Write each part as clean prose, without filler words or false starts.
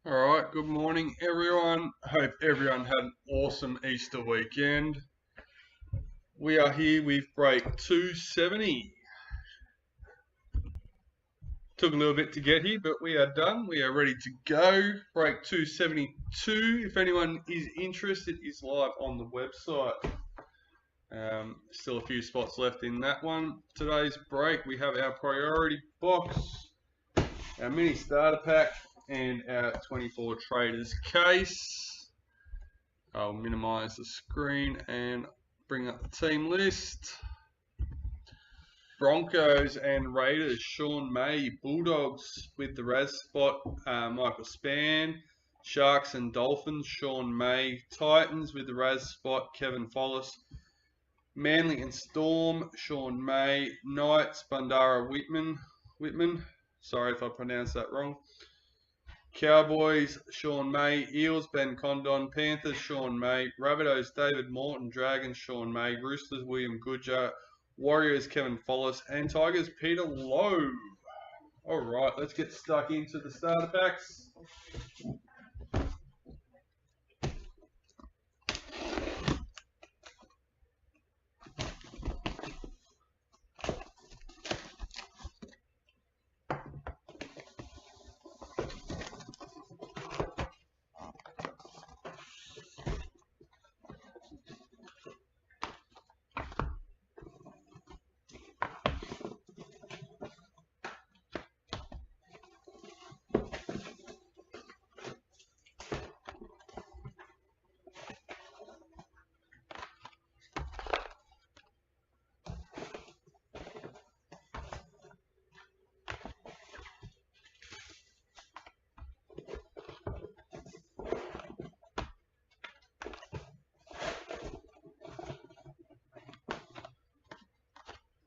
Alright, good morning everyone. Hope everyone had an awesome Easter weekend. We are here with break 270. Took a little bit to get here, but we are done. We are ready to go. Break 272. If anyone is interested, is live on the website. Still a few spots left in that one. Today's break, we have our priority box, our mini starter pack, and our 24 traders case. I'll minimize the screen and bring up the team list. Broncos and Raiders, Sean May. Bulldogs with the Raz spot, Michael Spann. Sharks and Dolphins, Sean May. Titans with the Raz spot, Kevin Follis. Manly and Storm, Sean May. Knights, Bandara Whitman. Sorry if I pronounced that wrong. Cowboys, Sean May. Eels, Ben Condon. Panthers, Sean May. Rabbitohs, David Morton. Dragons, Sean May. Roosters, William Goodger. Warriors, Kevin Follis. And Tigers, Peter Lowe. Alright, let's get stuck into the starter packs.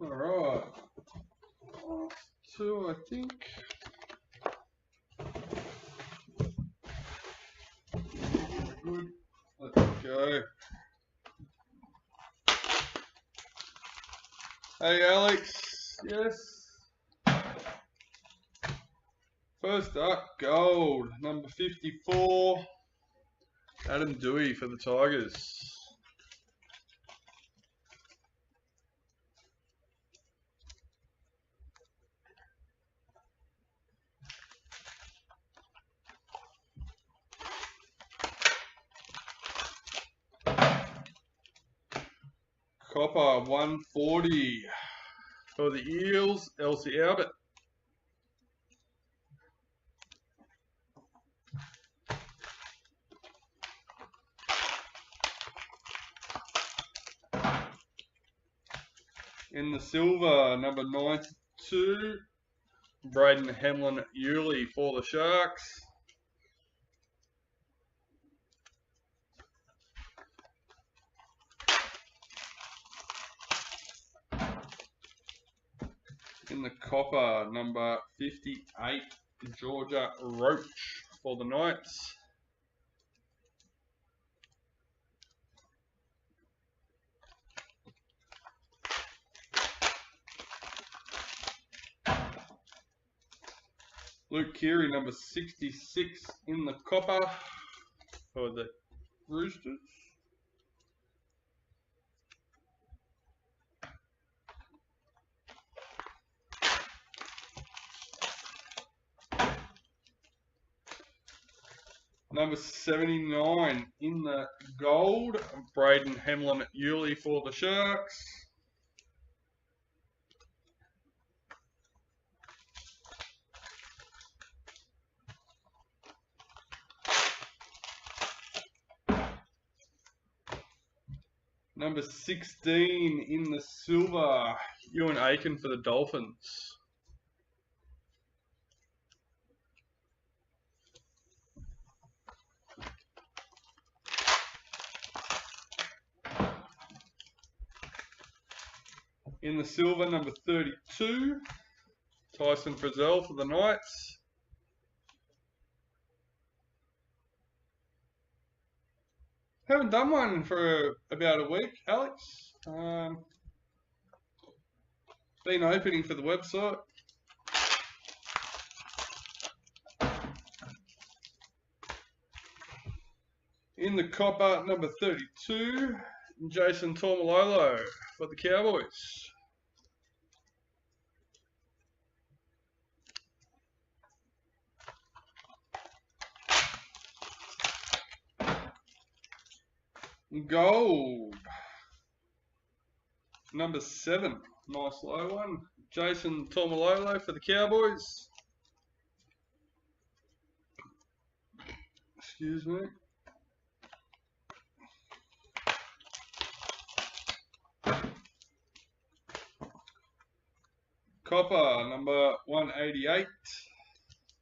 Alright. Two, I think. Good. Let's go. Hey Alex. Yes. First up, gold. Number 54. Adam Dewey for the Tigers. Copper 140 for the Eels, Elsie Albert. In the silver, number 92, Braden Hamlin-Uele for the Sharks. In the copper, number 58, Georgia Roach for the Knights. Luke Keary, number 66 in the copper for the Roosters. Number 79 in the gold, Braden Hamlin-Uele for the Sharks. Number 16 in the silver, Ewan Aiken for the Dolphins. In the silver, number 32, Tyson Frizzell for the Knights. Haven't done one for about a week, Alex. Been opening for the website. In the copper, number 32, Jason Tormalolo for the Cowboys. Gold, number 7, nice low one, Jason Tormalolo for the Cowboys. Excuse me. Copper, number 188,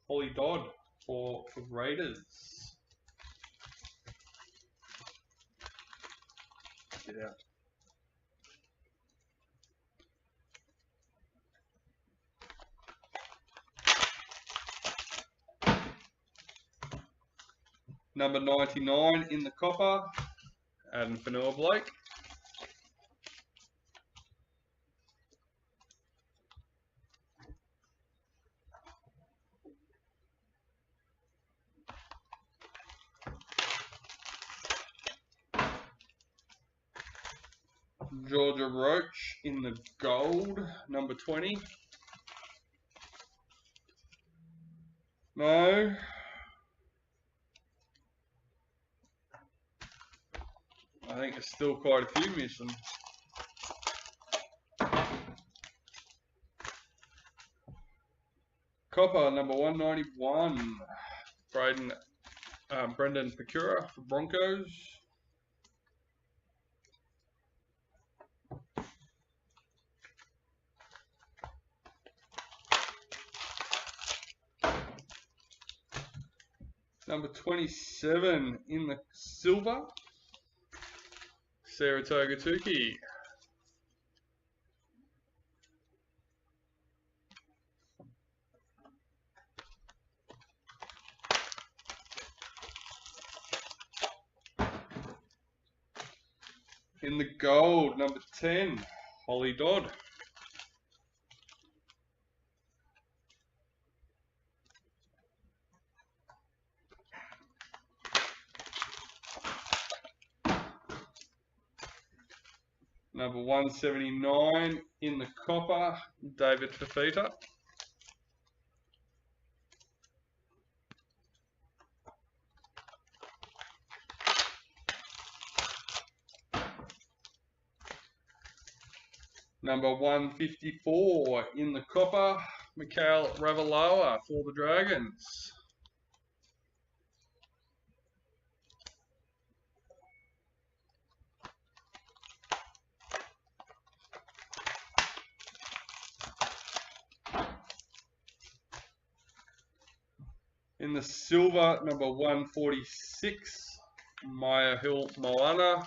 Holly Dodd for Raiders. Get out. Number 99 in the copper, Adam Fanua Blake. Georgia Roach in the gold, number 20. No. I think there's still quite a few missing. Copper, number 191, Brendan Pecura for Broncos. Number 27 in the silver, Saratoga Tukey. In the gold, number 10, Holly Dodd. Number 179 in the copper, David Fafita. Number 154 in the copper, Mikhail Ravalawa for the Dragons. In the silver, number 146, Maya Hill Moana.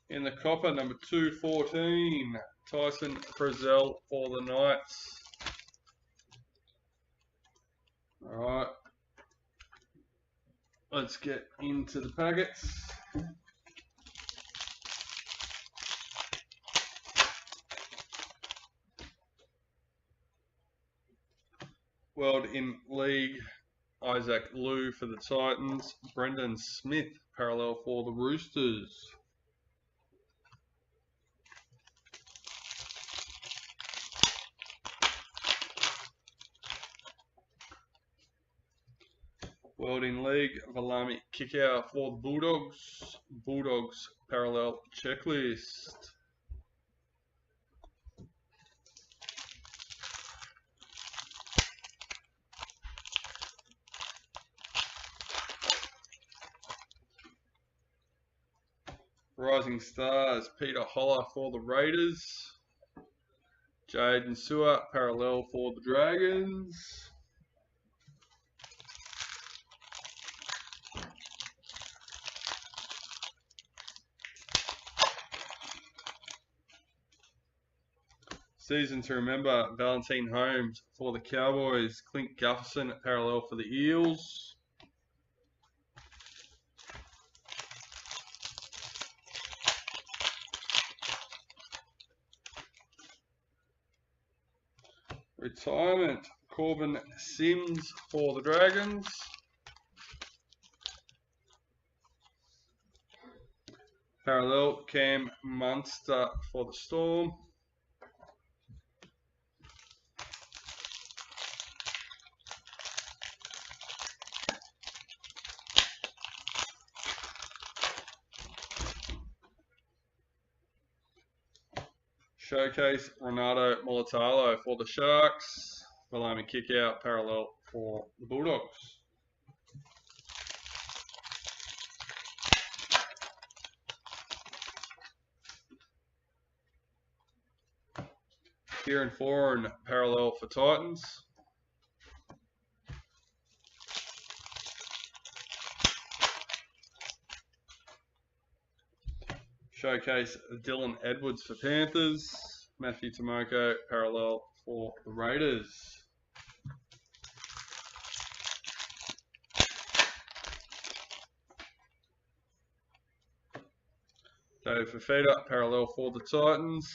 In the copper, number 214, Tyson Frizzell for the Knights. Alright, let's get into the packets. World in League, Isaac Liu for the Titans, Brendan Smith parallel for the Roosters. World in League, Valami Kickout for the Bulldogs. Bulldogs parallel checklist. Rising Stars, Peter Holler for the Raiders. Jaden Stewart parallel for the Dragons. Season to remember, Valentine Holmes for the Cowboys, Clint Gufferson parallel for the Eels. Retirement, Corbin Sims for the Dragons. Parallel, Cam Munster for the Storm. Showcase, Renato Molitalo for the Sharks. Palami kick out, parallel for the Bulldogs. Kieran Foran, parallel for Titans. Showcase, Dylan Edwards for Panthers. Matthew Tomoko, parallel for the Raiders. Dave Fafita, parallel for the Titans.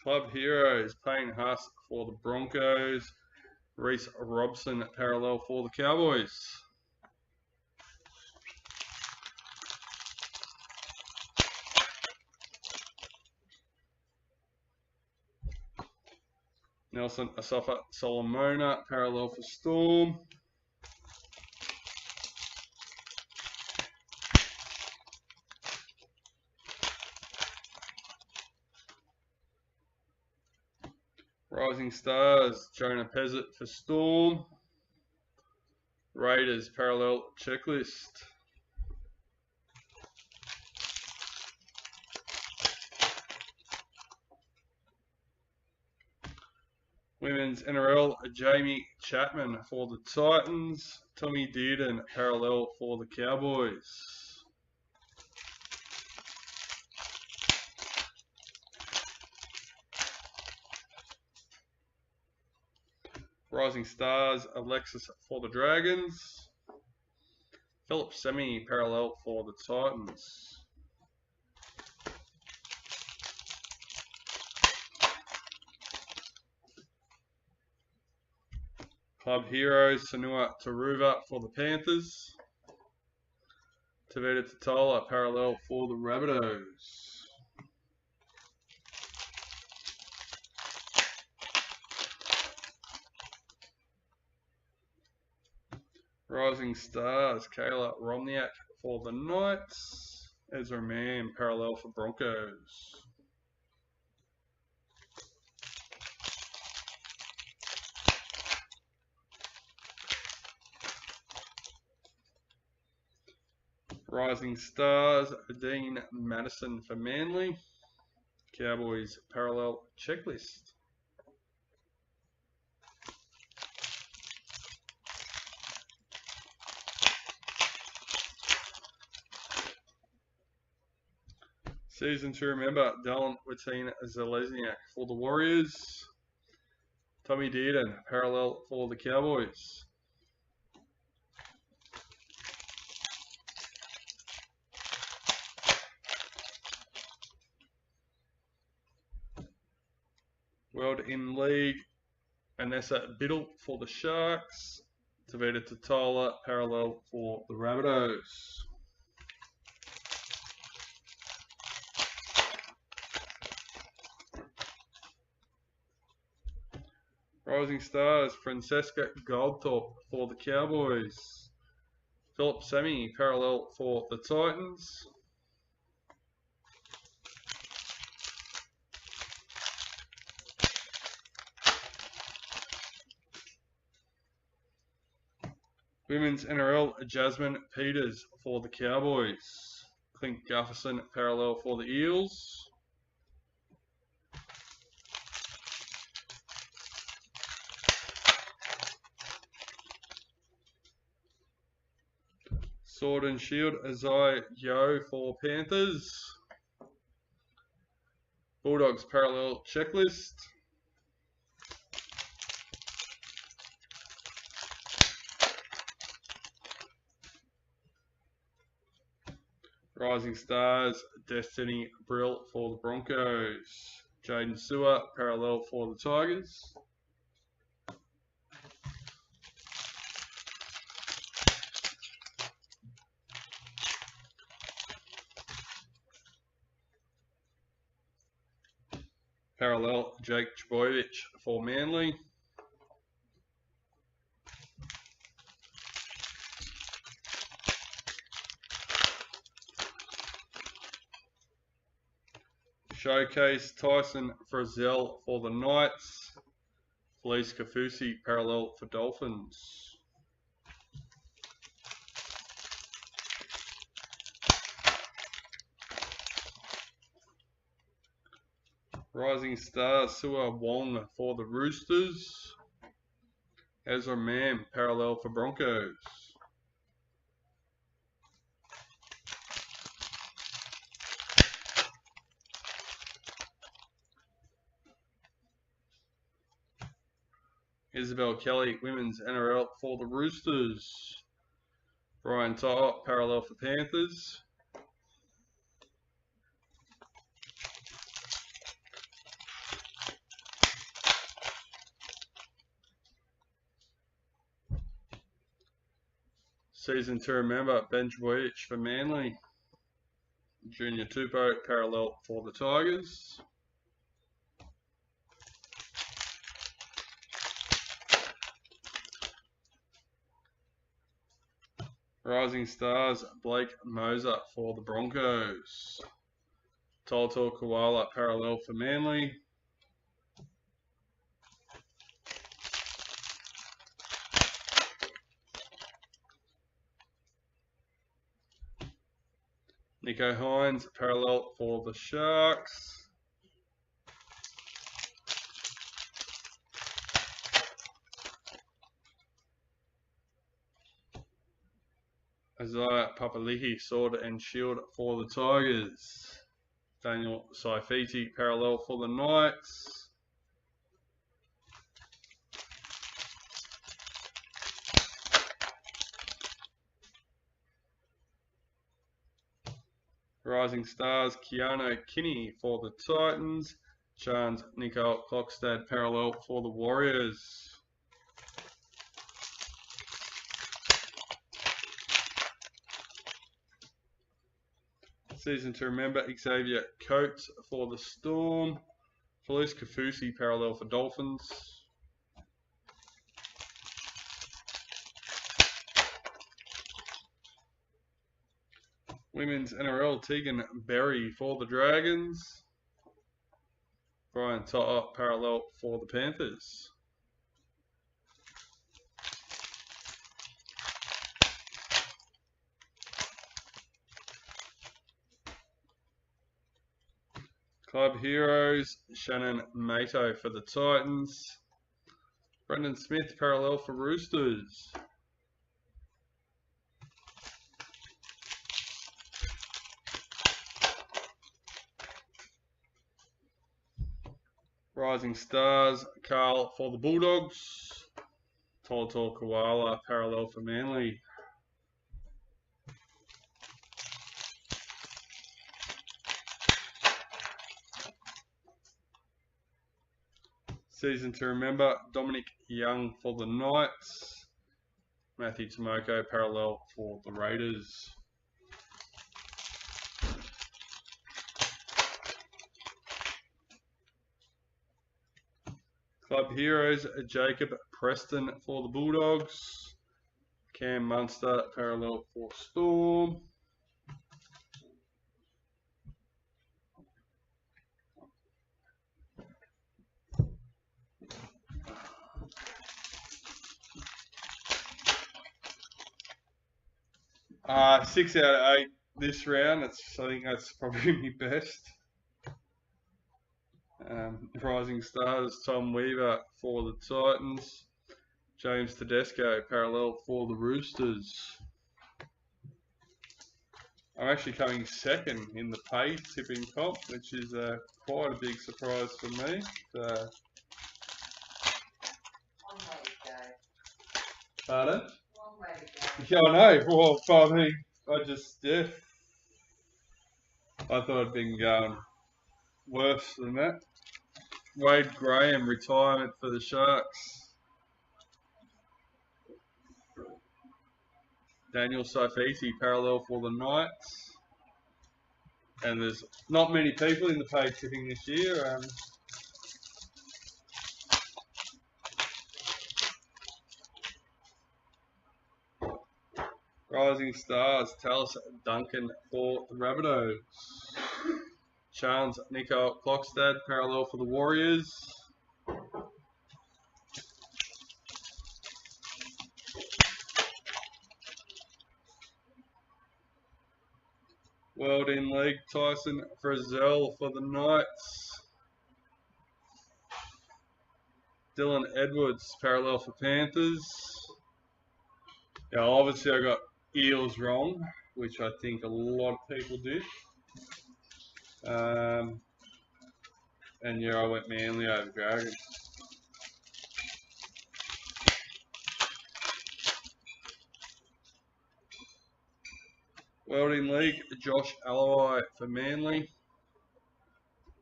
Club Heroes, Payne Huss for the Broncos. Reece Robson, parallel for the Cowboys. Nelson Asafa Solomona, parallel for Storm. Rising Stars, Jonah Pezzett for Storm. Raiders, parallel checklist. Women's NRL, Jamie Chapman for the Titans. Tommy Dearden, parallel for the Cowboys. Rising Stars, Alexis for the Dragons. Philip Semi, parallel for the Titans. Club Heroes, Sanua Taruva for the Panthers. Tavita Totola, parallel for the Rabbitohs. Rising Stars, Kayla Romniak for the Knights. Ezra Mann, parallel for Broncos. Rising Stars, Dean Madison for Manly. Cowboys, parallel checklist. Season to remember, Dylan Watine Zalesniak for the Warriors. Tommy Dearden, parallel for the Cowboys. World in League, Anessa Biddle for the Sharks. Tavita Totola, parallel for the Rabbitohs. Rising Stars, Francesca Goldthorpe for the Cowboys. Philip Semi, parallel for the Titans. Women's NRL, Jasmine Peters for the Cowboys. Clint Gufferson, parallel for the Eels. Sword and Shield, Azai Yo for Panthers. Bulldogs, parallel checklist. Rising Stars, Destiny Brill for the Broncos. Jaden Sewer, parallel for the Tigers. Parallel, Jake Trbojevic for Manly. Showcase, Tyson Frizzell for the Knights. Felice Kafusi, parallel for Dolphins. Rising Star, Sua Wong for the Roosters. Ezra Mam, parallel for Broncos. Isabel Kelly, Women's NRL for the Roosters. Brian Tyler, parallel for Panthers. Season to remember, Ben Trbojevic for Manly. Junior Tupou, parallel for the Tigers. Rising Stars, Blake Moser for the Broncos. Tolto Koala, parallel for Manly. Nico Hines, parallel for the Sharks. Isaiah Papali'i, sword and shield for the Tigers. Daniel Saifiti, parallel for the Knights. Rising Stars, Keanu Kinney for the Titans. Chance Nico Klokstad, parallel for the Warriors. Season to remember, Xavier Coates for the Storm. Felice Kafusi, parallel for Dolphins. Women's NRL, Tegan Berry for the Dragons. Brian Totter, parallel for the Panthers. Club Heroes, Shannon Mato for the Titans. Brendan Smith, parallel for Roosters. Rising Stars, Carl for the Bulldogs. Tolto Koala, parallel for Manly. Season to remember, Dominic Young for the Knights. Matthew Tomoko, parallel for the Raiders. Club Heroes, Jacob Preston for the Bulldogs. Cam Munster, parallel for Storm. Six out of 8 this round. I think that's probably my best. Rising Stars, Tom Weaver for the Titans. James Tedesco, parallel for the Roosters. I'm actually coming second in the paid tipping comp, which is quite a big surprise for me. Pardon? Long way to go. Yeah, I know. Well, I mean, I thought it'd been going worse than that. Wade Graham, retirement for the Sharks. Daniel Saifiti, parallel for the Knights. And there's not many people in the paid tipping this year. Rising Stars, Tallis Duncan for the Rabbitohs. Chance Nico Klokstad, parallel for the Warriors. World in League, Tyson Frizzell for the Knights. Dylan Edwards, parallel for Panthers. Yeah, obviously I got Eels wrong, which I think a lot of people did. And yeah, I went Manly over Dragons. World in League, Josh Alloway for Manly.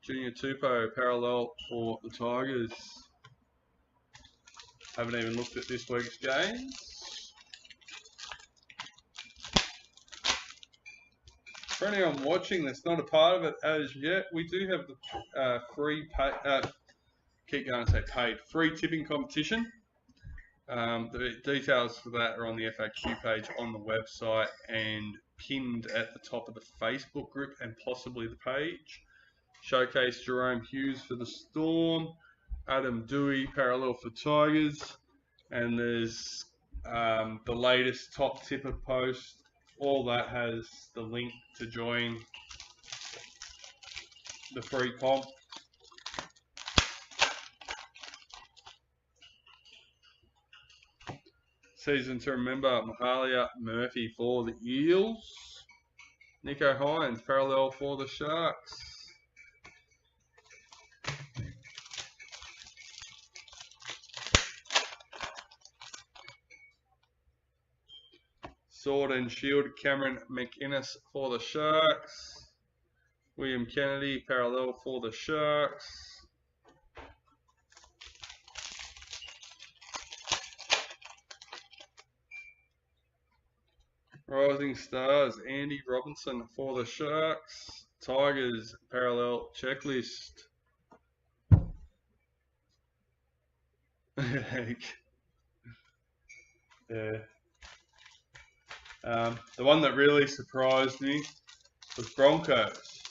Junior Tupou, parallel for the Tigers. Haven't even looked at this week's games. For anyone watching that's not a part of it as yet, we do have the free free tipping competition. The details for that are on the FAQ page on the website and pinned at the top of the Facebook group and possibly the page. Showcase Jerome Hughes for the Storm, Adam Dewey parallel for Tigers, and there's the latest top tipper post. All that has the link to join the free comp. Season to remember, Mahalia Murphy for the Eels. Nico Hines, parallel for the Sharks. Sword and Shield, Cameron McInnes for the Sharks. William Kennedy, parallel for the Sharks. Rising Stars, Andy Robinson for the Sharks. Tigers, parallel checklist. Yeah. The one that really surprised me was Broncos.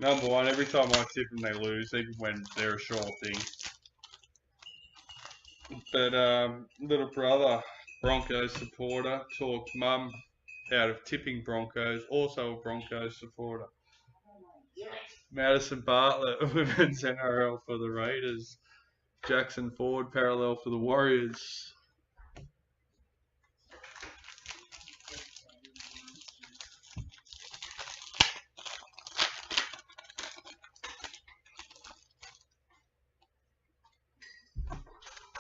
Number one, every time I tip them, they lose, even when they're a sure thing. But little brother, Broncos supporter, talked mum out of tipping Broncos, also a Broncos supporter. Madison Bartlett, women's NRL for the Raiders. Jackson Ford, parallel for the Warriors.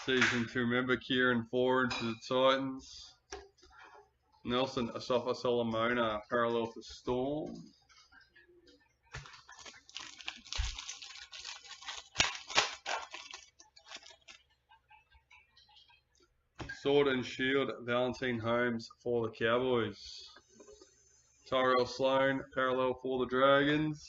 Season to remember, Kieran Foran for the Titans. Nelson Asafa Solomona, parallel for Storm. Sword and Shield, Valentine Holmes for the Cowboys. Tyrell Sloan, parallel for the Dragons.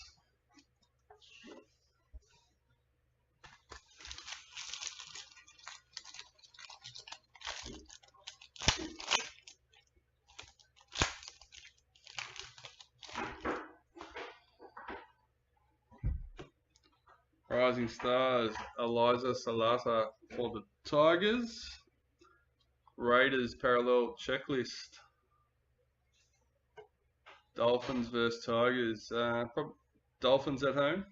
Rising Stars, Eliza Salata for the Tigers. Raiders parallel checklist. Dolphins versus Tigers. Dolphins at home.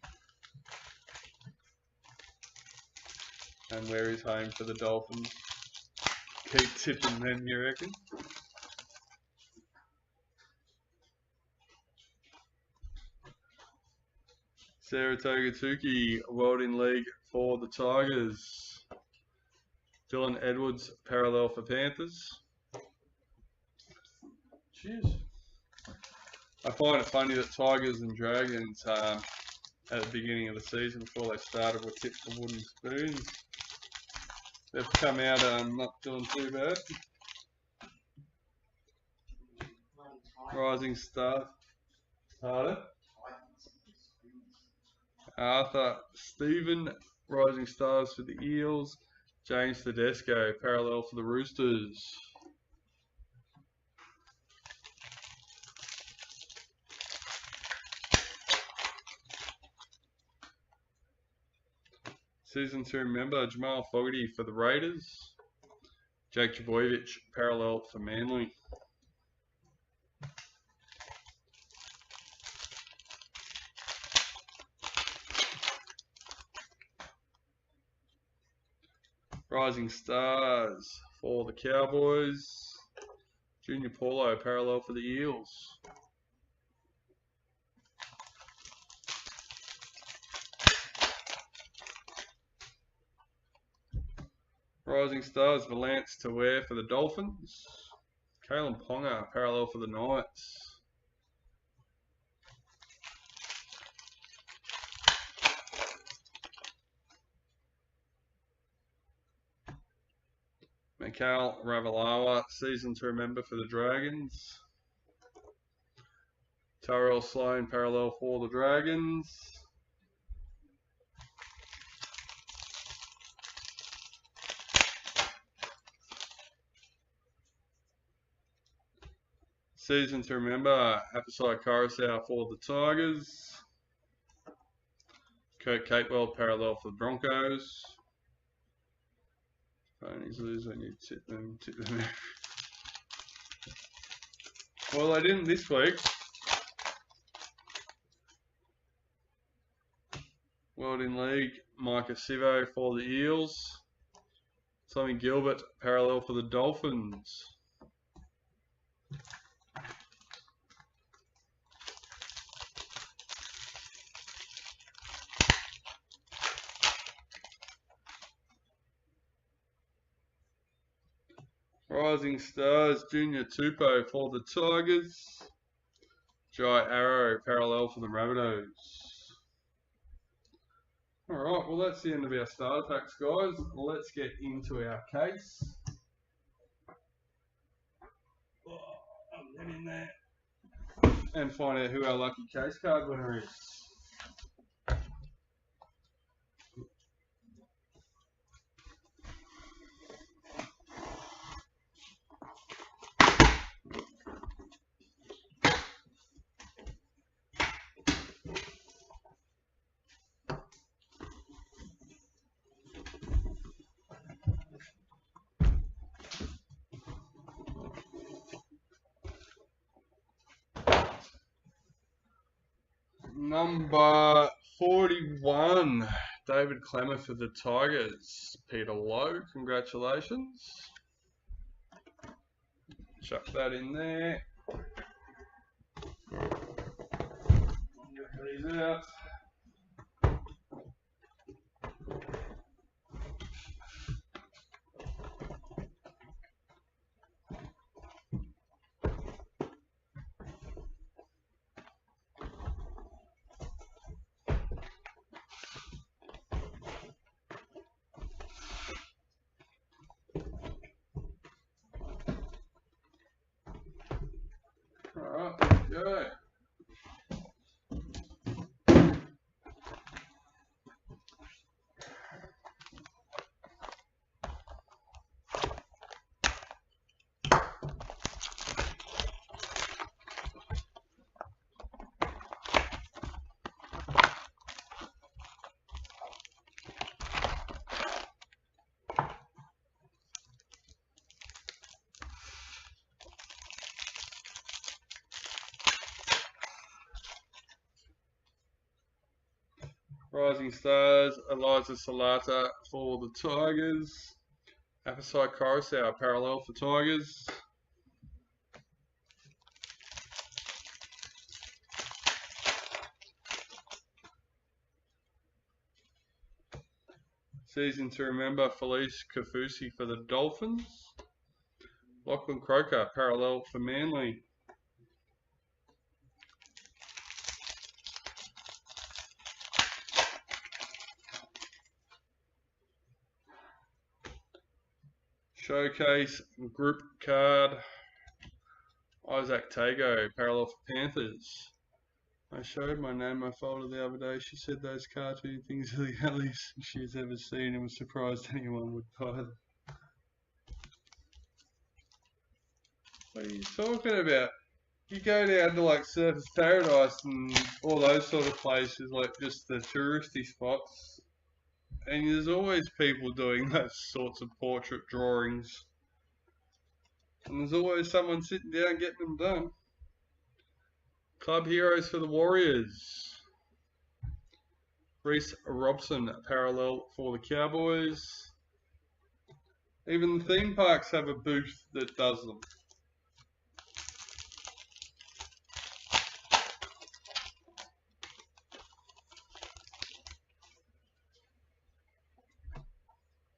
And where is home for the Dolphins? Keep tipping them, you reckon? Saratoga Tukey, World in League for the Tigers. Dylan Edwards, parallel for Panthers. Cheers. I find it funny that Tigers and Dragons, at the beginning of the season, before they started, were tipped for wooden spoons. They've come out not doing too bad. Rising Star. Pardon? Arthur Stephen, Rising Stars for the Eels. James Tedesco, parallel for the Roosters. Season 2 member Jamal Fogarty for the Raiders. Jake Trbojevic, parallel for Manly. Rising Stars for the Cowboys. Junior Paulo, parallel for the Eels. Rising Stars, Valance to wear for the Dolphins. Kalen Ponga, parallel for the Knights. Mikhail Ravalawa, season to remember for the Dragons. Tyrell Sloan, parallel for the Dragons. Season to remember, Apasai Carousel for the Tigers. Kurt Capewell, parallel for the Broncos. Ponies lose when you tip them out. Well, I didn't this week. World in League, Micah Sivo for the Eels. Tommy Gilbert, parallel for the Dolphins. Rising Stars, Junior Tupou for the Tigers. Jai Arrow, parallel for the Rabbitohs. Alright, well that's the end of our starter packs, guys. Let's get into our case. I'll get in there and find out who our lucky case card winner is. Number 41, David Clemmer for the Tigers. Peter Lowe, congratulations. Chuck that in there. Get these out. Alright, go. Rising Stars, Eliza Salata for the Tigers. Apasai Carousel, parallel for Tigers. Season to remember, Felice Kafusi for the Dolphins. Lachlan Croker, parallel for Manly. Showcase group card. Isaac Tago, parallel for Panthers. I showed my name my folder the other day. She said those cartoon things are the ugliest she's ever seen and was surprised anyone would buy them. What are you talking about? You go down to like Surfers Paradise and all those sort of places, like just the touristy spots, and there's always people doing those sorts of portrait drawings. And there's always someone sitting down getting them done. Club heroes for the Warriors. Reece Robson, parallel for the Cowboys. Even the theme parks have a booth that does them.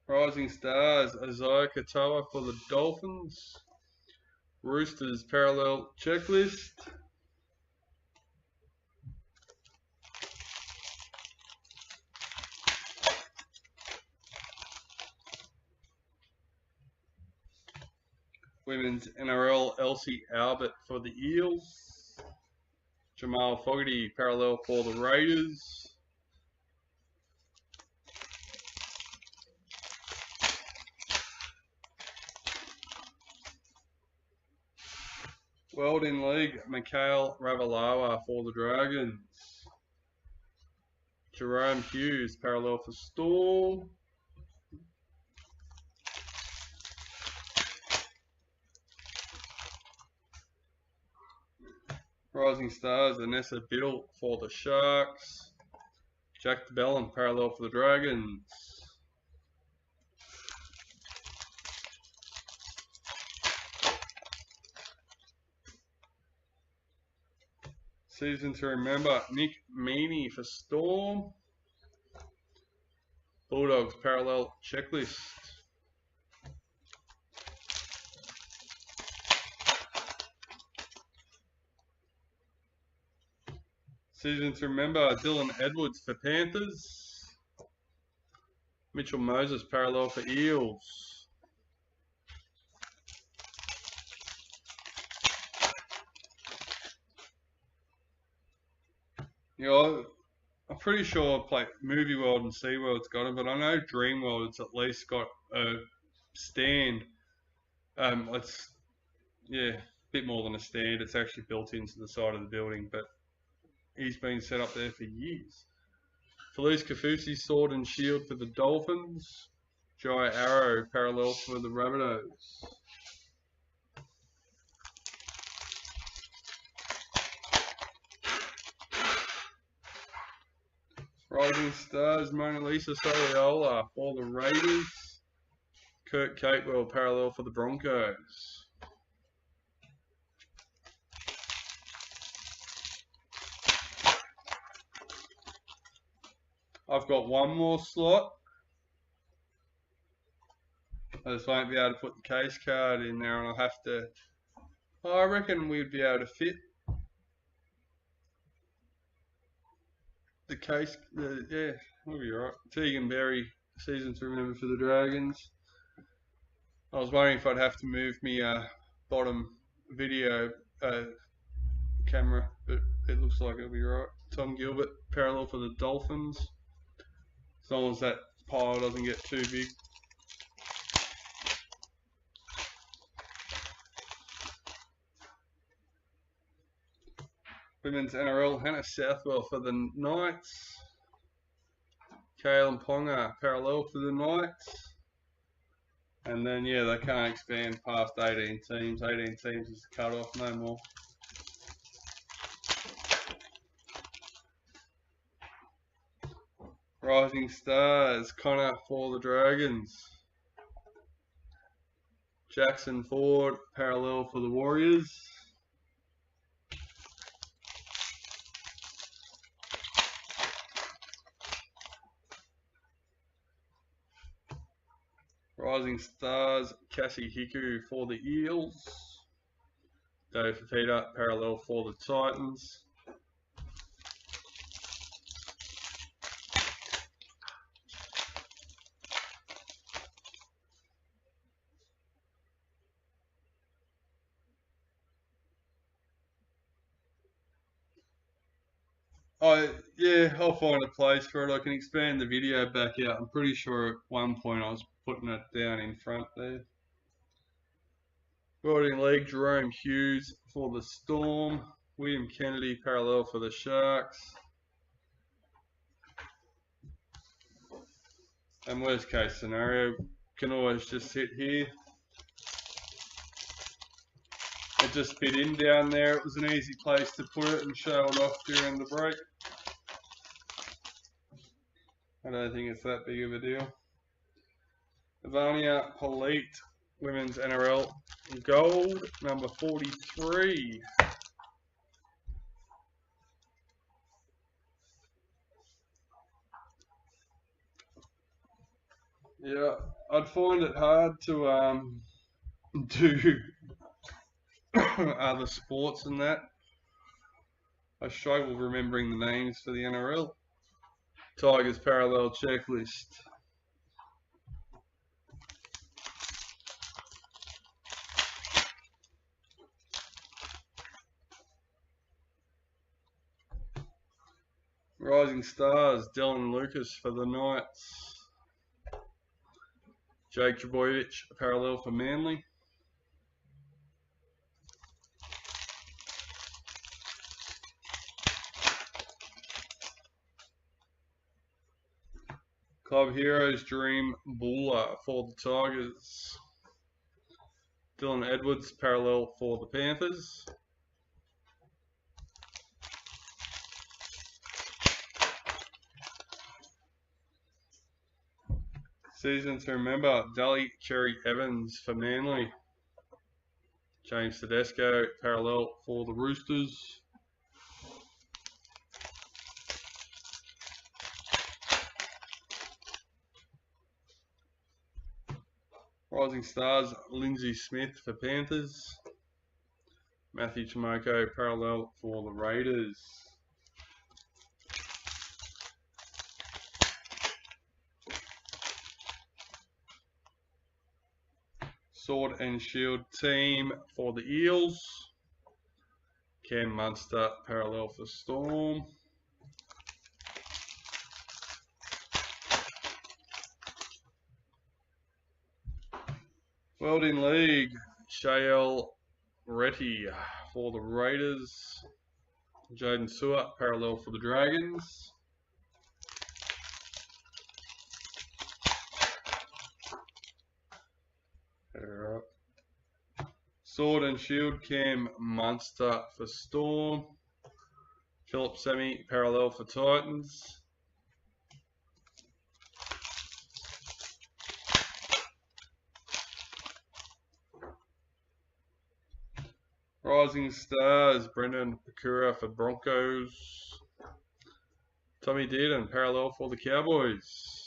Rising Stars, Isaiah Katoa for the Dolphins. Roosters, parallel checklist. Women's NRL, Elsie Albert for the Eels. Jamal Fogarty, parallel for the Raiders. World in League, Mikhail Ravalawa for the Dragons. Jerome Hughes, parallel for Storm. Rising Stars, Anessa Biddle for the Sharks. Jack DeBellin, parallel for the Dragons. Season to remember, Nick Meaney for Storm. Bulldogs, parallel checklist. Season to remember, Dylan Edwards for Panthers. Mitchell Moses, parallel for Eels. Yeah, I'm pretty sure like Movie World and SeaWorld's got it, but I know Dreamworld's at least got a stand. It's a bit more than a stand. It's actually built into the side of the building, but he's been set up there for years. Felice Kafusi, sword and shield for the Dolphins. Jai Arrow, parallel for the Rabbitohs. Rising Stars, Mona Lisa Soliola for the Raiders. Kurt Capewell, parallel for the Broncos. I've got one more slot. I just won't be able to put the case card in there, and I'll have to. I reckon we'd be able to fit the case. Yeah, we'll be right. Tegan Berry, season to remember for the Dragons. I was wondering if I'd have to move me bottom video camera, but it looks like it'll be right. Tom Gilbert, parallel for the Dolphins. As long as that pile doesn't get too big. Women's NRL, Hannah Southwell for the Knights. Kalen Ponga, parallel for the Knights. And then, yeah, they can't expand past 18 teams. 18 teams is the cut-off, no more. Rising Stars, Connor for the Dragons. Jackson Ford, parallel for the Warriors. Rising Stars, Cassie Hiku for the Eels. Dave Fafita, parallel for the Titans. Yeah, I'll find a place for it. I can expand the video back out. I'm pretty sure at one point I was putting it down in front there. Riding league, Jerome Hughes for the Storm. William Kennedy parallel for the Sharks. And worst case scenario, can always just sit here. It just fit in down there. It was an easy place to put it and show it off during the break. I don't think it's that big of a deal. Ivania Polite, Women's NRL Gold, number 43. Yeah, I'd find it hard to do other sports than that. I struggle remembering the names for the NRL. Tigers Parallel Checklist. Rising Stars, Dylan Lucas for the Knights. Jake Trbojevic, parallel for Manly. Club Heroes, Dream Buller for the Tigers. Dylan Edwards, parallel for the Panthers. Season to remember, Dally Cherry Evans for Manly. James Tedesco, parallel for the Roosters. Rising Stars, Lindsay Smith for Panthers. Matthew Tomoko, parallel for the Raiders. Sword and Shield team for the Eels. Cam Munster, parallel for Storm. World in League, Shael Retty for the Raiders. Jaden Stewart, parallel for the Dragons. Sword and Shield, Cam Munster for Storm. Philip Semi, parallel for Titans. Rising Stars, Brendan Pakura for Broncos. Tommy Dearden, parallel for the Cowboys.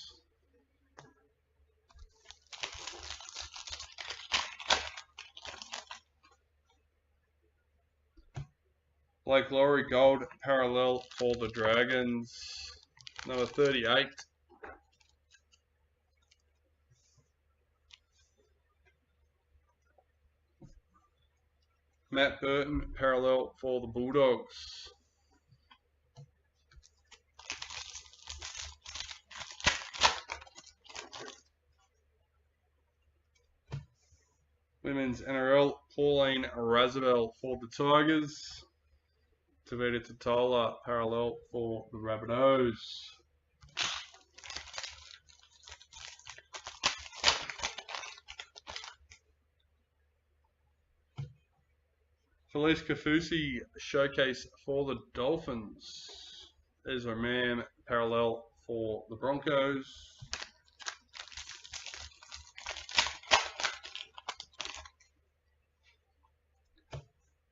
Blake Lowry, gold, parallel for the Dragons. Number 38. Matt Burton, parallel for the Bulldogs. Women's NRL, Pauline Razabel for the Tigers. Tavita Totola, parallel for the Rabbitohs. Felice Kafusi, showcase for the Dolphins. Ezra Mam, parallel for the Broncos.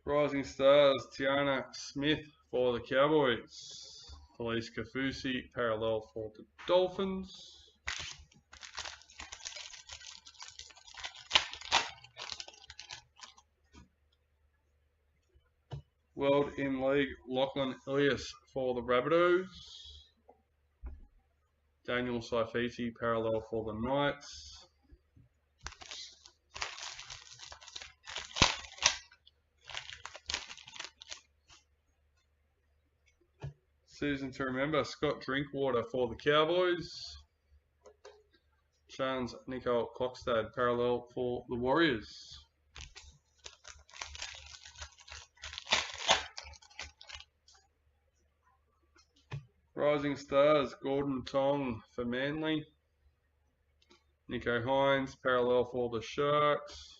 Rising Stars, Tiana Smith for the Cowboys. Felice Kafusi, parallel for the Dolphins. World in League, Lachlan Ilias for the Rabbitohs. Daniel Saifiti, parallel for the Knights. Season to remember, Scott Drinkwater for the Cowboys. Chance Nicole Clockstad, parallel for the Warriors. Rising Stars, Gordon Tong for Manly. Nico Hines, parallel for the Sharks.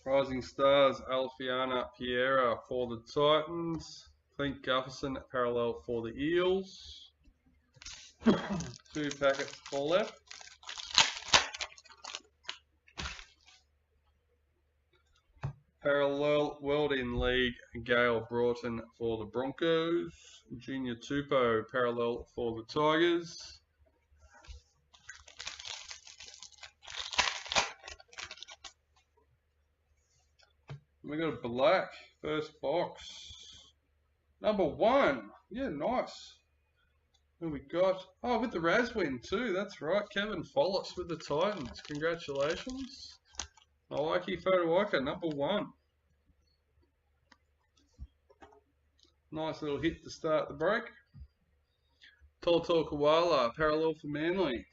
Rising Stars, Alfiana Piera for the Titans. Clint Gufferson, parallel for the Eels. 2 packets for left. Parallel World in League, Gale Broughton for the Broncos. Junior Tupou, parallel for the Tigers. We got a black first box. Number 1. Yeah, nice. Who we got? Oh, with the Raz win too. That's right. Kevin Follis with the Titans. Congratulations. Malaki Fotuaika, number 1. Nice little hit to start the break. Tolto Koala, parallel for Manly.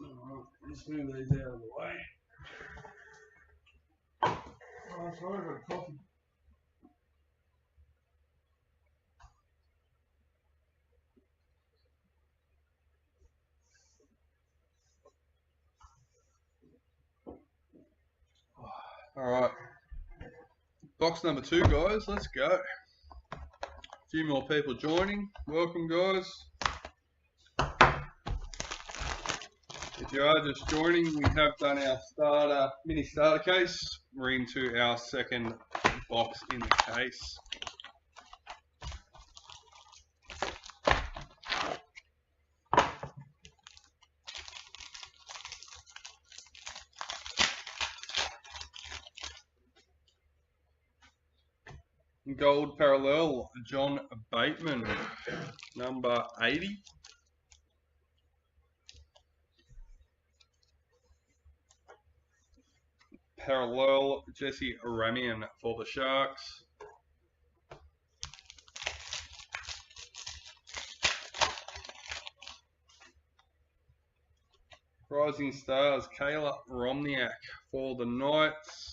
Alright, let's move these out of the way. Oh, sorry about coffee. Alright. Box number 2, guys. Let's go. A few more people joining. Welcome, guys. If you are just joining, we have done our mini starter case. We're into our second box in the case. Gold parallel, John Bateman, number 80. Parallel, Jesse Ramian for the Sharks. Rising Stars, Kayla Romniak for the Knights.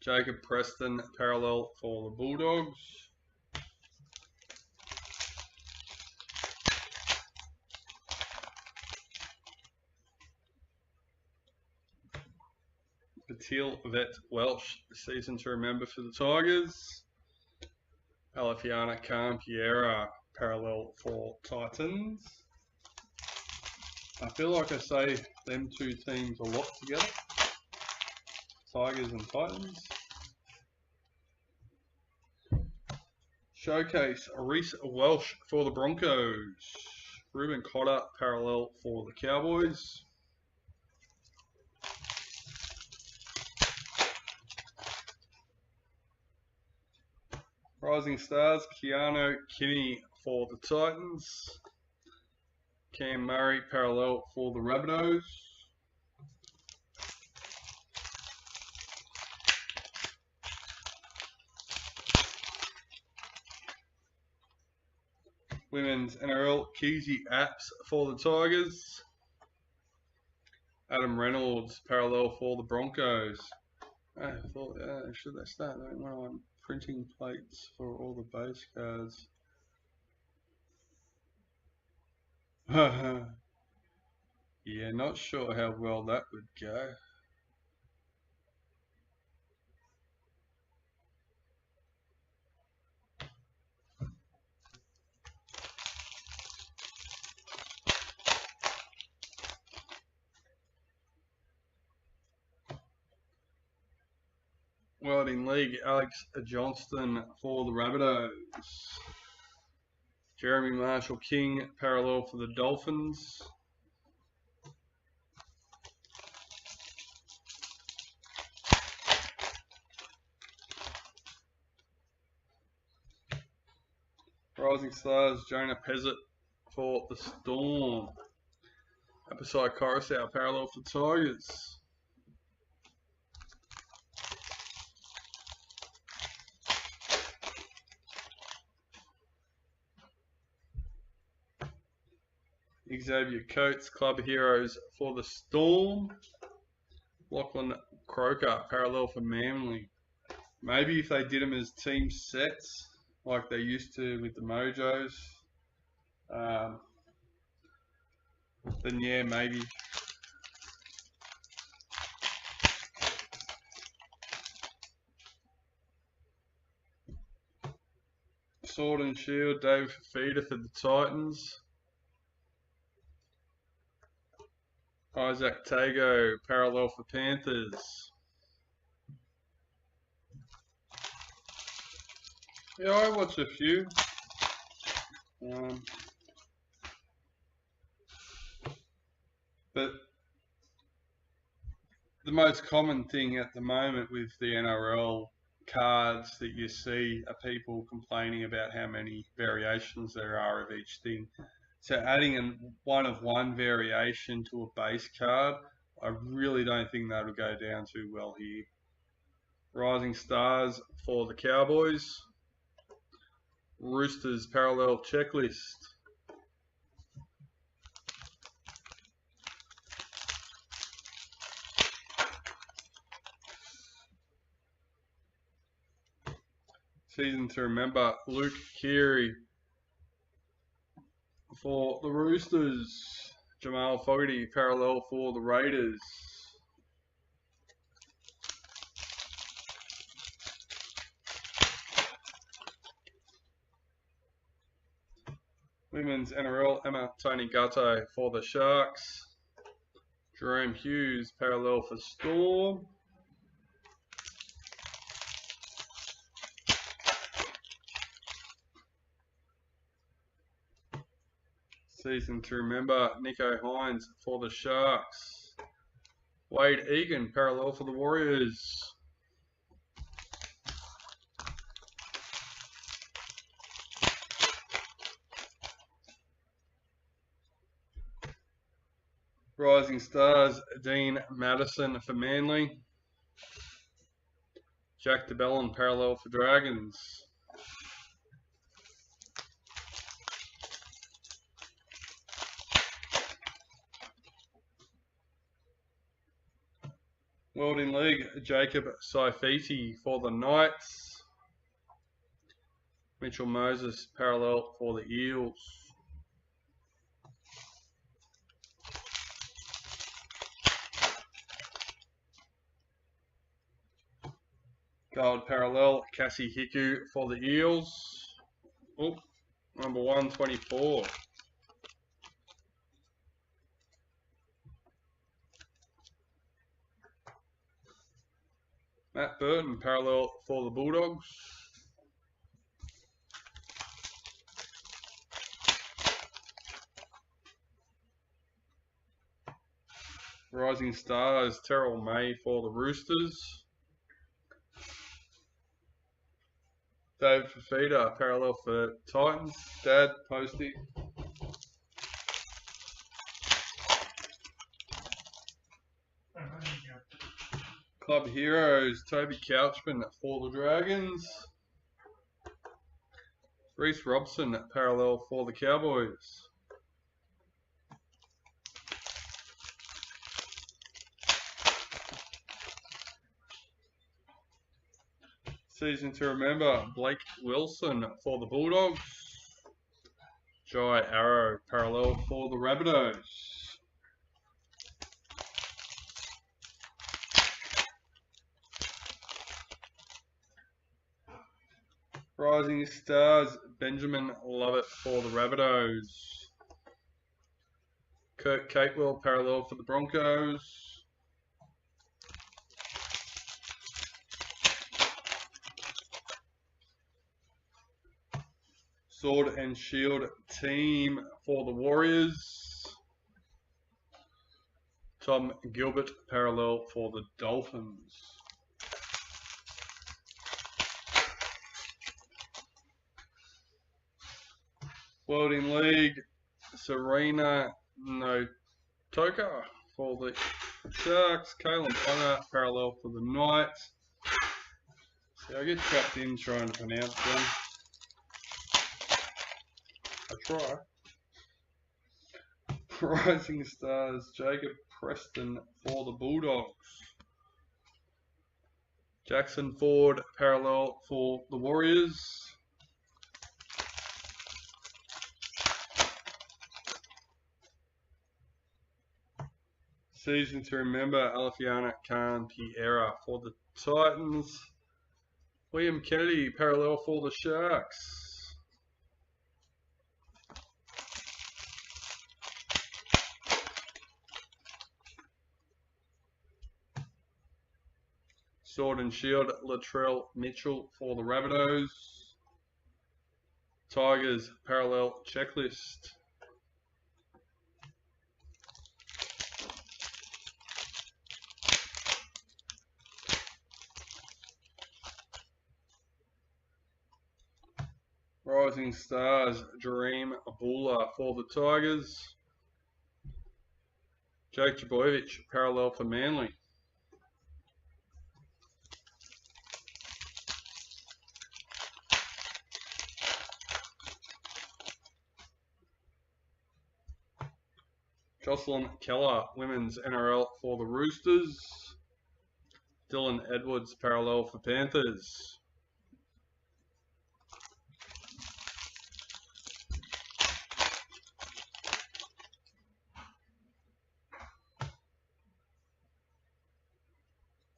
Jacob Preston, parallel for the Bulldogs. Patil Vet Welsh, season to remember for the Tigers. Alafiana Campiera, parallel for Titans. I feel like I say them two teams a lot together. Tigers and Titans. Showcase, Reese Welsh for the Broncos. Ruben Cotter, parallel for the Cowboys. Rising Stars, Keanu Kinney for the Titans. Cam Murray, parallel for the Rabbitohs. Women's NRL, Keezy Apps for the Tigers. Adam Reynolds, parallel for the Broncos. I thought, should they start doing one on printing plates for all the base cards? Yeah, not sure how well that would go. World in League, Alex Johnston for the Rabbitohs. Jeremy Marshall King, parallel for the Dolphins. Rising Stars, Jonah Pezzett for the Storm. Episode Coruscant, parallel for Tigers. Xavier Coates, Club Heroes for the Storm. Lachlan Croker, parallel for Manly. Maybe if they did them as team sets, like they used to with the Mojos, then yeah, maybe. Sword and Shield, Dave Feeder for the Titans. Isaac Tago, parallel for Panthers. Yeah, I watch a few. But the most common thing at the moment with the NRL cards that you see are people complaining about how many variations there are of each thing. So adding a one variation to a base card, I really don't think that'll go down too well here. Rising Stars for the Cowboys. Roosters parallel checklist. Season to remember, Luke Keary for the Roosters. Jamal Fogarty parallel for the Raiders. Women's NRL, Emma Tony Gatto for the Sharks. Jerome Hughes parallel for Storm. Season to remember, Nico Hines for the Sharks. Wade Egan parallel for the Warriors. Rising Stars, Dean Madison for Manly. Jack DeBellin parallel for Dragons. World in League, Jacob Saifiti for the Knights. Mitchell Moses parallel for the Eels. Gold parallel, Cassie Hiku for the Eels. Oh, number 124. Matt Burton parallel for the Bulldogs. Rising Stars, Terrell May for the Roosters. Dave Fafita parallel for Titans. Dad, Posty. Club Heroes, Toby Couchman for the Dragons. Reece Robson parallel for the Cowboys. Season to remember, Blake Wilson for the Bulldogs. Jai Arrow parallel for the Rabbitohs. Rising Stars, Benjamin Lovett for the Rabbitohs. Kurt Capewell parallel for the Broncos. Sword and Shield team for the Warriors. Tom Gilbert parallel for the Dolphins. World in League, Serena Notoka for the Sharks. Kalen Ponga, parallel for the Knights. See, I get trapped in trying to pronounce them. I try. Rising Stars, Jacob Preston for the Bulldogs. Jackson Ford, parallel for the Warriors. Season to remember, Alefiana Khan Piera for the Titans. William Kennedy, parallel for the Sharks. Sword and Shield, Latrell Mitchell for the Rabbitohs. Tigers, parallel checklist. Rising Stars, Dream Abula for the Tigers. Jake Trbojevic, parallel for Manly. Jocelyn Keller, Women's NRL for the Roosters. Dylan Edwards, parallel for Panthers.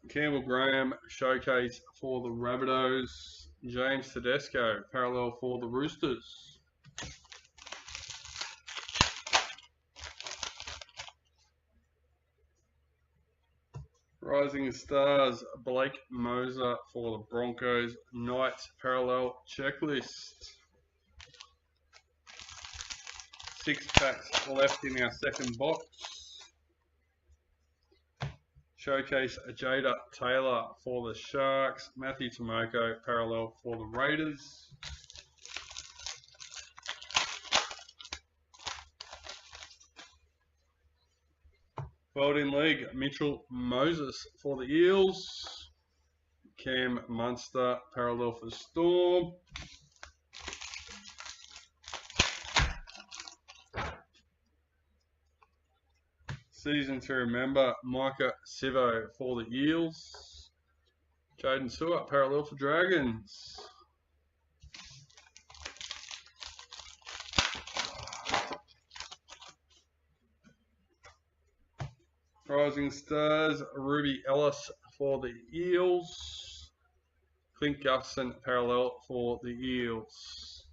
Campbell Graham, showcase for the Rabbitohs. James Tedesco, parallel for the Roosters. Rising Stars, Blake Moser for the Broncos. Knights, parallel checklist. 6 packs left in our second box. Showcase Jada Taylor for the Sharks. Matthew Tomoko, parallel for the Raiders. World in League, Mitchell Moses for the Eels. Cam Munster, parallel for Storm. Season to remember, Micah Sivo for the Eels. Jaden Stewart, parallel for Dragons. Rising Stars, Ruby Ellis for the Eels. Clint Gusson, parallel for the Eels.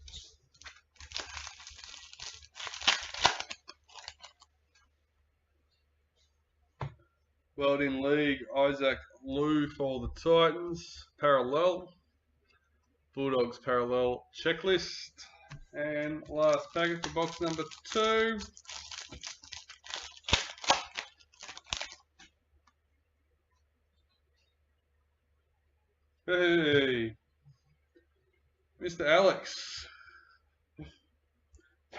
World in League, Isaac Liu for the Titans, parallel. Bulldogs, parallel checklist. And last packet for box number 2. Hey, Mr. Alex,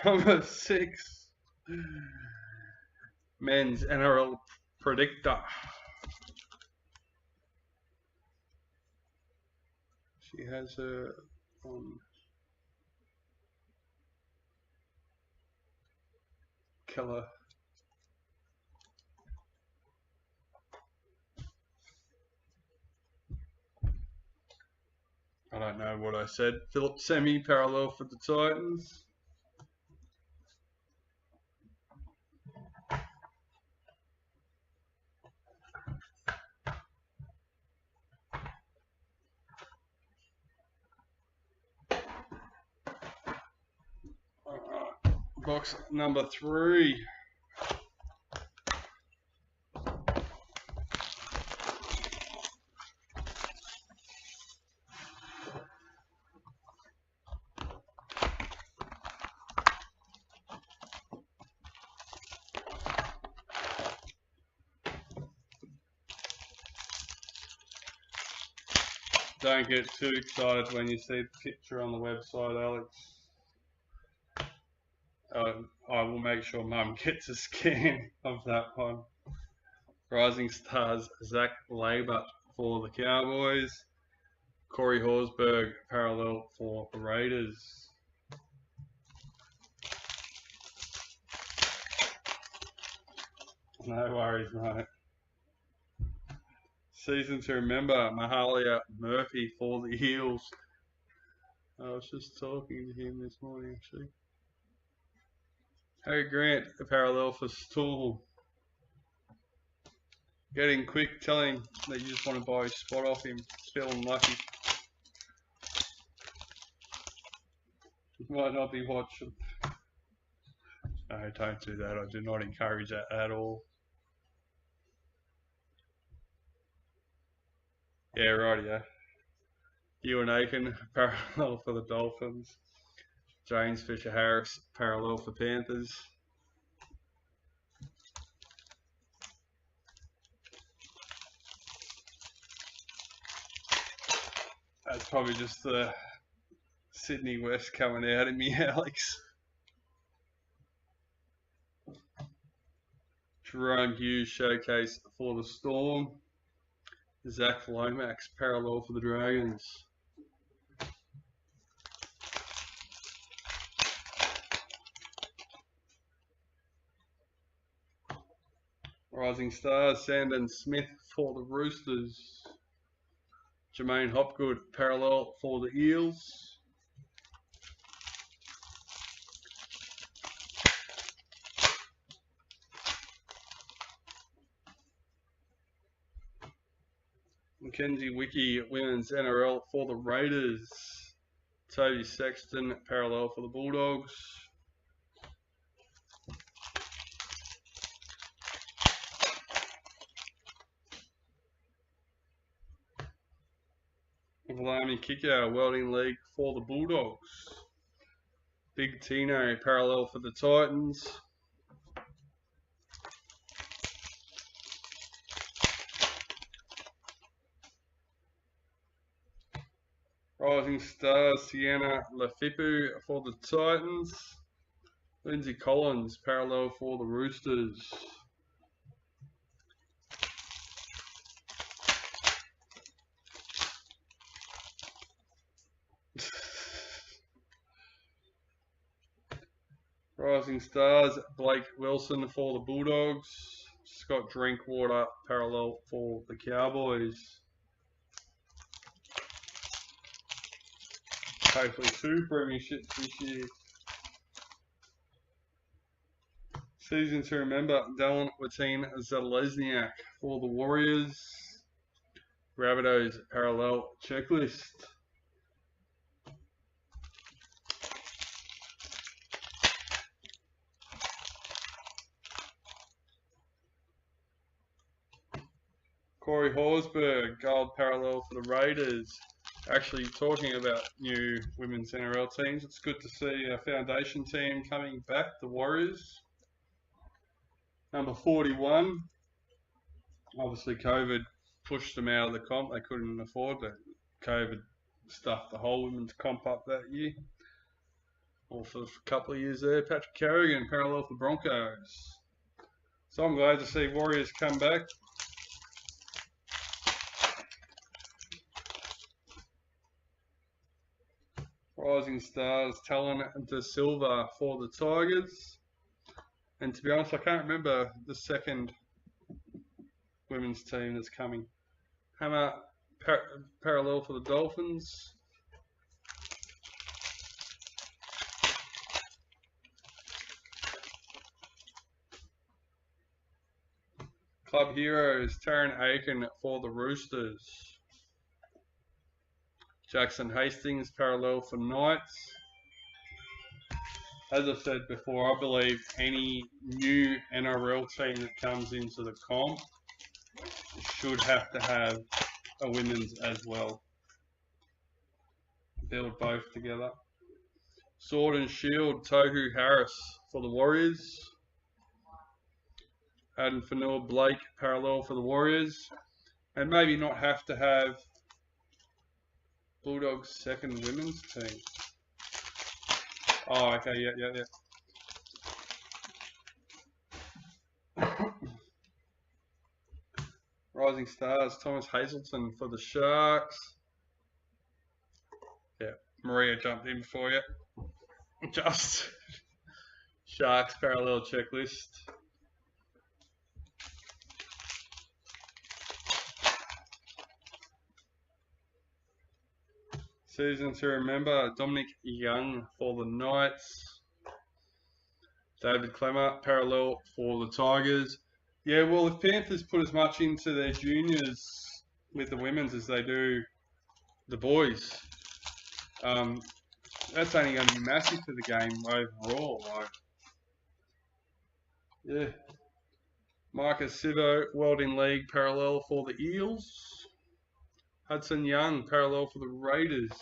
number 6, men's NRL predictor. She has her Keller. I don't know what I said. Philip Semi, parallel for the Titans. Box number 3. Don't get too excited when you see the picture on the website, Alex. I will make sure Mum gets a scan of that one. Rising Stars, Zach Labour for the Cowboys. Corey Horsburgh, parallel for the Raiders. No worries, mate. Season to remember, Mahalia Murphy for the Eels. I was just talking to him this morning, actually. Harry Grant, a parallel for Storm. Getting quick, telling that you just want to buy a spot off him. Feeling lucky. You might not be watching. No, don't do that. I do not encourage that at all. Yeah, right, yeah. Ewan Aiken, parallel for the Dolphins. James Fisher-Harris, parallel for Panthers. That's probably just the Sydney West coming out in me, Alex. Jerome Hughes, showcase for the Storm. Zach Lomax, parallel for the Dragons. Rising Stars, Sandon Smith for the Roosters. Jermaine Hopgood, parallel for the Eels. Mackenzie Wiki, Women's NRL for the Raiders. Toby Sexton, parallel for the Bulldogs. Valami Kikau, Welding League for the Bulldogs. Big Tino, parallel for the Titans. Rising Stars, Sienna Lafipu for the Titans. Lindsay Collins, parallel for the Roosters. Rising Stars, Blake Wilson for the Bulldogs. Scott Drinkwater, parallel for the Cowboys. Hopefully 2 premierships this year. Season to remember, Dallin Watine Zalesniak for the Warriors. Rabbitohs parallel checklist. Corey Horsburgh, gold parallel for the Raiders. Actually, talking about new women's NRL teams, it's good to see our foundation team coming back, the Warriors. Number 41. Obviously, COVID pushed them out of the comp. They couldn't afford it. COVID stuffed the whole women's comp up that year. Or for a couple of years there. Patrick Carrigan, parallel for Broncos. So I'm glad to see Warriors come back. Rising Stars, Talon De Silva for the Tigers. And to be honest, I can't remember the second women's team that's coming. Hammer, parallel for the Dolphins. Club Heroes, Taryn Aiken for the Roosters. Jackson Hastings, parallel for Knights. As I said before, I believe any new NRL team that comes into the comp should have to have a women's as well. Build both together. Sword and Shield, Tohu Harris for the Warriors. Adam Fanua Blake, parallel for the Warriors. And maybe not have to have Bulldogs' second women's team. Oh, okay, yeah. Rising Stars, Thomas Hazelton for the Sharks. Yeah, Maria jumped in for you. Just Sharks parallel checklist. Season to remember, Dominic Young for the Knights. David Clemmer, parallel for the Tigers. Yeah, well, if Panthers put as much into their juniors with the women's as they do the boys, that's only going to be massive for the game overall. Like, yeah. Marcus Sivo, World in League, parallel for the Eels. Hudson Young, parallel for the Raiders.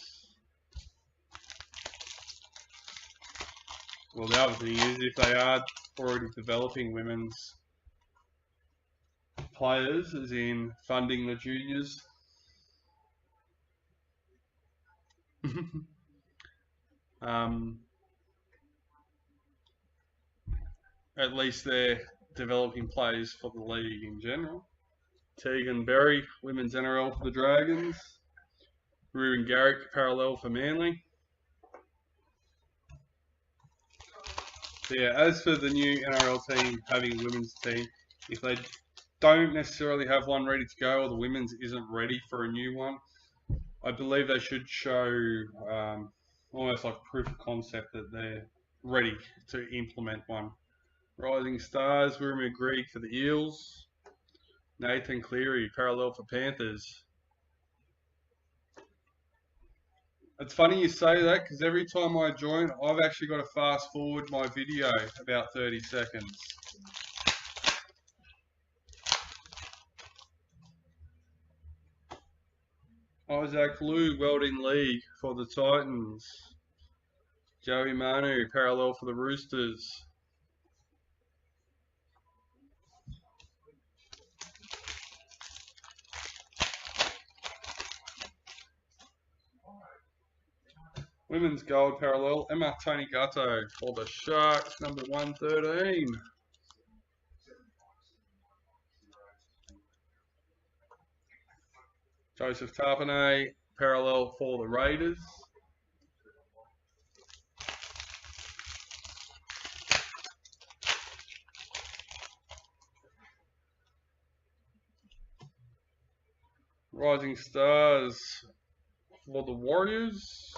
Well, the other thing is, if they are already developing women's players, as in funding the juniors, at least they're developing players for the league in general. Tegan Berry, Women's NRL for the Dragons. Ruben Garrick, parallel for Manly. Yeah, as for the new NRL team having a women's team, if they don't necessarily have one ready to go or the women's isn't ready for a new one, I believe they should show almost like proof of concept that they're ready to implement one. Rising Stars, William McGree for the Eels. Nathan Cleary, parallel for Panthers. It's funny you say that because every time I join, I've actually got to fast forward my video about 30 seconds. Isaac Liu, World in League for the Titans. Joey Manu, parallel for the Roosters. Women's Gold parallel, Emma Tony Gatto for the Sharks, number 113. Joseph Tarpanay, parallel for the Raiders. Rising Stars for the Warriors.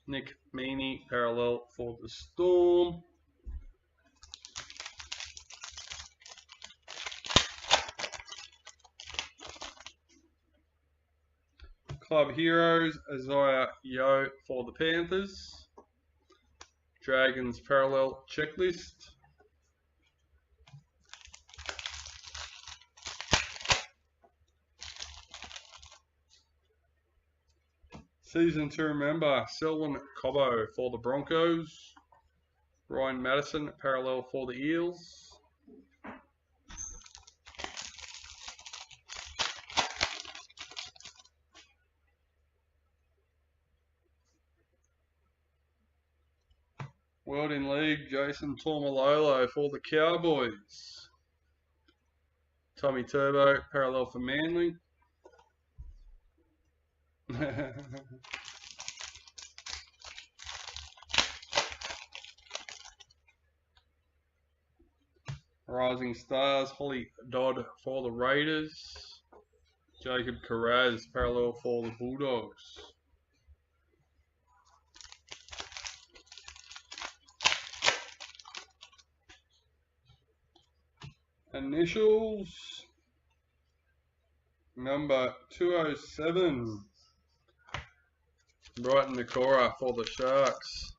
Nick Meaney, parallel for the Storm. Club Heroes, Isaiah Yeo for the Panthers. Dragons parallel checklist. Season to remember, Selwyn Cobbo for the Broncos. Ryan Madison, parallel for the Eels. World in League, Jason Tormalolo for the Cowboys. Tommy Turbo, parallel for Manly. Rising Stars, Holly Dodd for the Raiders. Jacob Carraz, parallel for the Bulldogs. Initials, number 207. Brighton Nakora for the Sharks.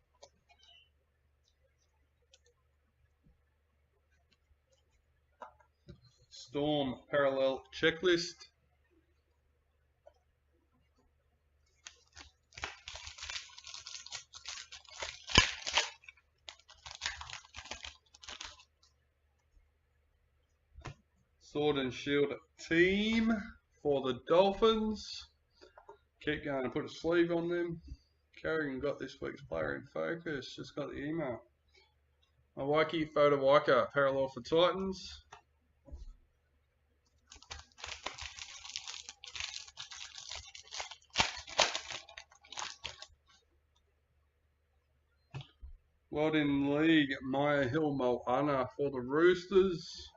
Storm parallel checklist. Sword and Shield team for the Dolphins. Keep going and put a sleeve on them. Carrigan got this week's player in focus. Just got the email. Mawaki Fodawaika, parallel for Titans. World in League, Maya Hill Moana for the Roosters.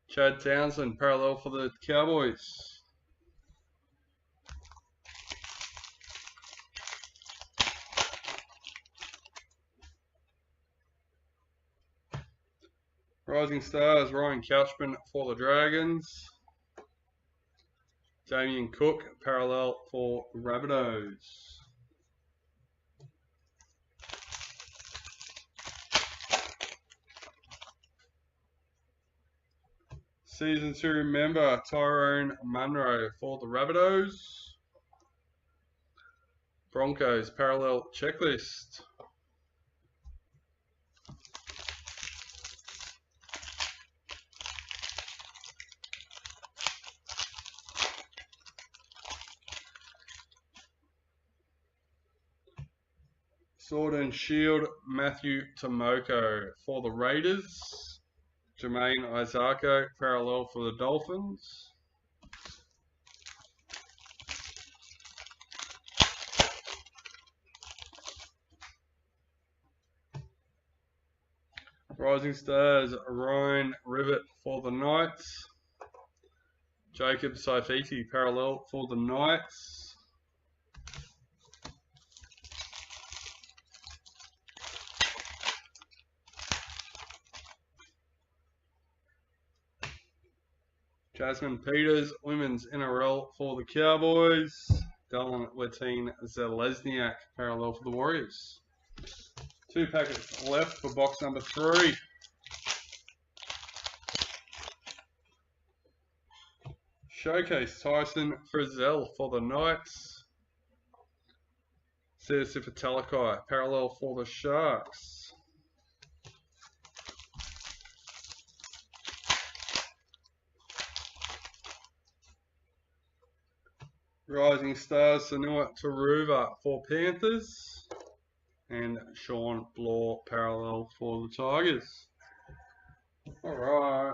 Chad Townsend, parallel for the Cowboys. Rising Stars, Ryan Couchman for the Dragons. Damien Cook, parallel for the Rabbitohs. Season 2 member, Tyrone Munro for the Rabbitohs. Broncos, parallel checklist. Sword and Shield, Matthew Tomoko for the Raiders. Jermaine Isako, parallel for the Dolphins. Rising Stars, Ryan Rivet for the Knights. Jacob Saifiti, parallel for the Knights. Jasmine Peters, Women's NRL for the Cowboys. Dylan Letine Zelezniak, parallel for the Warriors. 2 packets left for box number 3. Showcase Tyson Frizzell for the Knights. Sifa Talakai, parallel for the Sharks. Rising Stars, Sanua Taruva for Panthers. And Sean Blaw, parallel for the Tigers. Alright.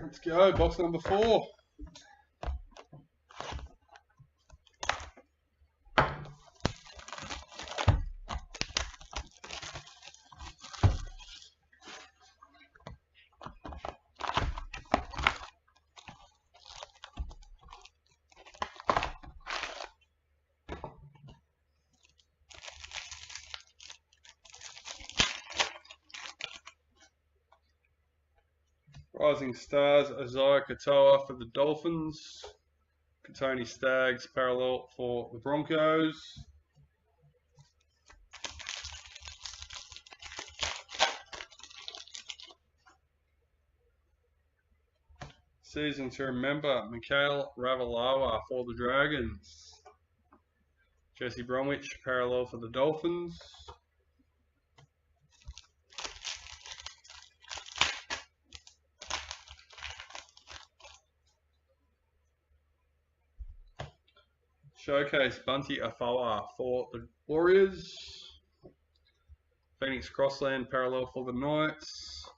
Let's go, box number 4. Rising Stars, Isaiah Katoa for the Dolphins. Katoni Staggs, parallel for the Broncos. Season 2 member, Mikhail Ravalawa for the Dragons. Jesse Bromwich, parallel for the Dolphins. Showcase Bunty Afawa for the Warriors. Phoenix Crossland, parallel for the Knights.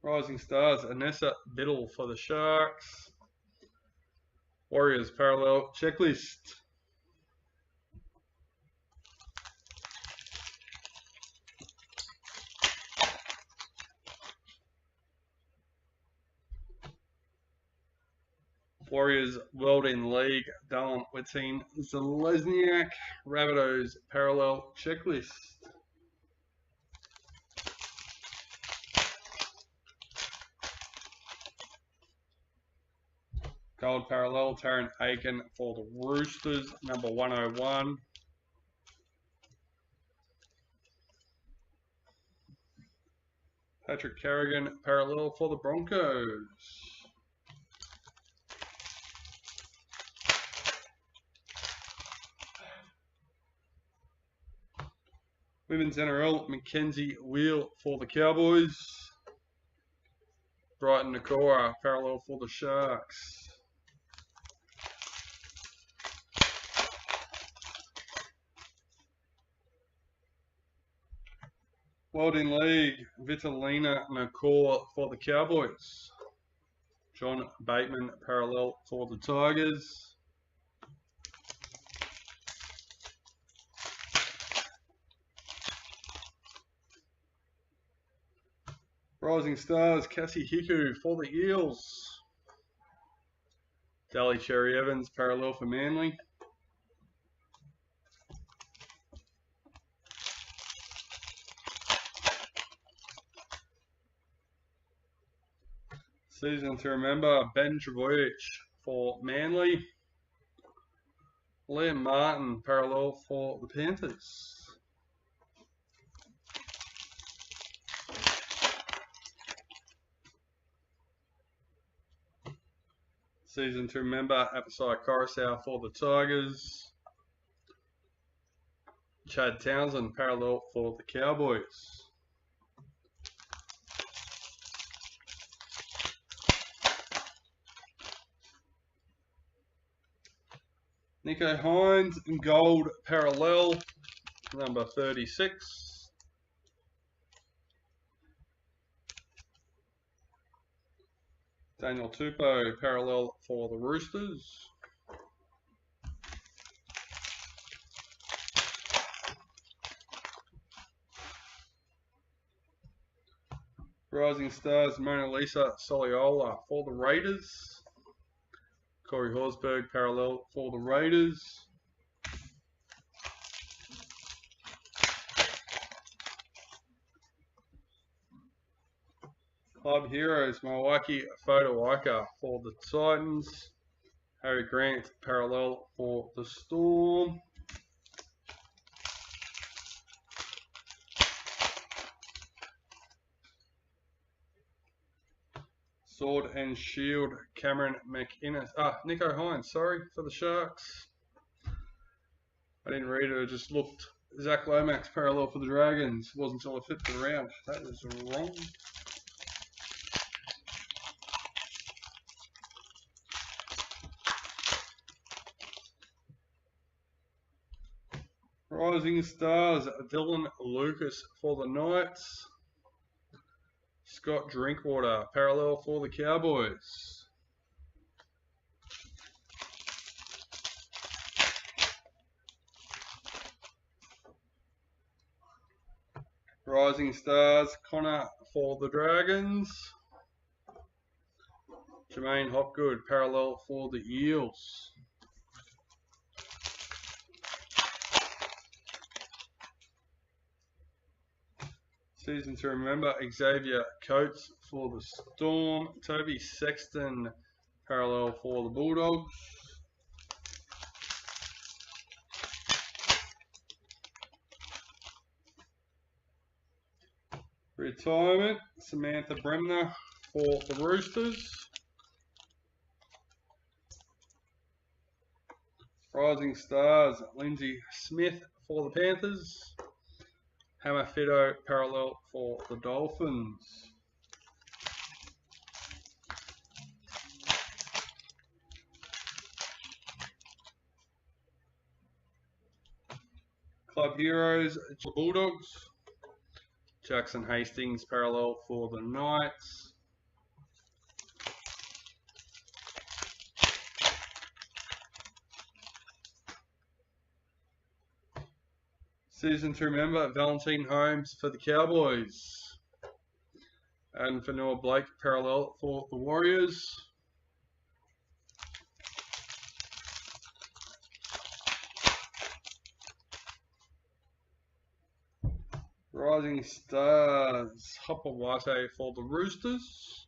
Rising Stars, Anessa Biddle for the Sharks. Warriors, parallel checklist. Warriors World in League, Dylan Letine Zelezniak. Rabbitohs, parallel checklist. Gold parallel, Taryn Aiken for the Roosters, number 101. Patrick Carrigan, parallel for the Broncos. Women's NRL, Mackenzie Wheel for the Cowboys. Brighton Nakora, parallel for the Sharks. World in League, Vitalina Nakor for the Cowboys. John Bateman parallel for the Tigers. Rising Stars, Cassie Hiku for the Eels. Daly Cherry Evans parallel for Manly. Season to remember, Ben Travojevic for Manly. Liam Martin parallel for the Panthers. Season to remember, Apisai Coruscant for the Tigers. Chad Townsend parallel for the Cowboys. Nico Hines in gold parallel, number 36. Daniel Tupou parallel for the Roosters. Rising Stars, Mona Lisa Soliola for the Raiders. Corey Horsburgh parallel for the Raiders. Club Heroes, Milwaukee Fotowaika for the Titans. Harry Grant parallel for the Storm. Sword and Shield, Cameron McInnes. Nico Hines, sorry, for the Sharks. I didn't read it, I just looked. Zach Lomax parallel for the Dragons. It wasn't until I flipped it around. That was wrong. Rising Stars, Dylan Lucas for the Knights. Scott Drinkwater parallel for the Cowboys. Rising Stars, Connor for the Dragons. Jermaine Hopgood parallel for the Eels. Season to remember, Xavier Coates for the Storm. Toby Sexton parallel for the Bulldogs. Retirement, Samantha Bremner for the Roosters. Rising Stars, Lindsay Smith for the Panthers. Hammer Fido parallel for the Dolphins. Club Heroes, Bulldogs. Jackson Hastings parallel for the Knights. Season to remember, Valentine Holmes for the Cowboys. And Fanua Blake parallel for the Warriors. Rising Stars, Hopper Wate for the Roosters.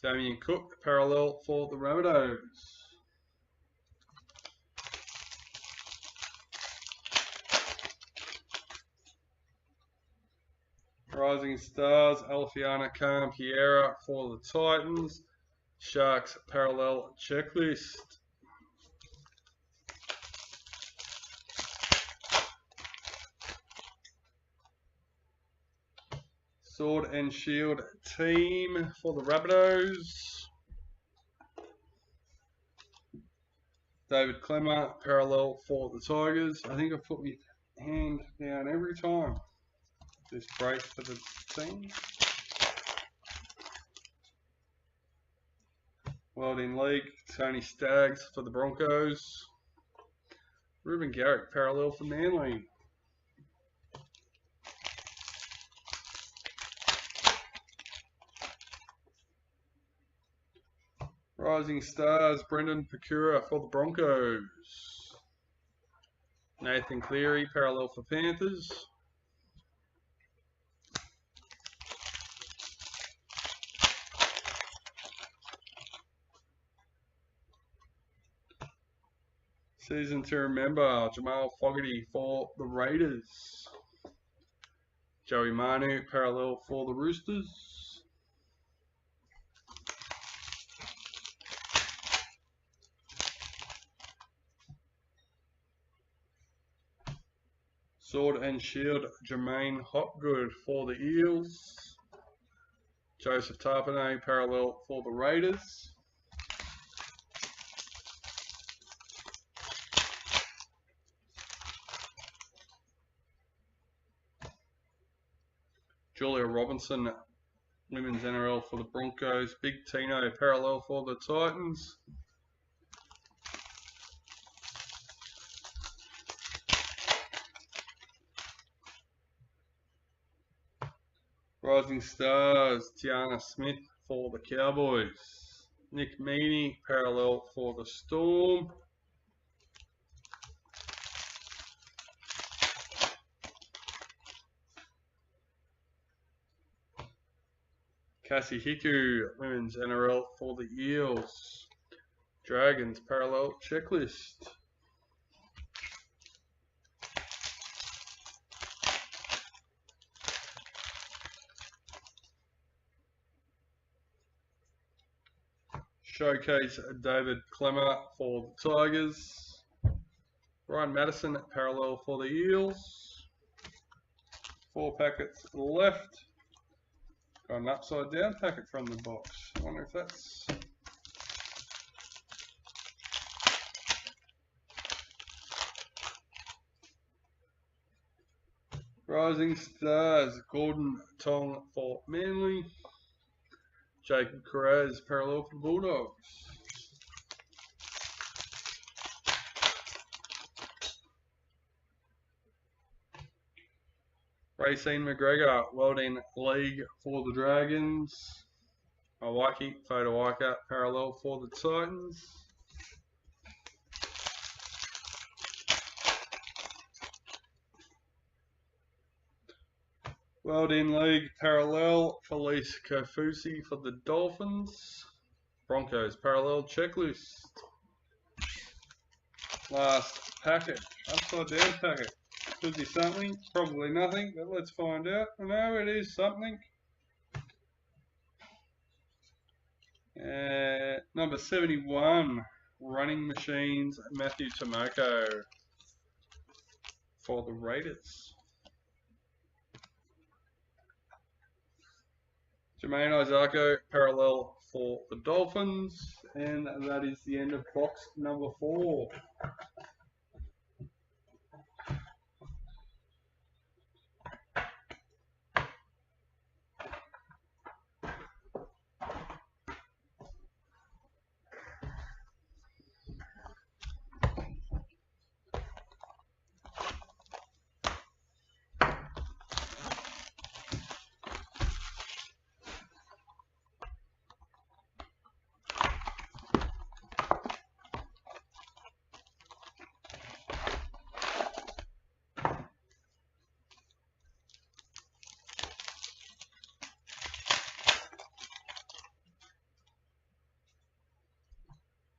Damien Cook parallel for the Rabbitohs. Rising Stars, Alfiana Campiera for the Titans. Sharks parallel checklist. Sword and Shield team for the Rabbitohs. David Clemmer parallel for the Tigers. I think I put my hand down every time. this brace for the team. World in League, Tony Staggs for the Broncos. Ruben Garrick, parallel for Manly. Rising Stars, Brendan Pecura for the Broncos. Nathan Cleary, parallel for Panthers. Season to remember, Jamal Fogarty for the Raiders. Joey Manu, parallel for the Roosters. Sword and Shield, Jermaine Hopgood for the Eels. Joseph Tarpanay, parallel for the Raiders. Julia Robinson, Women's NRL for the Broncos. Big Tino, parallel for the Titans. Rising Stars, Tiana Smith for the Cowboys. Nick Meaney, parallel for the Storm. Cassie Hiku, Women's NRL for the Eels. Dragons, parallel checklist. Showcase David Clemmer for the Tigers. Ryan Madison, parallel for the Eels. 4 packets left. Got an upside down packet from the box. I wonder if that's... Rising Stars, Gordon Tong for Manly. Jacob Carraz, parallel for the Bulldogs. Racine McGregor, World in League for the Dragons. Awaki, Fodawaka, parallel for the Titans. World in League, parallel, Felice Kofusi for the Dolphins. Broncos, parallel checklist. Last packet, upside down packet. Could be something, probably nothing, but let's find out. No, it is something. Number 71, Running Machines, Matthew Tomoko for the Raiders. Jermaine Isako, parallel for the Dolphins. And that is the end of box number 4.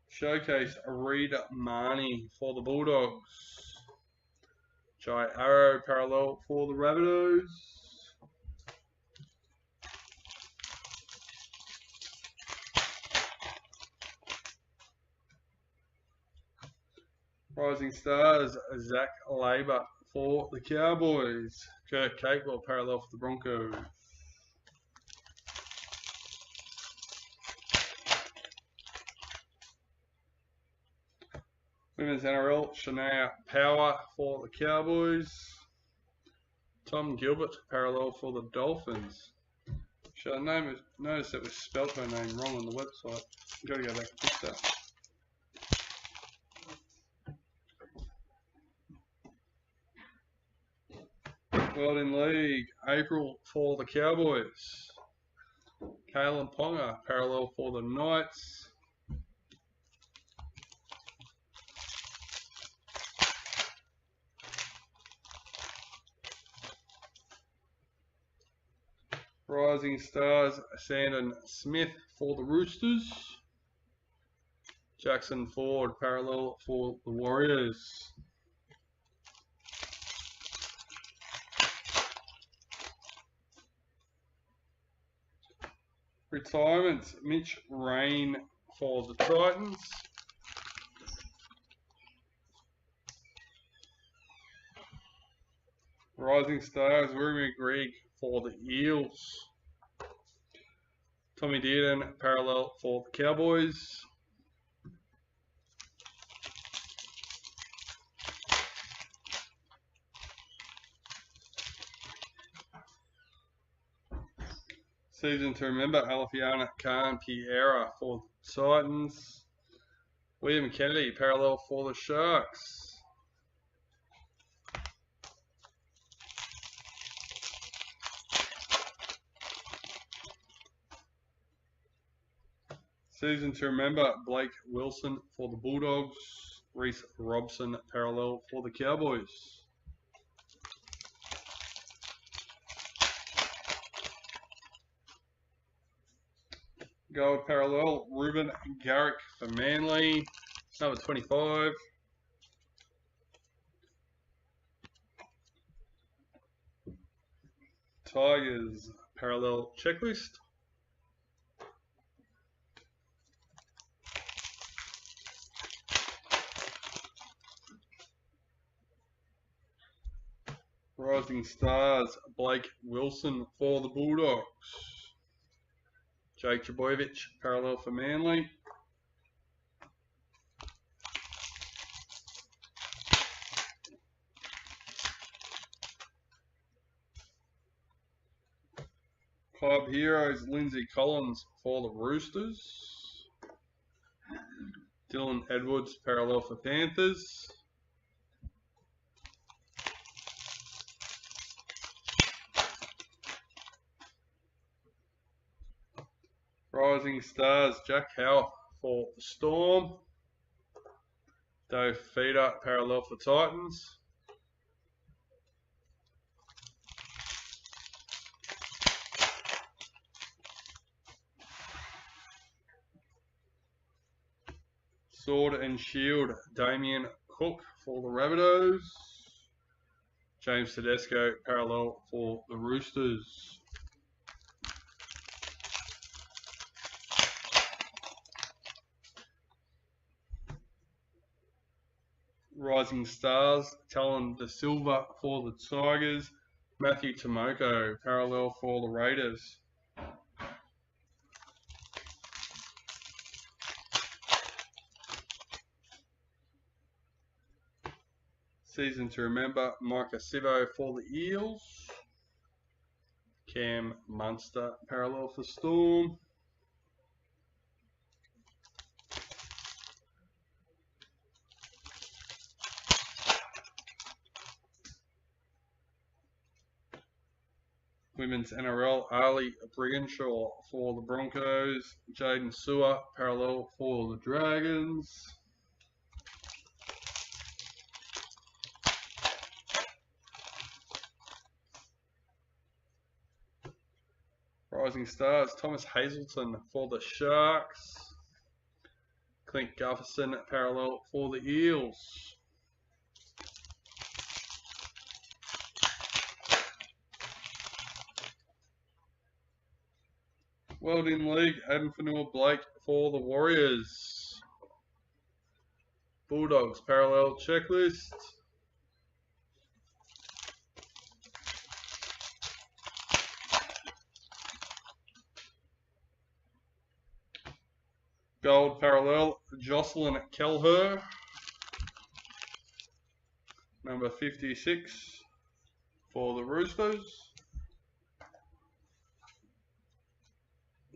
Showcase Reed Marnie for the Bulldogs. Jai Arrow, parallel for the Rabbitohs. Rising Stars, Zach Labour for the Cowboys. Kurt Capewell, parallel for the Broncos. Women's NRL, Shania Power for the Cowboys. Tom Gilbert, parallel for the Dolphins. Should I notice that we spelt her name wrong on the website? I've got to go back and fix that. World in League, April for the Cowboys. Kalen Ponga, parallel for the Knights. Rising Stars, Sandon Smith for the Roosters. Jackson Ford, parallel for the Warriors. Retirements, Mitch Rain for the Titans. Rising Stars, Rumi Greg for the Eels. Tommy Dearden, parallel for the Cowboys. Season to remember, Alafiana Khan Piera for the Titans. William Kennedy, parallel for the Sharks. Season to remember, Blake Wilson for the Bulldogs. Reese Robson, parallel for the Cowboys. Gold parallel, Ruben Garrick for Manly, number 25. Tigers, parallel checklist. Rising Stars, Blake Wilson for the Bulldogs. Jake Trbojevic, parallel for Manly. Club Heroes, Lindsay Collins for the Roosters. Dylan Edwards, parallel for Panthers. Rising Stars, Jack Howe for the Storm. Dave Feeder, parallel for Titans. Sword and Shield, Damien Cook for the Rabbitohs. James Tedesco, parallel for the Roosters. Rising Stars, Talon De Silva for the Tigers. Matthew Tomoko, parallel for the Raiders. Season to remember, Micah Sivo for the Eels. Cam Munster, parallel for Storm. Women's NRL, Ali Brigginshaw for the Broncos. Jaden Sewer, parallel for the Dragons. Rising Stars, Thomas Hazelton for the Sharks. Clint Gufferson, parallel for the Eels. World in League, Adam Fanua-Blake for the Warriors. Bulldogs, parallel checklist. Gold parallel, Jocelyn Kelher, number 56. for the Roosters.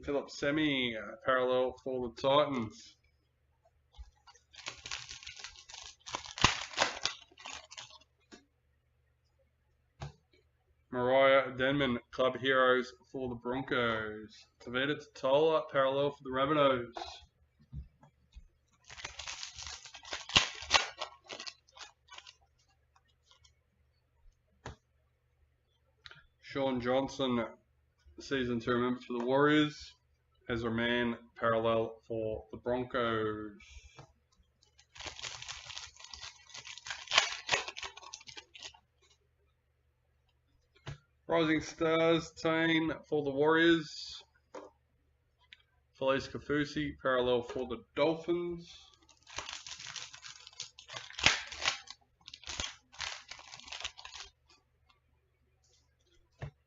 Philip Semi, parallel for the Titans. Mariah Denman, Club Heroes for the Broncos. Tavita Totola, parallel for the Rabbitohs. Sean Johnson, season 2 remember for the Warriors. Ezra Mann, parallel for the Broncos. Rising Stars team for the Warriors. Felice Kafusi, parallel for the Dolphins.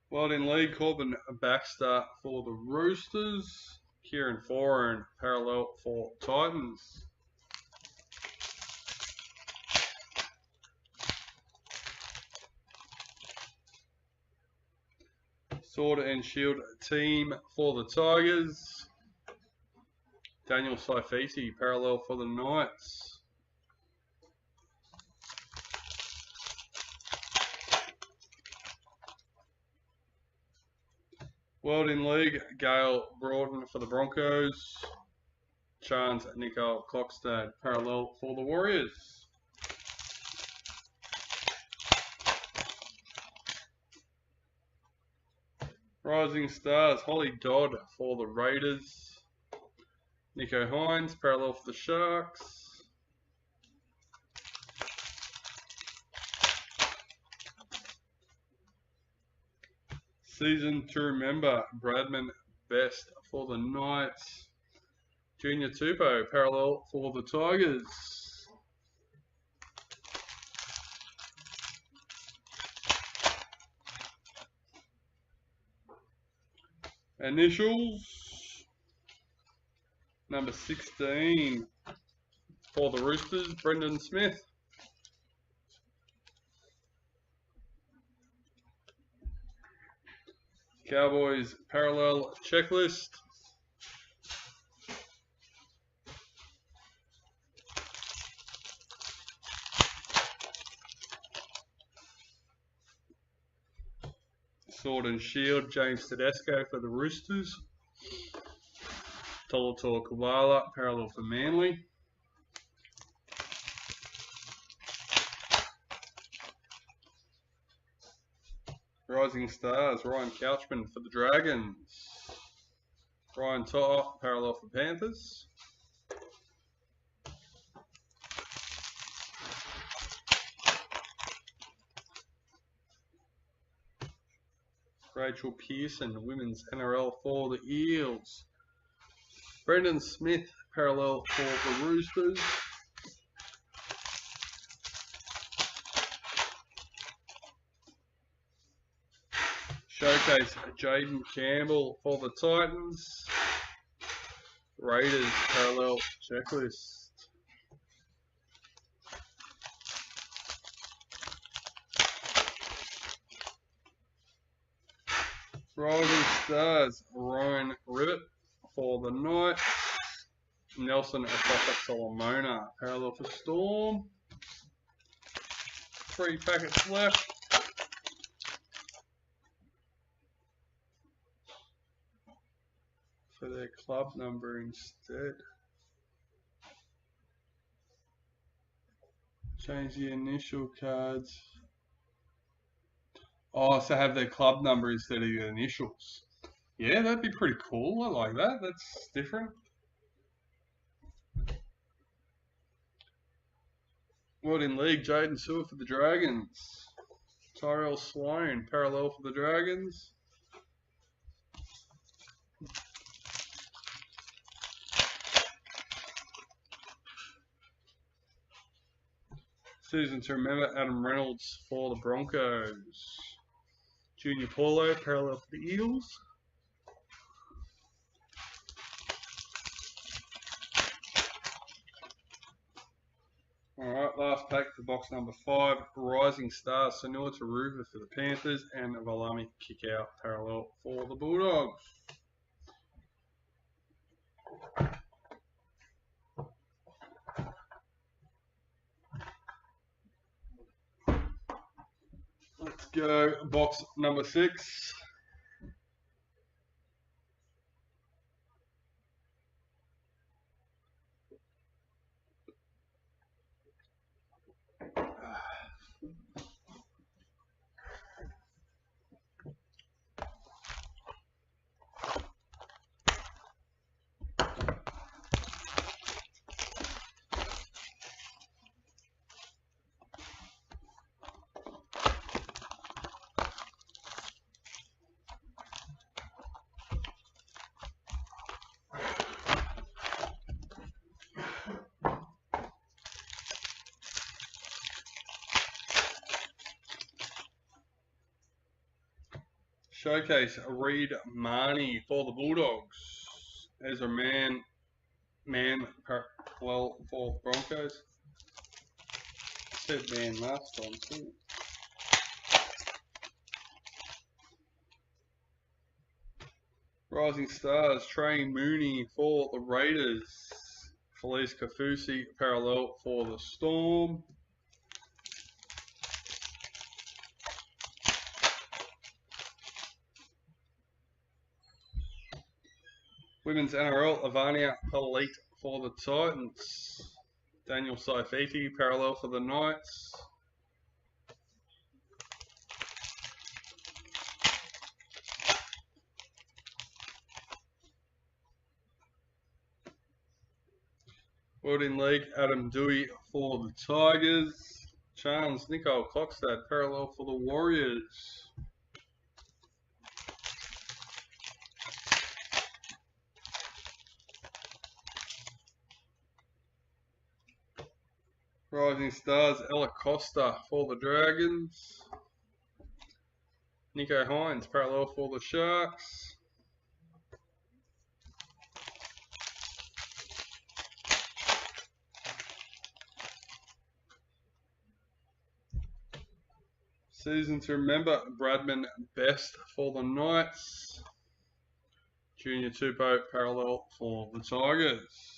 World in League, Corbin Baxter for the Roosters. Kieran Foran, parallel for Titans. Sword and Shield team for the Tigers. Daniel Saifiti, parallel for the Knights. World in League, Gale Broughton for the Broncos. Chance Nicole Klokstad, parallel for the Warriors. Rising Stars, Holly Dodd for the Raiders. Nico Hines, parallel for the Sharks. Season to remember, Bradman Best for the Knights. Junior Tupou, parallel for the Tigers. Initials, number 16 for the Roosters, Brendan Smith. Cowboys parallel checklist. Sword and Shield, James Tedesco for the Roosters. Tolator Koala, parallel for Manly. Rising Stars, Ryan Couchman for the Dragons. Ryan To'o, parallel for Panthers. Rachel Pearson, Women's NRL for the Eels. Brendan Smith, parallel for the Roosters. Showcase Jaden Campbell for the Titans. Raiders parallel checklist. Rising Stars, Ryan Ribbett for the Knights. Nelson Apoca Solomona, parallel for Storm. 3 packets left. For their club number instead. Change the initial cards. Oh, so have their club number instead of your initials. Yeah, that'd be pretty cool. I like that. That's different. World in League, Jaden Sewer for the Dragons. Tyrell Sloan, parallel for the Dragons. Season to remember, Adam Reynolds for the Broncos. Junior Paulo, parallel for the Eagles. Alright, last pack for box number 5. Rising Stars, Sonua Taruva for the Panthers, and Valami kick out parallel for the Bulldogs. Let's go box number 6. Showcase Reed Marnie for the Bulldogs. There's a man parallel for the Broncos. I said man last time too. Rising Stars, Trey Mooney for the Raiders. Felice Kafusi parallel for the Storm. Women's NRL, Ivania Polite for the Titans. Daniel Saifiti parallel for the Knights. World in League, Adam Dewey for the Tigers. Chance Nicole Cockstad parallel for the Warriors. Rising Stars, Ella Costa for the Dragons. Nico Hines parallel for the Sharks. Season to remember, Bradman Best for the Knights. Junior Tupou parallel for the Tigers.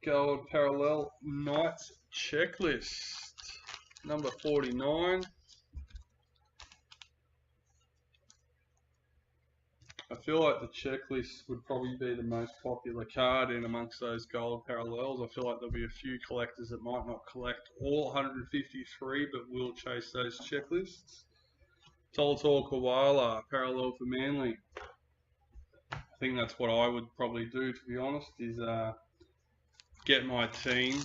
Gold parallel Knights checklist. Number 49. I feel like the checklist would probably be the most popular card in amongst those gold parallels. I feel like there'll be a few collectors that might not collect all 153, but will chase those checklists. Toltor Koala, parallel for Manly. I think that's what I would probably do, to be honest, is get my team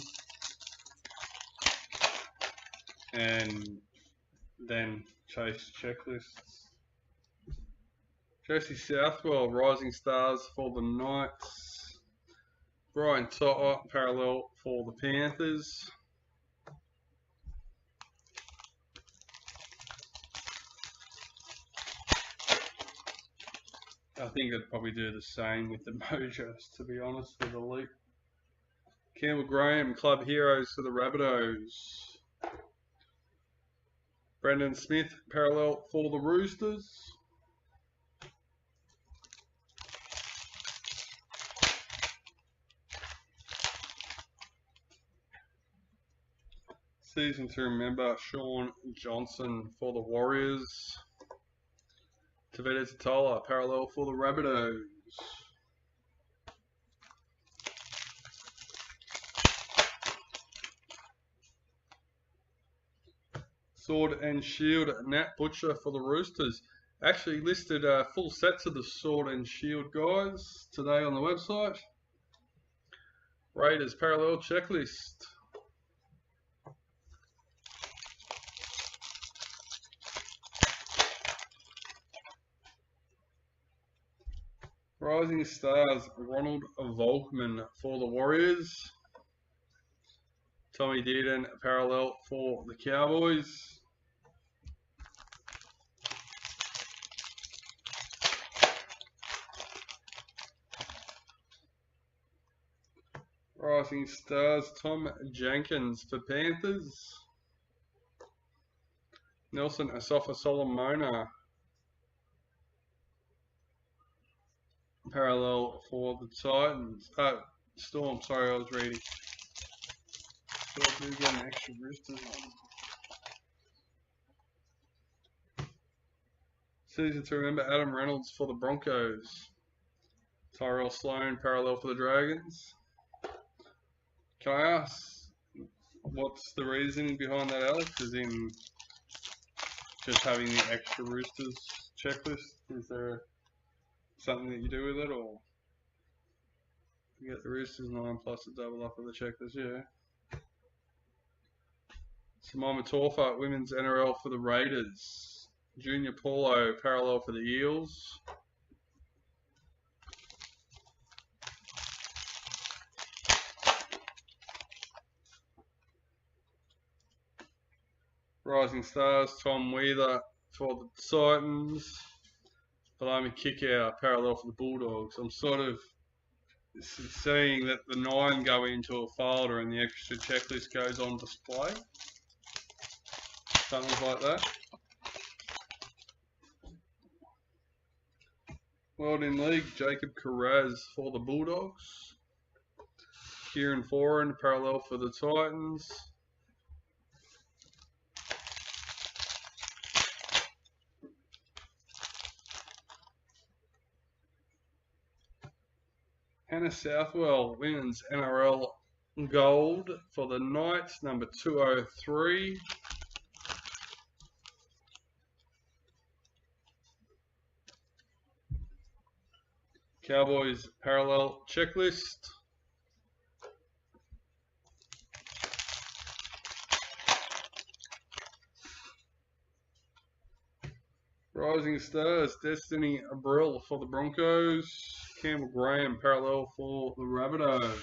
and then chase checklists. Jesse Southwell, Rising Stars for the Knights. Brian Totter, parallel for the Panthers. I think I'd probably do the same with the Mojos, to be honest, with Elite. Campbell Graham, Club Heroes for the Rabbitohs. Brendan Smith, parallel for the Roosters. Season to remember, Sean Johnson for the Warriors. Tavita Totola, parallel for the Rabbitohs. Sword and Shield, Nat Butcher for the Roosters. Actually listed full sets of the Sword and Shield guys today on the website. Raiders parallel checklist. Rising Stars, Ronald Volkman for the Warriors. Tommy Dearden, parallel for the Cowboys. Rising Stars, Tom Jenkins for Panthers. Nelson Asafa Solomona. Parallel for the Titans. Storm, sorry, I was reading. Storm get an extra Roosters on. Season to remember, Adam Reynolds for the Broncos. Tyrell Sloan, parallel for the Dragons. Can I ask, what's the reasoning behind that, Alex? As in, just having the extra Roosters checklist? Is there something that you do with it, or you get the Roosters 9 plus a double up of the checklist? Yeah. Simona Torfa, women's NRL for the Raiders. Junior Paulo, parallel for the Eels. Rising Stars, Tom Wheeler for the Titans. Palami Kickout, parallel for the Bulldogs. I'm sort of seeing that the 9 go into a folder and the extra checklist goes on display. Something like that. World in League, Jacob Carraz for the Bulldogs. Kieran Foran, parallel for the Titans. Hannah Southwell wins NRL Gold for the Knights, number 203. Cowboys parallel checklist. Rising Stars, Destiny Abrill for the Broncos. Campbell Graham parallel for the Rabbitohs.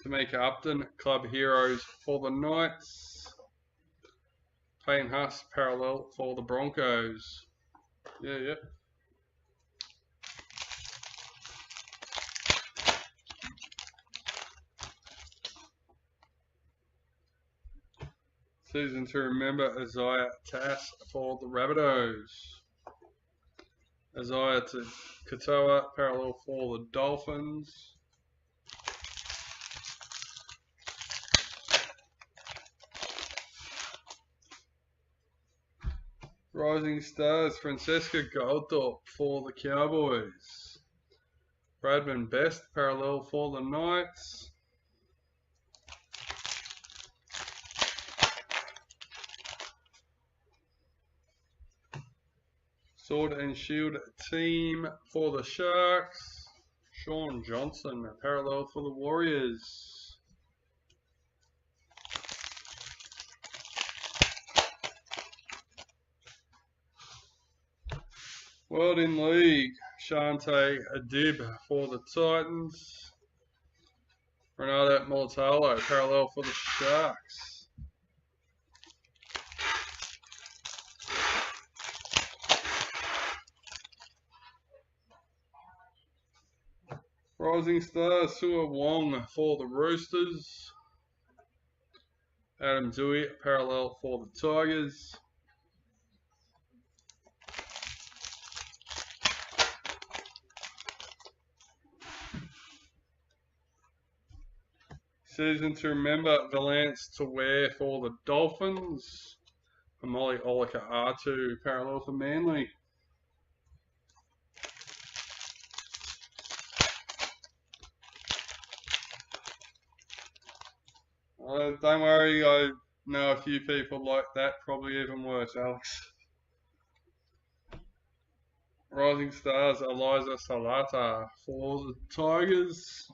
Tamika Upton, Club Heroes for the Knights. Payne Huss, parallel for the Broncos. Yeah. Season to remember, Isaiah Tass for the Rabbitohs. Isaiah Katoa, parallel for the Dolphins. Rising Stars, Francesca Goldthorpe for the Cowboys. Bradman Best, parallel for the Knights. Sword and Shield team for the Sharks. Sean Johnson, parallel for the Warriors. World in League, Shante Adib for the Titans. Renato Molitalo, parallel for the Sharks. Rising Stars, Sua Wong for the Roosters. Adam Dewey, parallel for the Tigers. Season to remember, Valance to wear for the Dolphins. Molly Olika R2, parallel for Manly. Don't worry, I know a few people like that, probably even worse, Alex. Rising Stars, Eliza Salata for the Tigers.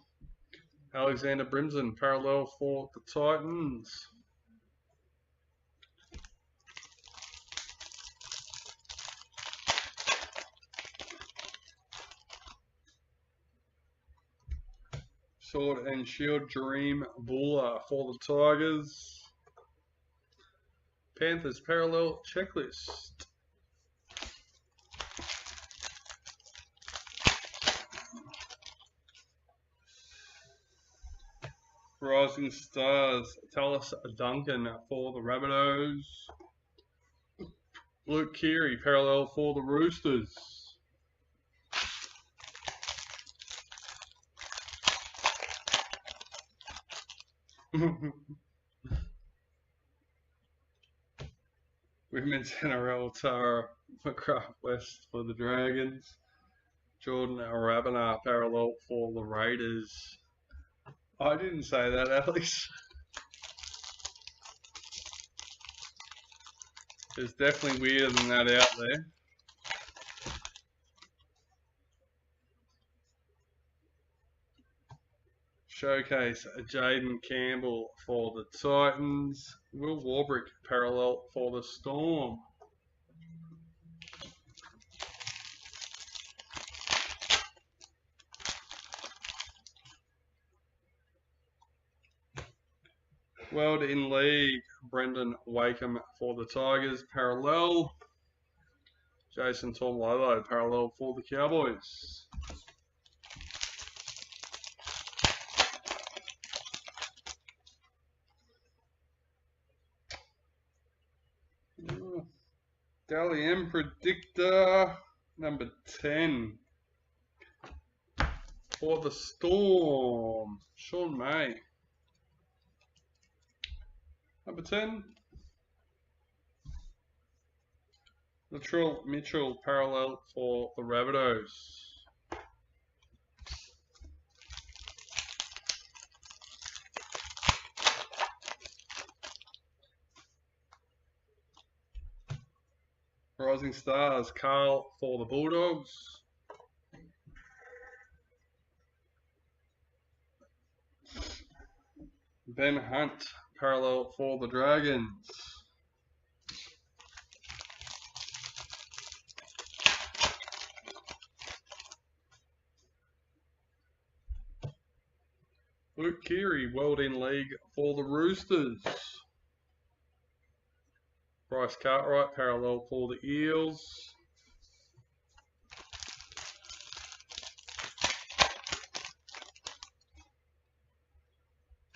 Alexander Brimson, parallel for the Titans. Sword and Shield, Dream Buller for the Tigers. Panthers Parallel Checklist. Rising Stars, Tallis Duncan for the Rabbitohs. Luke Keary, parallel for the Roosters. Women's NRL Tara McGrath West for the Dragons. Jordan Arabana, parallel for the Raiders. I didn't say that, Alex. There's definitely weirder than that out there. Showcase Jaden Campbell for the Titans. Will Warbrick, parallel for the Storm. World in League, Brendan Wakeham for the Tigers, parallel. Jason Tomlolo, parallel for the Cowboys. Dally M Predictor, number 10. For the Storm, Sean May. Number 10. Latrell Mitchell, parallel for the Rabbitohs. Rising Stars, Carl for the Bulldogs. Ben Hunt, parallel for the Dragons. Luke Keary, World in League for the Roosters. Bryce Cartwright, parallel for the Eels.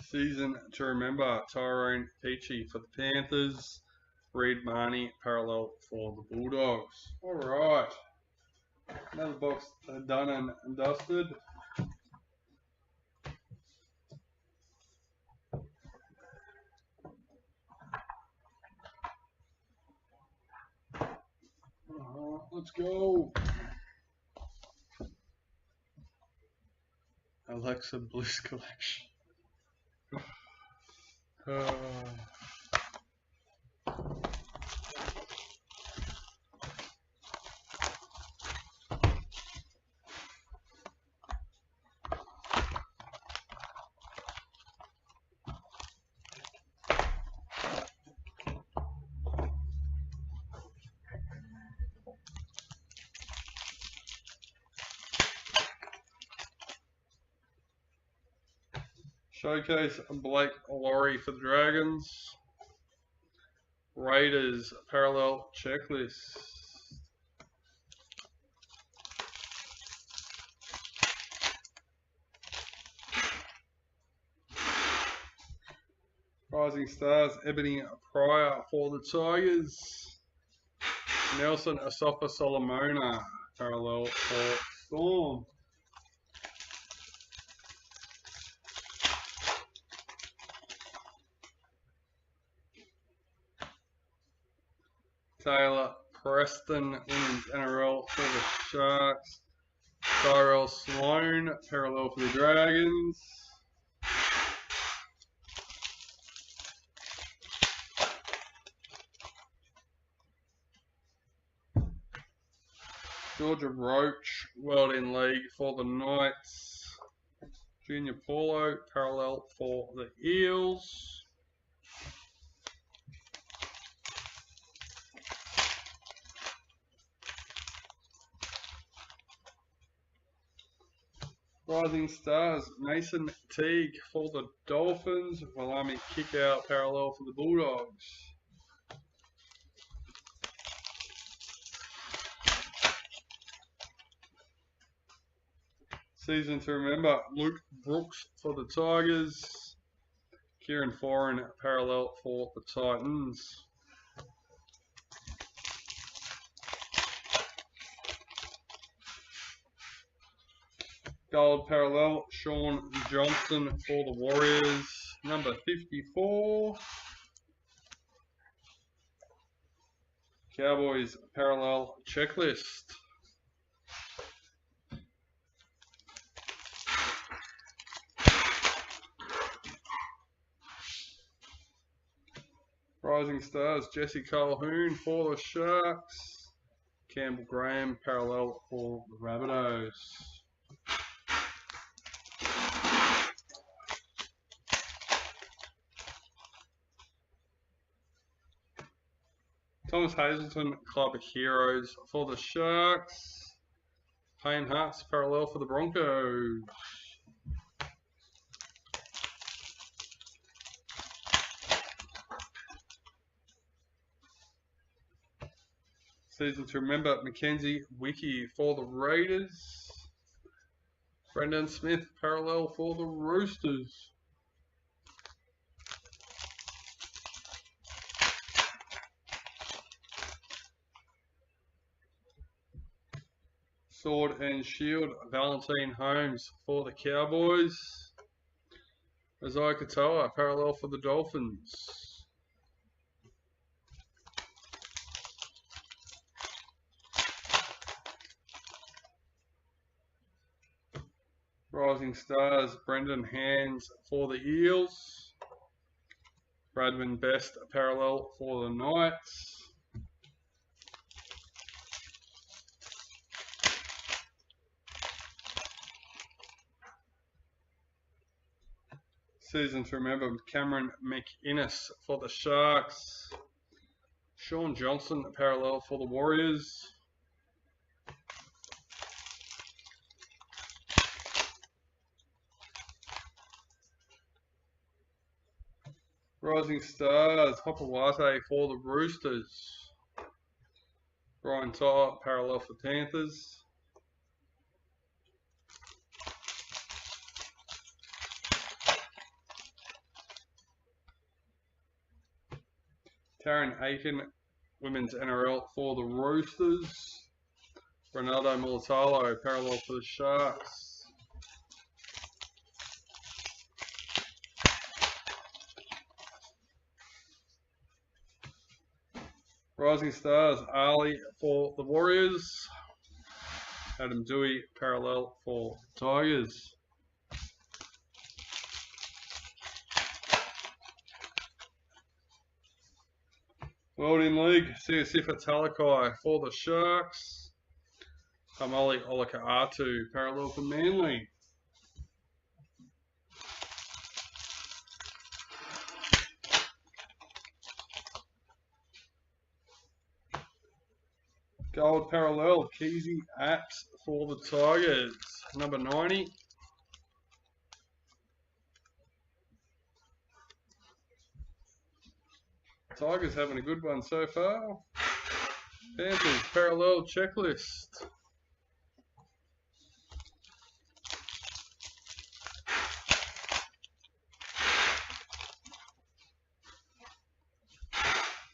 Season to remember, Tyrone Peachy for the Panthers. Reed Marnie, parallel for the Bulldogs. Alright. Another box done and dusted. Let's go. Alexa Bliss Collection. Showcase Blake Laurie for the Dragons. Raiders Parallel Checklist. Rising Stars, Ebony Pryor for the Tigers. Nelson Asofa Solomona, parallel for Storm. Taylor Preston, Women's NRL for the Sharks. Tyrell Sloan, parallel for the Dragons. Georgia Roach, World in League for the Knights. Junior Paulo, parallel for the Eels. Rising Stars, Mason Teague for the Dolphins. Walami Kickout, parallel for the Bulldogs. Season to remember, Luke Brooks for the Tigers. Kieran Foran parallel for the Titans. Gold parallel, Sean Johnson for the Warriors. Number 54. Cowboys parallel checklist. Rising Stars, Jesse Calhoun for the Sharks. Campbell Graham parallel for the Rabbitohs. Thomas Hazelton, Club Heroes for the Sharks. Payne Haas parallel for the Broncos. Season to remember, Mackenzie Wiki for the Raiders. Brendan Smith parallel for the Roosters. Sword and Shield, Valentine Holmes for the Cowboys. Isaiah Katoa parallel for the Dolphins. Rising Stars, Brendan Hands for the Eels. Bradman Best parallel for the Knights. Season to remember, Cameron McInnes for the Sharks. Sean Johnson parallel for the Warriors. Rising Stars, Hopawate for the Roosters. Brian Tyler parallel for Panthers. Taryn Aiken, Women's NRL for the Roosters. Ronaldo Mulatalo parallel for the Sharks. Rising Stars, Ali for the Warriors. Adam Dewey parallel for the Tigers. World in League, Siosifa Talakai for the Sharks. Hamali Olaka'atu parallel for Manly. Gold parallel, Keezy Apps for the Tigers. Number 90. Tigers having a good one so far. Panthers parallel checklist.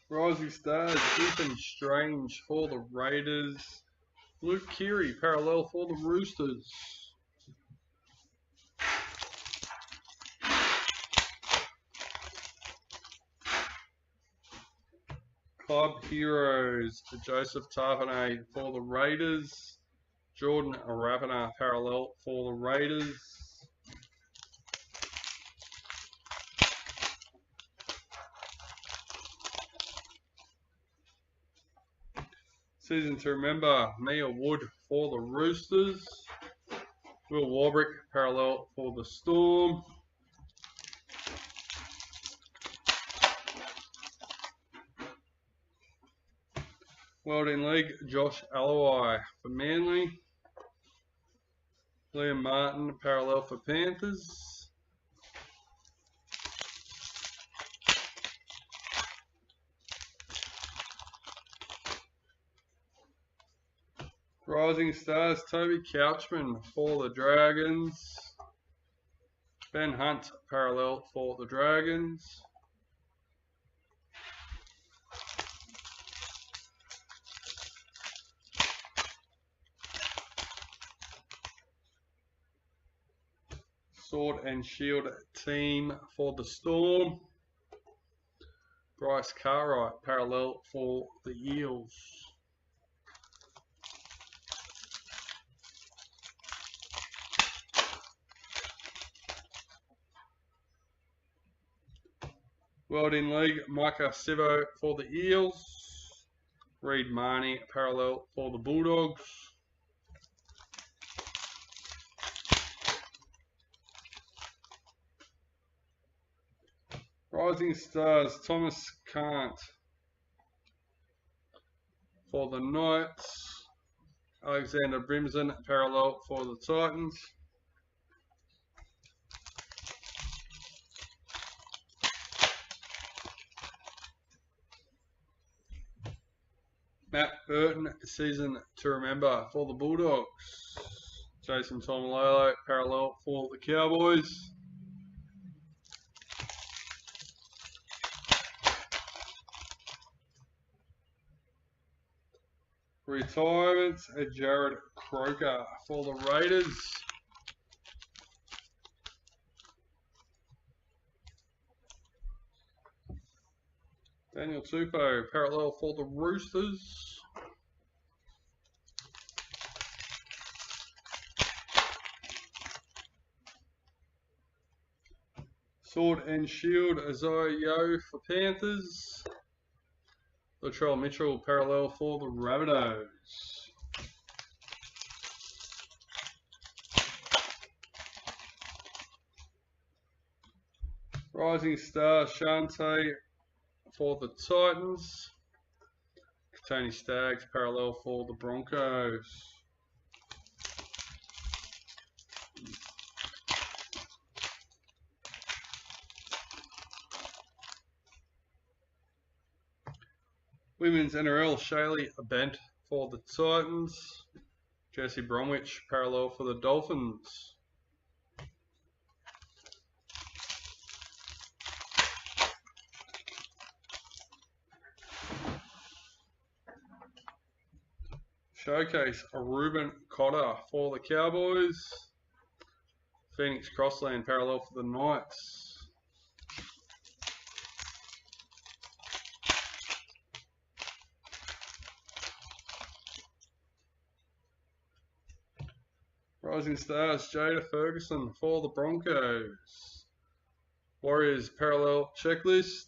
Rising Stars, Ethan Strange for the Raiders. Luke Keary parallel for the Roosters. Club Heroes, Joseph Tarpanay for the Raiders. Jordan Ravana parallel for the Raiders. Season to remember, Mia Wood for the Roosters. Will Warbrick parallel for the Storm. World in League, Josh Alawai for Manly. Liam Martin parallel for Panthers. Rising Stars, Toby Couchman for the Dragons. Ben Hunt, parallel for the Dragons. Sword and Shield team for the Storm. Bryce Cartwright, parallel for the Eels. World in League, Micah Sivo for the Eels. Reed Marnie, parallel for the Bulldogs. Rising Stars, Thomas Cant for the Knights. Alexander Brimson, parallel for the Titans. Matt Burton, season to remember for the Bulldogs. Jason Tomalolo, parallel for the Cowboys. Retirements, Jared Croker for the Raiders. Daniel Tupou, parallel for the Roosters. Sword and Shield, Isaiah Yeo for Panthers. Latrell Mitchell, parallel for the Rabbitohs. Rising Star, Shante for the Titans. Tony Staggs, parallel for the Broncos. Women's NRL, Shaylee Bent for the Titans. Jesse Bromwich, parallel for the Dolphins. Showcase, Ruben Cotter for the Cowboys. Phoenix Crossland, parallel for the Knights. Rising Stars, Jada Ferguson for the Broncos. Warriors, parallel checklist.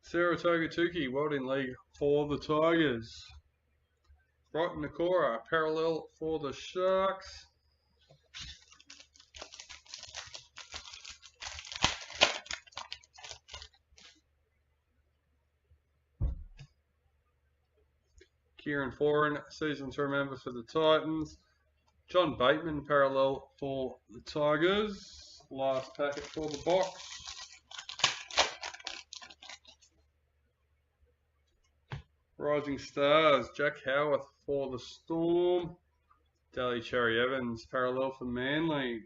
Saratoga Tuki, World in League for the Tigers. Brighton Nakora, parallel for the Sharks. Kieran Foran, season to remember for the Titans. John Bateman, parallel for the Tigers. Last packet for the box. Rising Stars, Jack Howarth for the Storm. Daly Cherry Evans, parallel for Manly.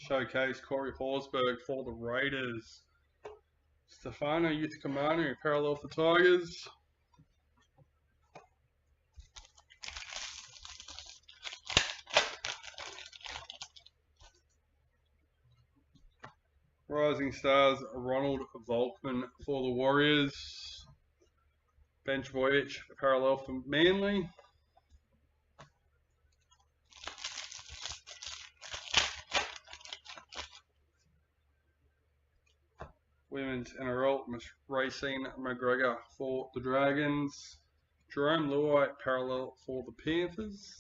Showcase, Corey Horsburgh for the Raiders. Stefano Uthkamanu, parallel for Tigers. Rising Stars, Ronald Volkman for the Warriors. Bench Voyage, parallel for Manly. Women's NRL, Racine McGregor for the Dragons. Jerome Luai, parallel for the Panthers.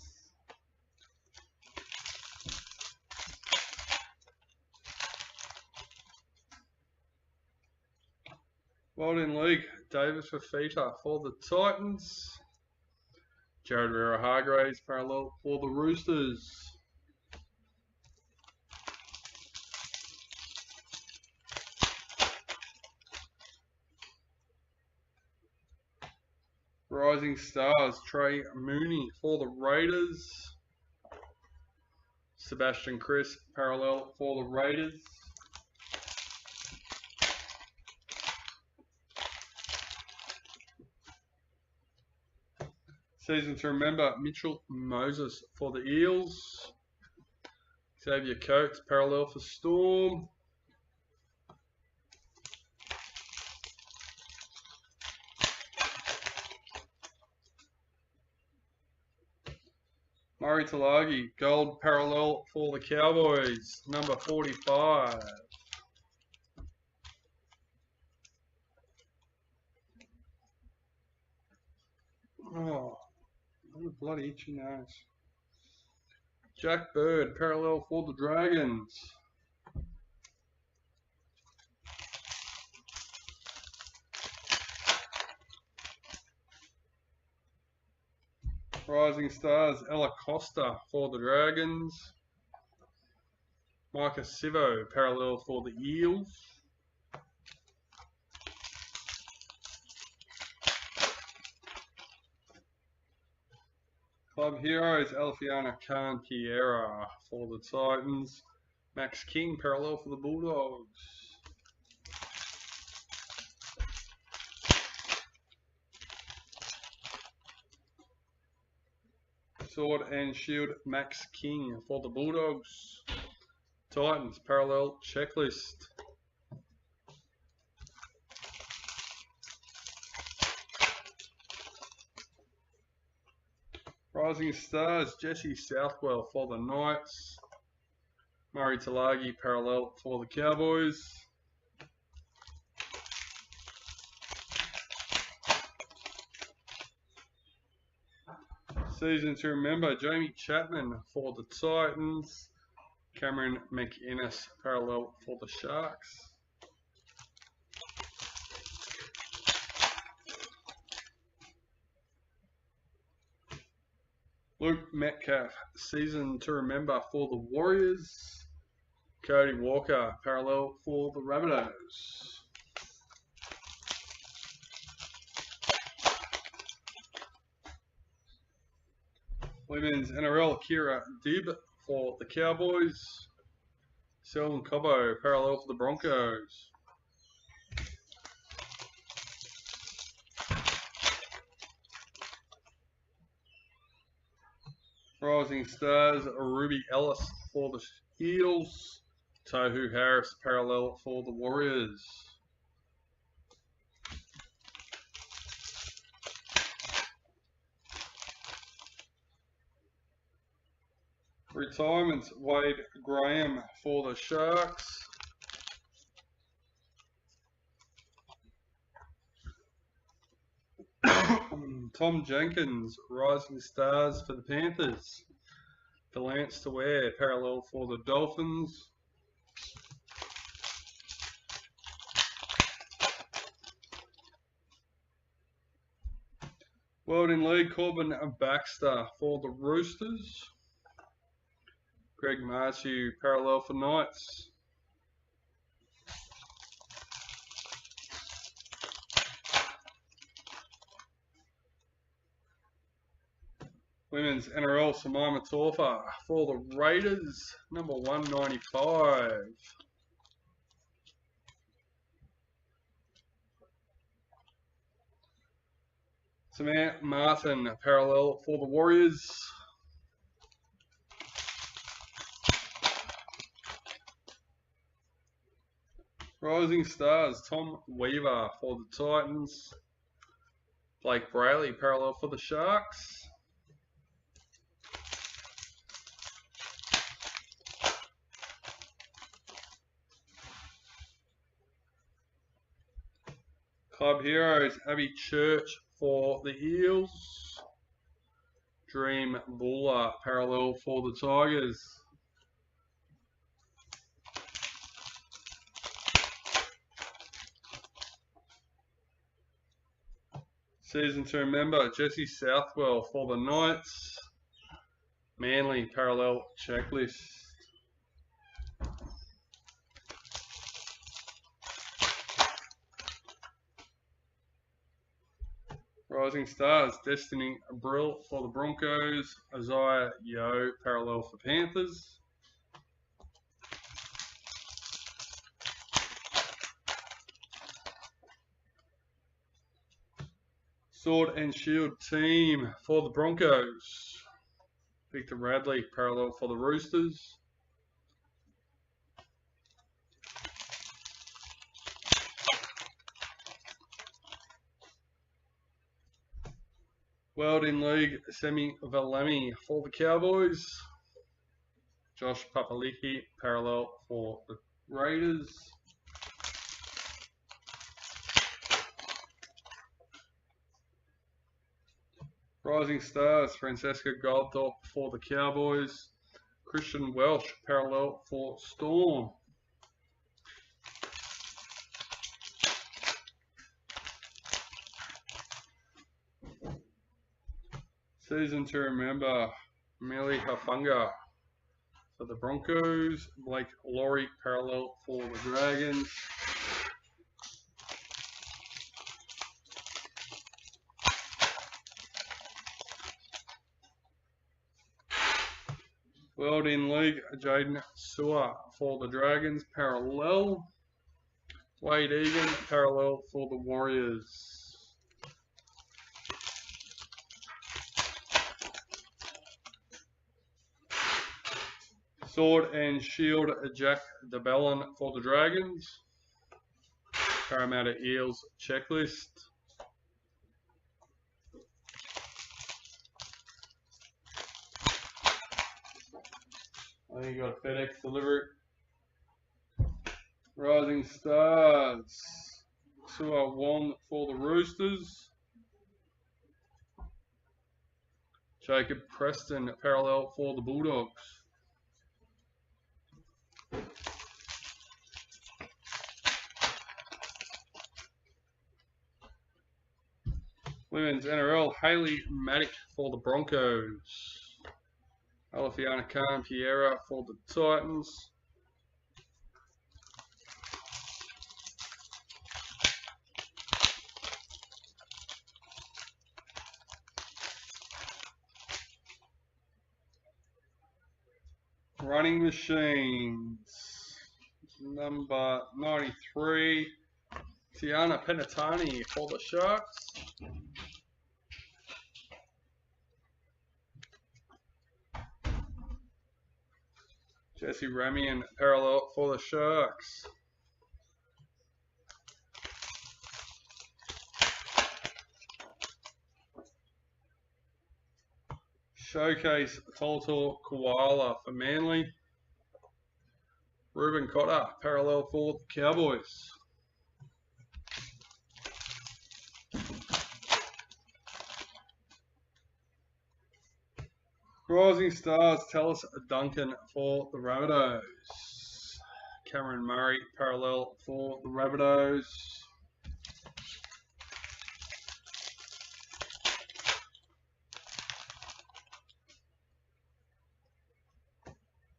World in League, Davis Fafita for the Titans. Jared Vera Hargraves, parallel for the Roosters. Rising Stars, Trey Mooney for the Raiders. Sebastian Chris, parallel for the Raiders. Season to remember, Mitchell Moses for the Eels. Xavier Coates, parallel for Storm. Murray Talagi, gold parallel for the Cowboys, number 45. Oh, what a bloody itchy nose. Jack Bird, parallel for the Dragons. Rising Stars, Ella Costa for the Dragons. Micah Sivo, parallel for the Eels. Club Heroes, Alfiana Khan Piera for the Titans. Max King, parallel for the Bulldogs. Sword and Shield, Max King for the Bulldogs. Titans, parallel checklist. Rising Stars, Jesse Southwell for the Knights. Murray Talagi, parallel for the Cowboys. Season to remember, Jamie Chapman for the Titans. Cameron McInnes, parallel for the Sharks. Luke Metcalf, season to remember for the Warriors. Cody Walker, parallel for the Rabbitohs. Women's NRL, Kira Dibb for the Cowboys. Selwyn Cobbo, parallel for the Broncos. Rising Stars, Ruby Ellis for the Eels. Tohu Harris, parallel for the Warriors. Retirements, Wade Graham for the Sharks. Tom Jenkins, Rising Stars for the Panthers. Delance to Wear, parallel for the Dolphins. World in League, Corbin Baxter for the Roosters. Greg Marchew, parallel for Knights. Women's NRL, Samima Taufa for the Raiders, number 195. Samantha Martin, parallel for the Warriors. Rising Stars, Tom Weaver for the Titans. Blake Brayley, parallel for the Sharks. Club Heroes, Abby Church for the Eels. Dream Buller, parallel for the Tigers. Season 2 member, Jesse Southwell for the Knights. Manly, parallel checklist. Rising Stars, Destiny Brill for the Broncos. Isaiah Yeo, parallel for Panthers. Sword and Shield team for the Broncos. Victor Radley, parallel for the Roosters. World in League, Semi Valemi for the Cowboys. Josh Papali'i, parallel for the Raiders. Rising Stars, Francesca Goldthorpe for the Cowboys. Christian Welsh, parallel for Storm. Season 2 remember, Mili Hafunga for the Broncos. Blake Laurie, parallel for the Dragons. World in League, Jaden Sewer for the Dragons, parallel. Wade Egan, parallel for the Warriors. Sword and Shield, Jack DeBellin for the Dragons. Parramatta Eels checklist. I think you got a FedEx delivery. Rising Stars, Sua Wong for the Roosters. Jacob Preston, parallel for the Bulldogs. Women's NRL, Hayley Maddock for the Broncos. Alafiana Khan Piera for the Titans. Running Machines, number 93, Tiana Penatani for the Sharks. Jesse Ramian, parallel for the Sharks. Showcase Toltor Koala for Manly. Ruben Cotter, parallel for the Cowboys. Rising Stars, Tallis Duncan for the Rabbitohs. Cameron Murray, parallel for the Rabbitohs.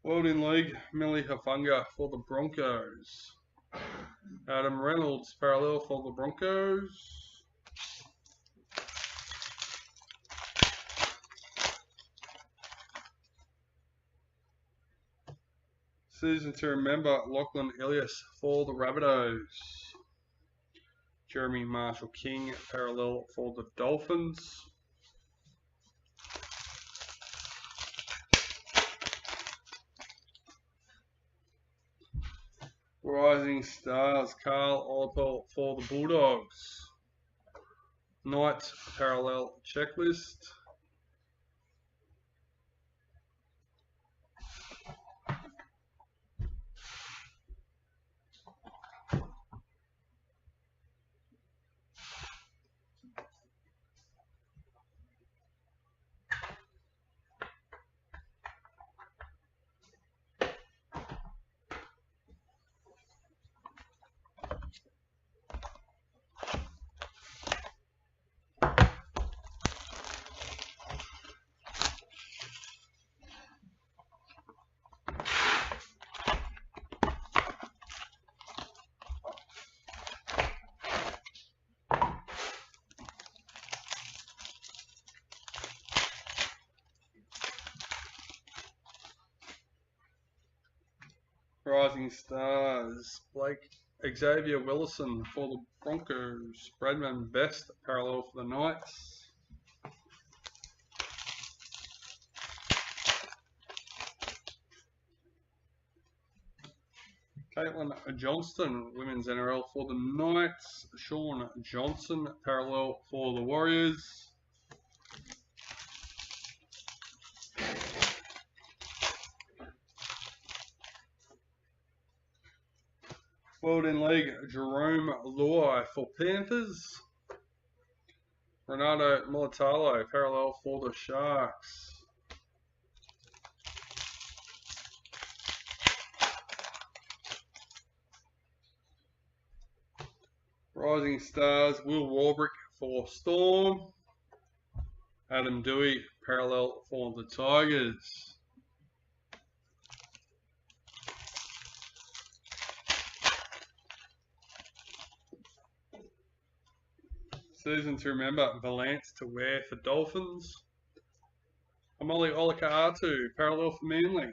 World in League, Mili Hafunga for the Broncos. Adam Reynolds, parallel for the Broncos. Season 2 member, Lachlan Ilias for the Rabbitohs. Jeremy Marshall King, parallel for the Dolphins. Rising Stars, Carl Oliver for the Bulldogs. Knights Parallel Checklist. Rising Stars, Xavier Willison for the Broncos. Bradman Best, parallel for the Knights. Caitlin Johnston, Women's NRL for the Knights. Sean Johnson, parallel for the Warriors. World in League, Jerome Luai for Panthers. Renato Militalo, parallel for the Sharks. Rising Stars, Will Warbrick for Storm. Adam Dewey, parallel for the Tigers. Season to remember, Valance to wear for Dolphins. Amoli Olaka'atu, parallel for Manly.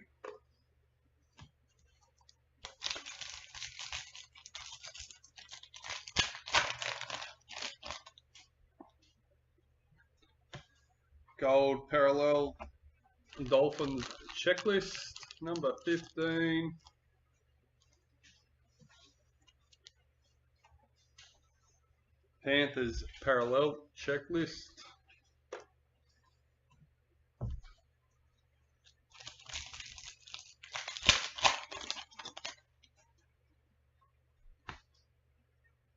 Gold parallel Dolphins checklist, number 15. Panthers parallel checklist.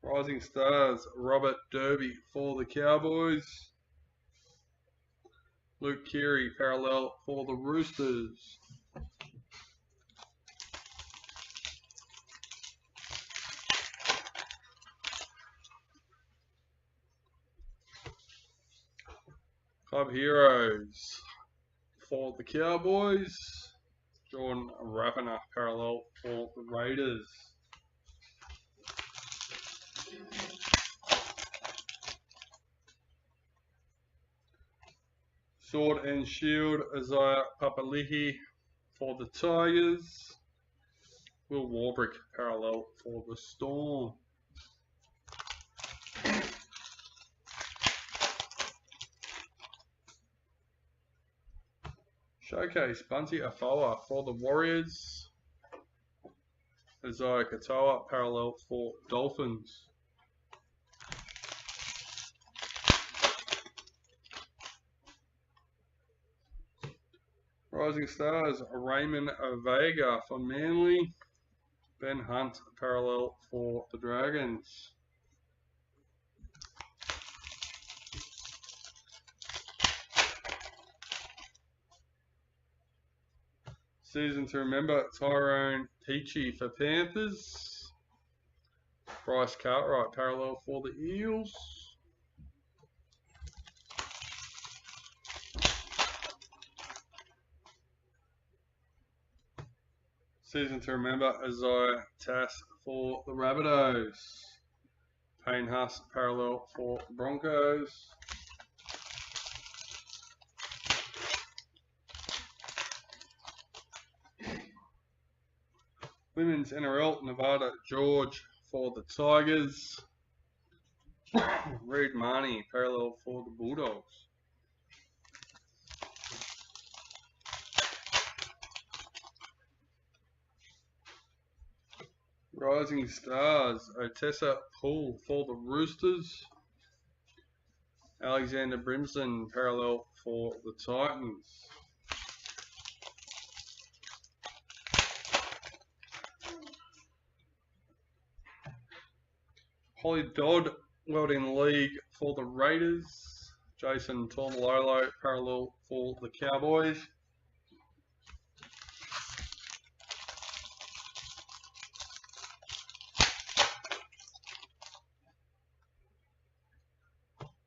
Rising Stars, Robert Derby for the Cowboys. Luke Keary, parallel for the Roosters. Club Heroes for the Cowboys. Jordan Rapiner, parallel for the Raiders. Sword and Shield, Isaiah Papali'i for the Tigers. Will Warbrick, parallel for the Storm. Showcase, Bunty Afoa for the Warriors. Isaiah Katoa, parallel for Dolphins. Rising Stars, Raymond Vega for Manly. Ben Hunt, parallel for the Dragons. Season to remember, Tyrone Peachy for Panthers. Bryce Cartwright, parallel for the Eels. Season to remember, Isaiah Tass for the Rabbitohs. Payne Huss, parallel for the Broncos. Women's NRL, Nevada George for the Tigers. Reed Marnie, parallel for the Bulldogs. Rising Stars, Otessa Poole for the Roosters. Alexander Brimson, parallel for the Titans. Holly Dodd, World in League for the Raiders. Jason Taumalolo, parallel for the Cowboys.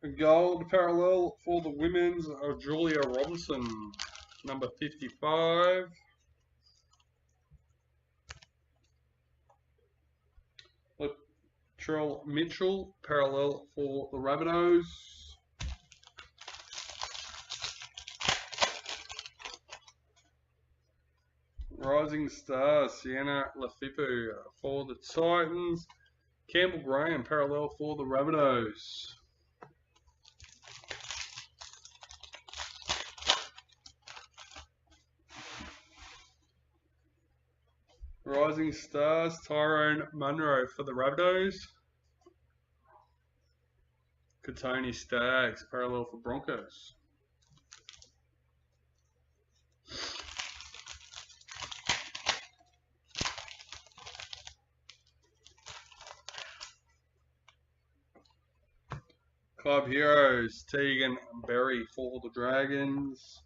A gold parallel for the women's of Julia Robinson, number 55. Latrell Mitchell, parallel for the Rabbitohs. Rising Stars, Sienna Lafipu for the Titans. Campbell Graham, parallel for the Rabbitohs. Rising Stars, Tyrone Munro for the Rabbitohs. Katoni Staggs, parallel for Broncos. Club Heroes, Tegan Berry for the Dragons.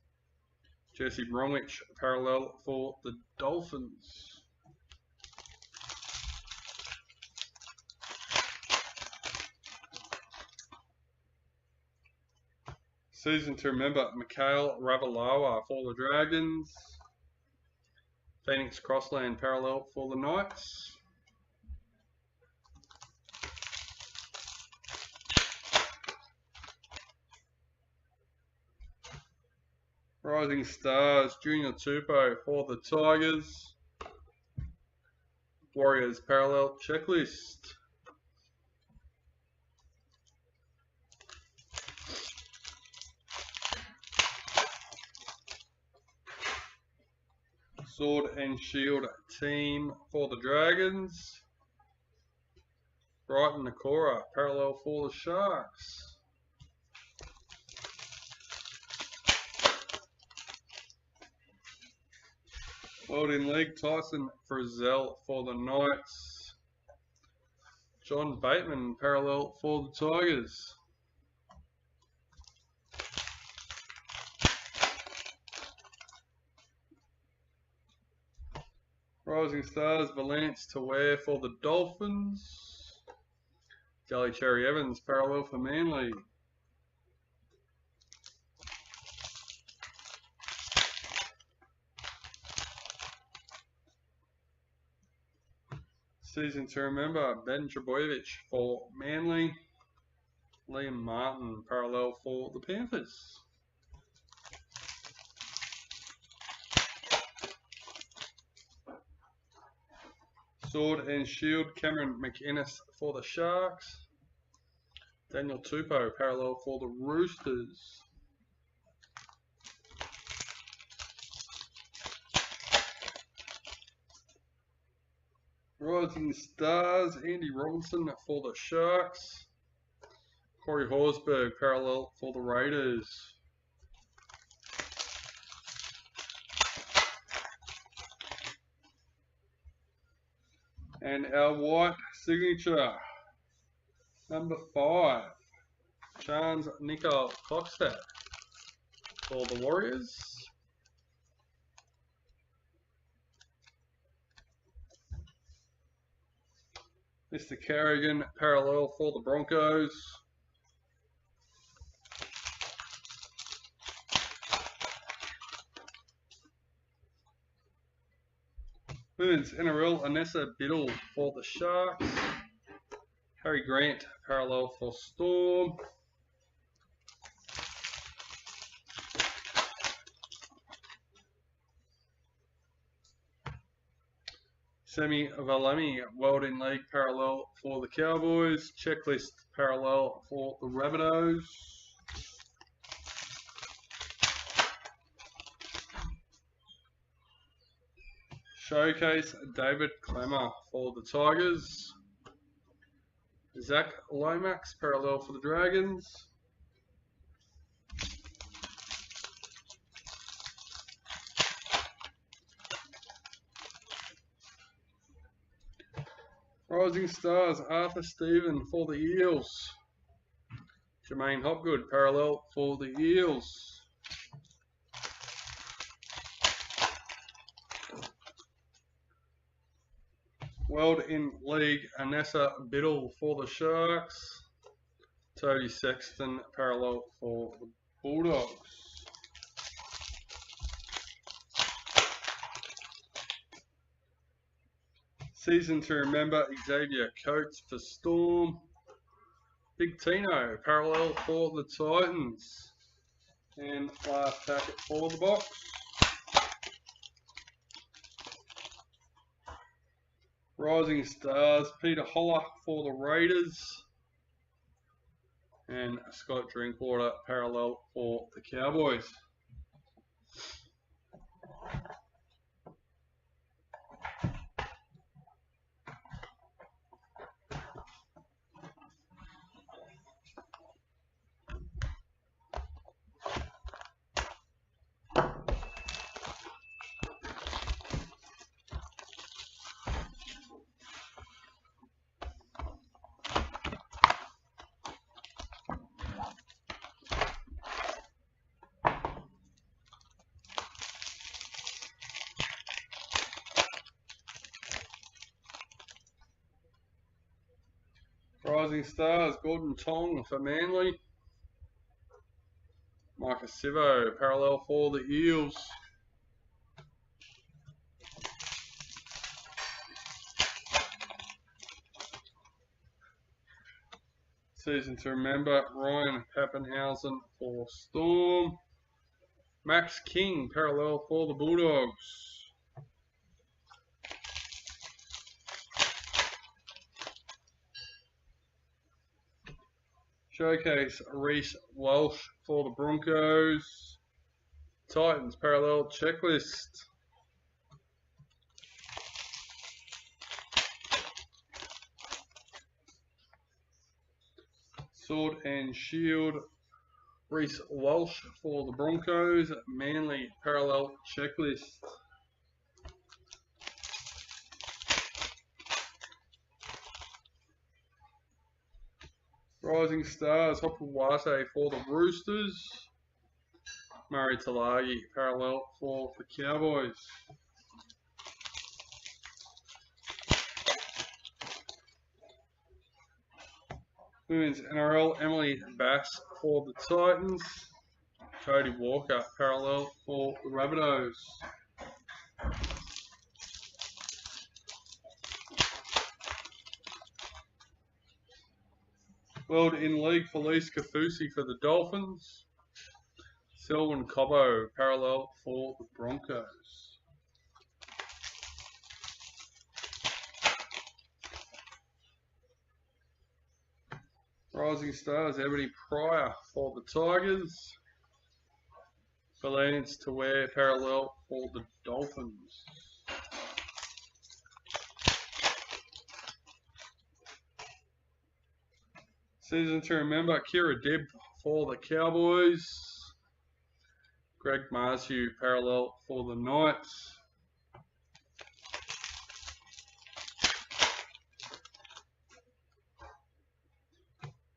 Jesse Bromwich, parallel for the Dolphins. Season to remember, Mikhail Ravalawa for the Dragons. Phoenix Crossland, parallel for the Knights. Rising Stars, Junior Tupou for the Tigers. Warriors, parallel checklist. Sword and Shield team for the Dragons. Brighton Nakora, parallel for the Sharks. World in League, Tyson Frizzell for the Knights. John Bateman, parallel for the Tigers. Rising Stars, Valance to wear for the Dolphins. Gully Cherry Evans, parallel for Manly. Season to remember, Ben Trebojevic for Manly. Liam Martin, parallel for the Panthers. Sword and Shield, Cameron McInnes for the Sharks. Daniel Tupou, parallel for the Roosters. Rising Stars, Andy Robinson for the Sharks. Corey Horsburgh, parallel for the Raiders. And our white signature, number 5, Chance Nicole Coxter for the Warriors. Mr. Carrigan, parallel for the Broncos. Women's NRL, Anessa Biddle for the Sharks. Harry Grant, parallel for Storm. Semi Valemi, World in League, parallel for the Cowboys. Checklist, parallel for the Rabbitohs. Showcase David Clemmer for the Tigers. Zach Lomax, parallel for the Dragons. Rising Stars, Arthur Stephen for the Eels. Jermaine Hopgood, parallel for the Eels. World in League, Anessa Biddle for the Sharks. Toby Sexton, parallel for the Bulldogs. Season to remember, Xavier Coates for Storm. Big Tino, parallel for the Titans. And last packet for the box. Rising Stars, Peter Holler for the Raiders. And Scott Drinkwater, parallel for the Cowboys. Rising Stars, Gordon Tong for Manly. Marcus Sivo, parallel for the Eels. Season to remember, Ryan Pappenhausen for Storm. Max King, parallel for the Bulldogs. Showcase Reece Walsh for the Broncos. Titans, parallel checklist. Sword and Shield, Reece Walsh for the Broncos. Manly, parallel checklist. Rising Stars, Hopewate for the Roosters. Murray Talagi, parallel for the Cowboys. Women's NRL, Emily Bass for the Titans. Cody Walker, parallel for the Rabbitohs. World in League, Felice Kafusi for the Dolphins. Selwyn Cobbo, parallel for the Broncos. Rising Stars, Ebony Pryor for the Tigers. Valence to wear, parallel for the Dolphins. Season to remember, Kira Dibb for the Cowboys. Greg Marsu, parallel for the Knights.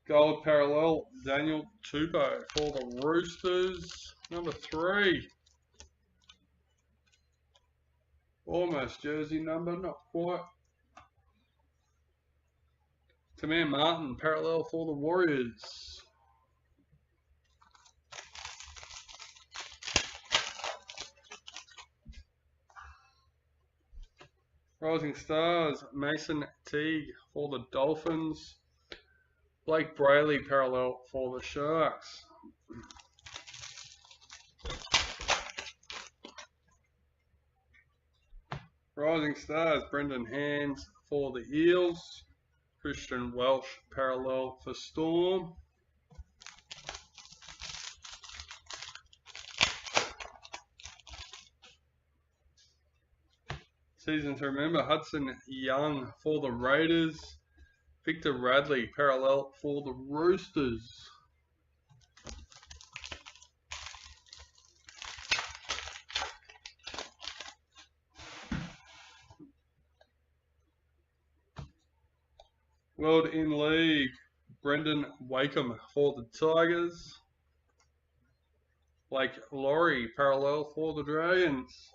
Gold parallel, Daniel Tupou for the Roosters. Number 3. Almost jersey number, not quite. Tamir Martin, parallel for the Warriors. Rising Stars, Mason Teague for the Dolphins. Blake Brayley, parallel for the Sharks. Rising Stars, Brendan Hands for the Eels. Christian Welsh, parallel for Storm. Season to remember, Hudson Young for the Raiders. Victor Radley, parallel for the Roosters. World in League, Brendan Wakeham for the Tigers. Blake Laurie, parallel for the Dragons.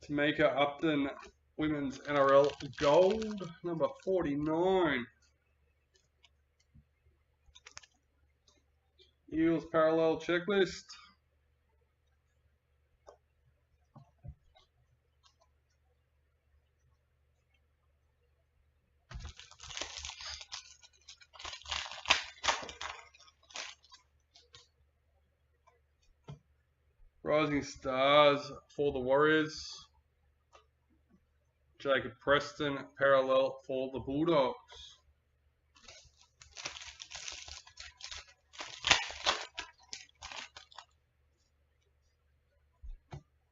Tamika Upton, Women's NRL Gold, number 49. Eels Parallel Checklist. Rising Stars for the Warriors. Jacob Preston, parallel for the Bulldogs.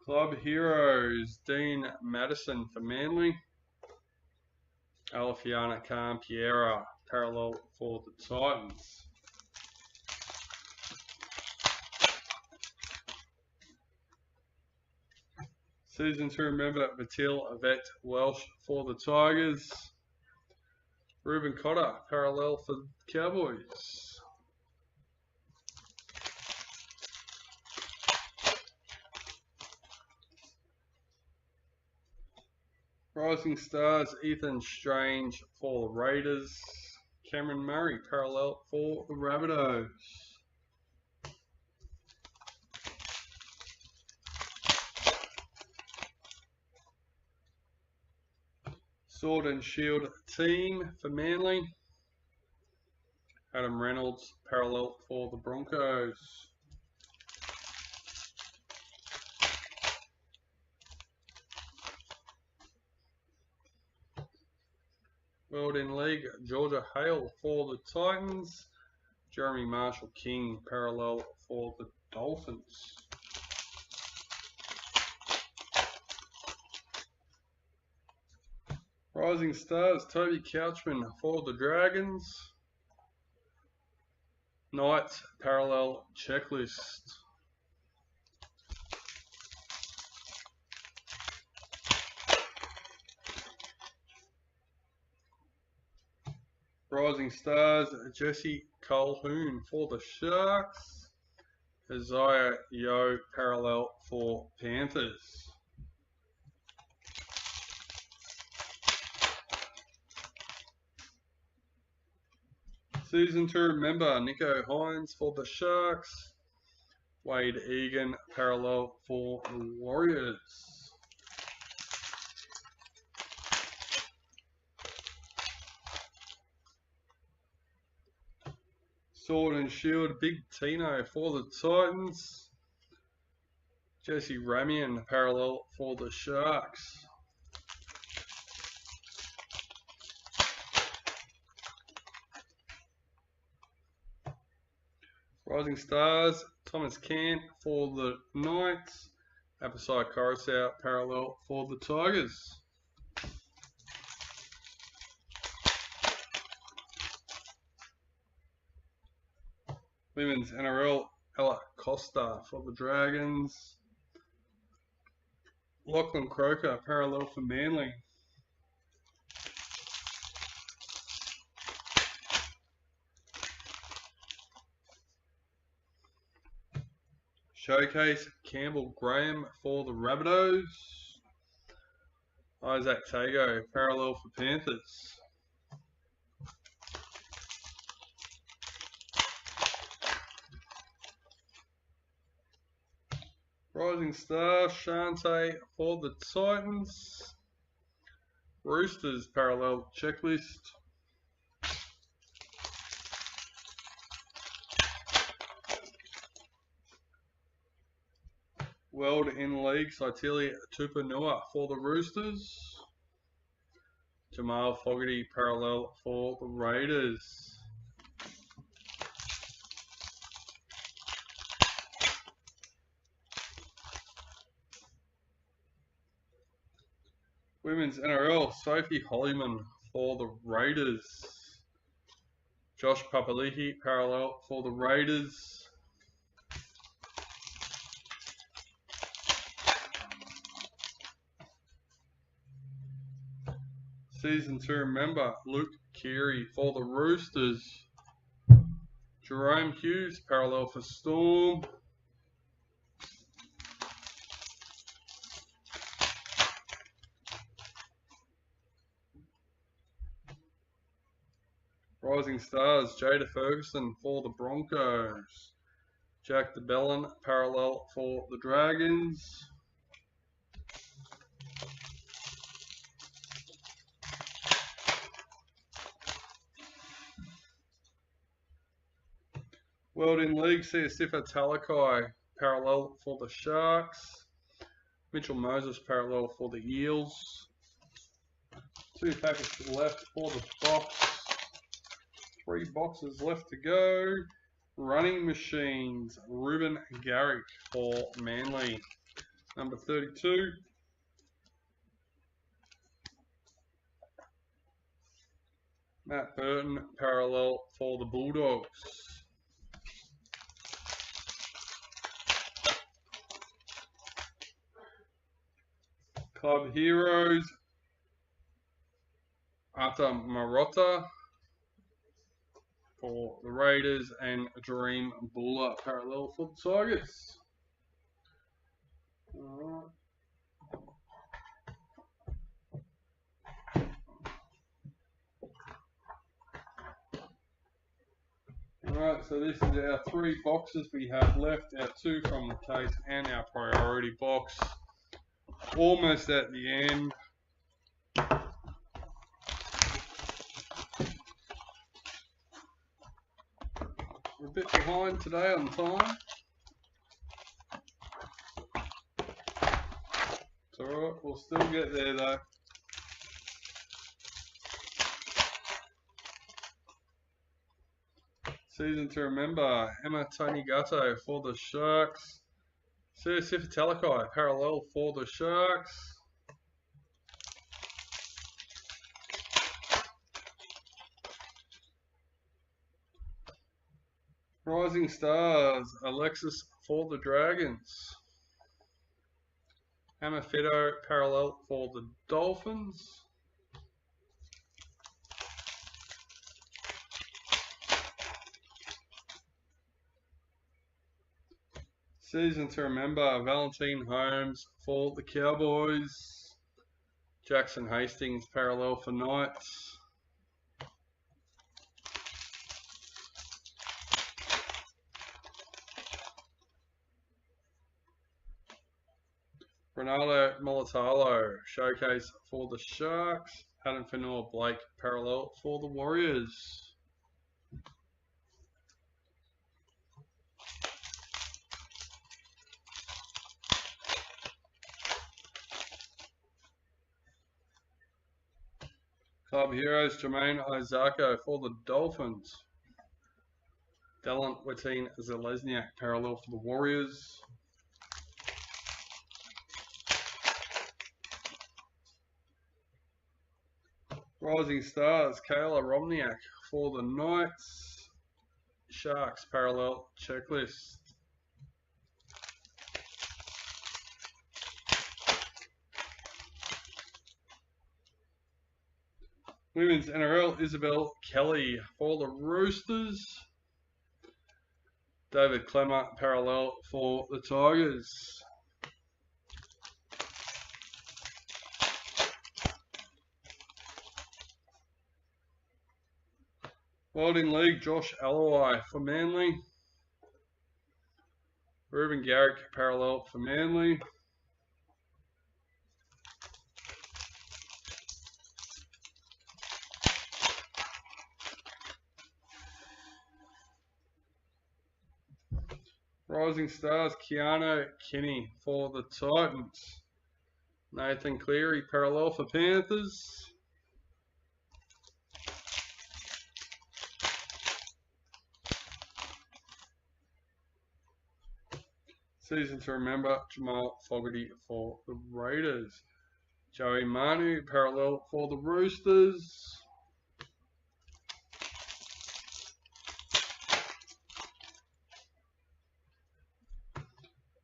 Club Heroes, Dean Madison for Manly. Alifiana Campiera, parallel for the Titans. Season to remember, Matil Vet Welsh for the Tigers. Reuben Cotter, parallel for the Cowboys. Rising Stars, Ethan Strange for the Raiders. Cameron Murray, parallel for the Rabbitohs. Sword and Shield team for Manly. Adam Reynolds, parallel for the Broncos. World in League, Georgia Hale for the Titans. Jeremy Marshall King, parallel for the Dolphins. Rising Stars, Toby Couchman for the Dragons. Knights Parallel Checklist. Rising Stars, Jesse Colquhoun for the Sharks. Isaiah Yeo, parallel for Panthers. Season to remember, Nico Hines for the Sharks. Wade Egan, parallel for the Warriors. Sword and Shield, Big Tino for the Titans. Jesse Ramian, parallel for the Sharks. Rising Stars, Thomas Cant for the Knights. Apasai Coruscant, parallel for the Tigers. Women's NRL, Ella Costa for the Dragons. Lachlan Croker, parallel for Manly. Showcase, Campbell Graham for the Rabbitohs. Isaac Tago, parallel for Panthers. Rising Star, Shante for the Titans. Roosters, parallel checklist. World in League, Saitili Tupanua for the Roosters. Jamal Fogarty parallel for the Raiders. Women's NRL, Sophie Hollyman for the Raiders. Josh Papali'i parallel for the Raiders. Season 2 member Luke Keary for the Roosters. Jerome Hughes parallel for Storm. Rising Stars, Jada Ferguson for the Broncos. Jack DeBellin parallel for the Dragons. World in League, Sifa Talakai parallel for the Sharks. Mitchell Moses parallel for the Eels. 2 packets to the left for the box. 3 boxes left to go. Running Machines, Ruben Garrick for Manly. Number 32. Matt Burton parallel for the Bulldogs. Club Heroes, Ata Marotta for the Raiders, and Dream Buller parallel for the Tigers. Alright, so this is our 3 boxes we have left, our 2 from the case and our priority box. Almost at the end. We're a bit behind today on time. It's alright, we'll still get there though. Season to remember, Emma Tony Gatto for the Sharks. Sifa Talakai parallel for the Sharks. Rising Stars, Alexis for the Dragons. Hammer Fido parallel for the Dolphins. Season to remember, Valentine Holmes for the Cowboys. Jackson Hastings parallel for Knights. Ronaldo Molitalo showcase for the Sharks. Haddon Fanor Blake parallel for the Warriors. Club Heroes, Jermaine Isako for the Dolphins. Dallin Watine Zalesniak parallel for the Warriors. Rising Stars, Kayla Romniak for the Knights. Sharks parallel checklist. Women's NRL, Isabel Kelly for the Roosters. David Clemmer parallel for the Tigers. World in League, Josh Alloway for Manly. Ruben Garrick parallel for Manly. Rising Stars, Keanu Kinney for the Titans. Nathan Cleary parallel for Panthers. Season to remember, Jamal Fogarty for the Raiders. Joey Manu, parallel for the Roosters.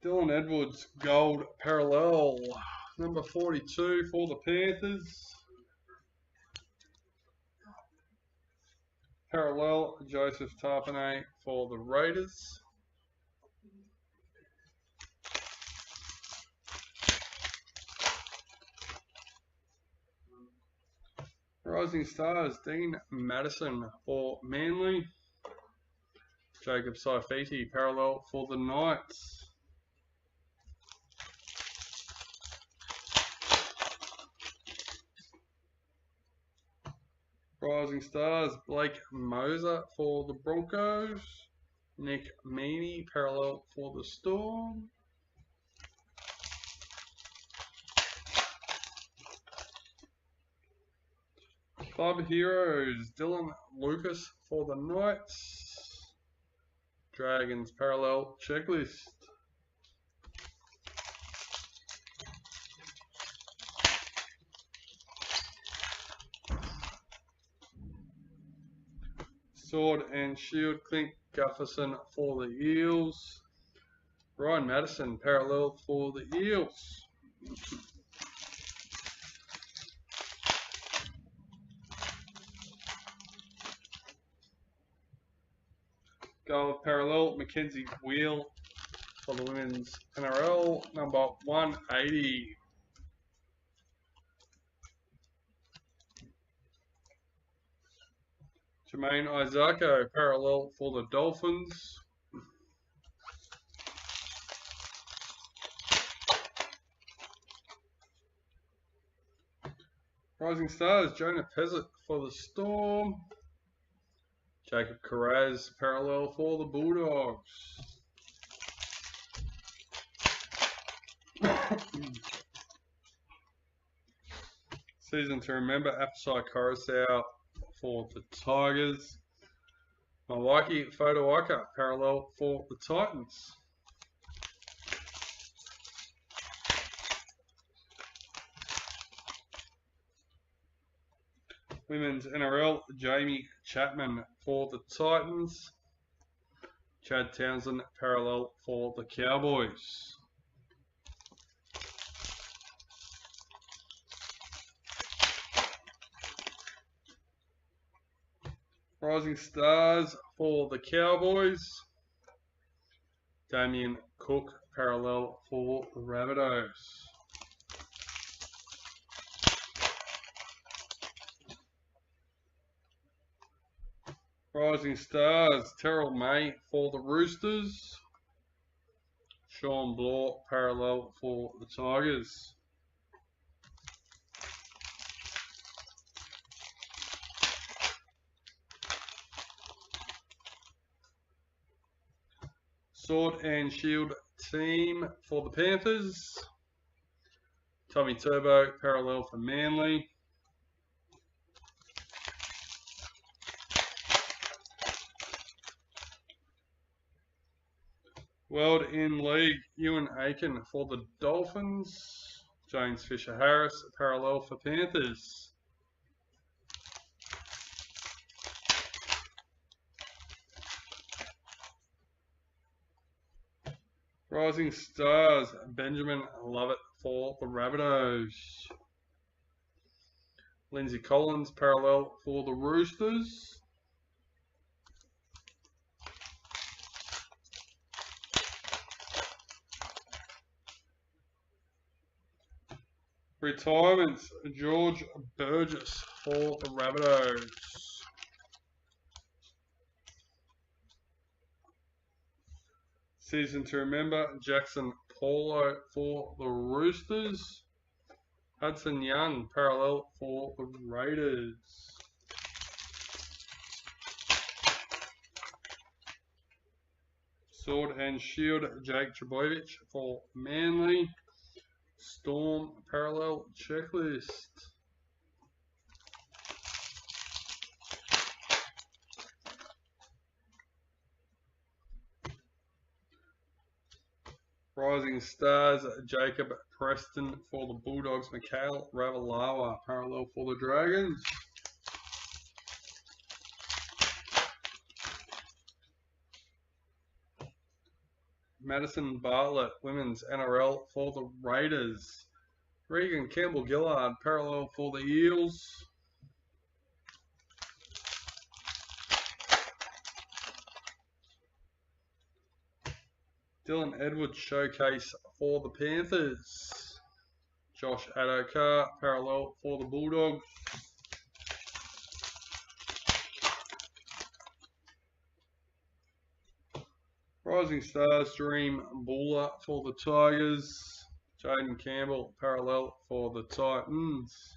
Dylan Edwards, gold parallel. Number 42 for the Panthers. Parallel, Joseph Tarpanay for the Raiders. Rising Stars, Dean Madison for Manly. Jacob Saifiti, parallel for the Knights. Rising Stars, Blake Moser for the Broncos. Nick Meaney, parallel for the Storm. Club Heroes, Dylan Lucas for the Knights. Dragons, parallel checklist. Sword and Shield, Clint Gufferson for the Eels. Ryan Madison, parallel for the Eels. Gold parallel, Mackenzie Wheel for the Women's NRL, number 180. Jermaine Isako, parallel for the Dolphins. Rising Stars, Jonah Pezzett for the Storm. Jacob Carraz, parallel for the Bulldogs. Season to remember, Apsai Coruscant for the Tigers. Milwaukee Fotuaika, parallel for the Titans. Women's NRL, Jamie Chapman for the Titans. Chad Townsend, parallel for the Cowboys. Rising Stars for the Cowboys. Damien Cook, parallel for the Rabbitohs. Rising Stars, Terrell May for the Roosters. Sean Bloor, parallel for the Tigers. Sword and Shield team for the Panthers. Tommy Turbo, parallel for Manly. World in League, Ewan Aiken for the Dolphins. James Fisher-Harris, parallel for Panthers. Rising Stars, Benjamin Lovett for the Rabbitohs. Lindsay Collins, parallel for the Roosters. Retirements, George Burgess for the Rabbitohs. Season to remember, Jackson Paulo for the Roosters. Hudson Young, parallel for the Raiders. Sword and Shield, Jake Trbojevic for Manly. Storm, parallel checklist. Rising Stars, Jacob Preston for the Bulldogs. Mikhail Ravalawa, parallel for the Dragons. Madison Bartlett, Women's NRL for the Raiders. Regan Campbell-Gillard, parallel for the Eels. Dylan Edwards, showcase for the Panthers. Josh Adokar, parallel for the Bulldogs. Rising Stars, Dream Buller for the Tigers. Jaden Campbell, parallel for the Titans.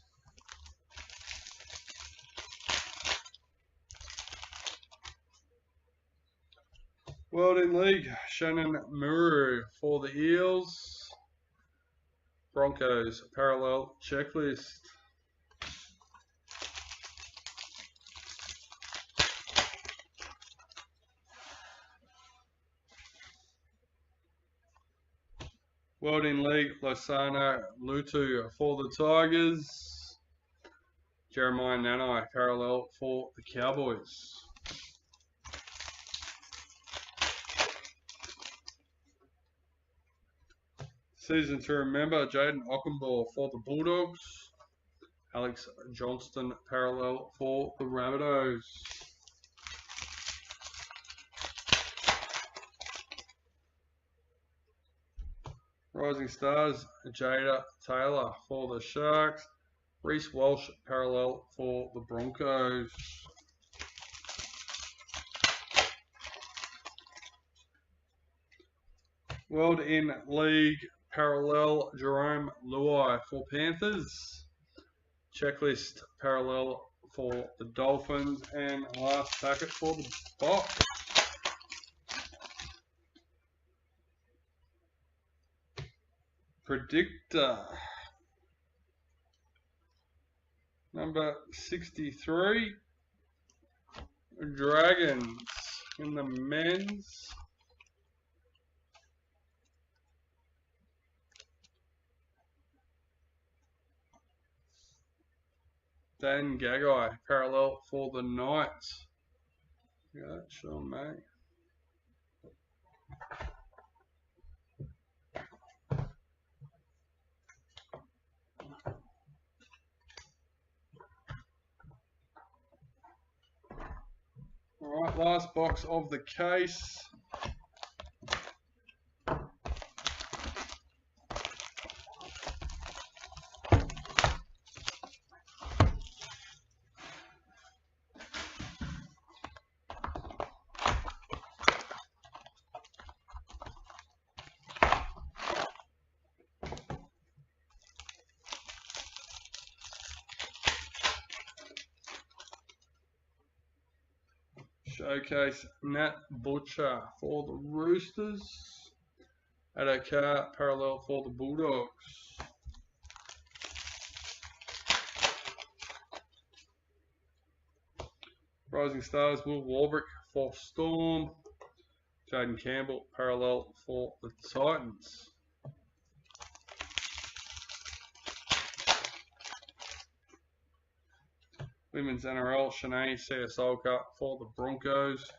World in League, Shannon Murray for the Eels. Broncos, parallel checklist. World in League, Losano Lutu for the Tigers. Jeremiah Nanai, parallel for the Cowboys. Season to remember, Jaden Ockenbaugh for the Bulldogs. Alex Johnston, parallel for the Rabbitohs. Rising Stars, Jada Taylor for the Sharks. Reece Walsh, parallel for the Broncos. World in League, parallel Jerome Luai for Panthers. Checklist, parallel for the Dolphins. And last packet for the box. Predictor. Number 63. Dragons in the men's. Dan Gagai, parallel for the Knights. Yeah, Sean May. Alright, last box of the case. Showcase Nat Butcher for the Roosters. Adokar, parallel for the Bulldogs. Rising Stars, Will Warbrick for Storm. Jaden Campbell, parallel for the Titans. Women's NRL, Shanae Siasolka for the Broncos.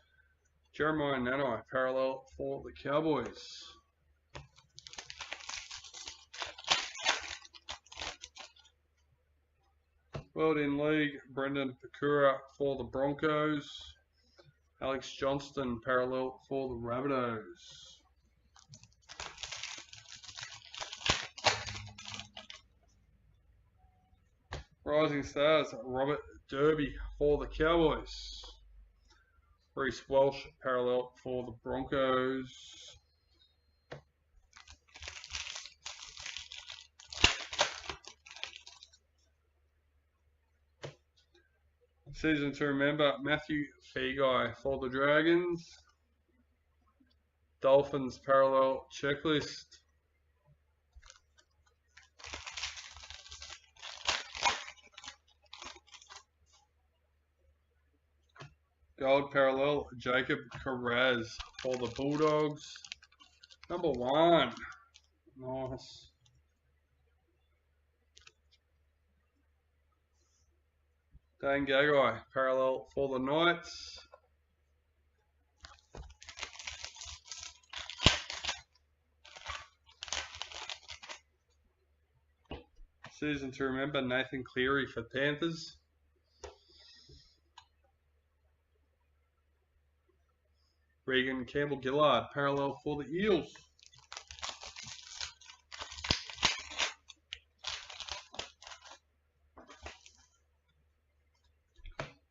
Jeremiah Nanai, parallel for the Cowboys. World in League, Brendan Pakura for the Broncos. Alex Johnston, parallel for the Rabbitohs. Rising Stars, Robert Derby for the Cowboys. Reece Walsh, parallel for the Broncos. Season to remember, Matthew Feagai for the Dragons. Dolphins, parallel checklist. Gold parallel, Jacob Carraz for the Bulldogs. Number 1. Nice. Dan Gagai, parallel for the Knights. Season to remember, Nathan Cleary for Panthers. Regan Campbell-Gillard, parallel for the Eels.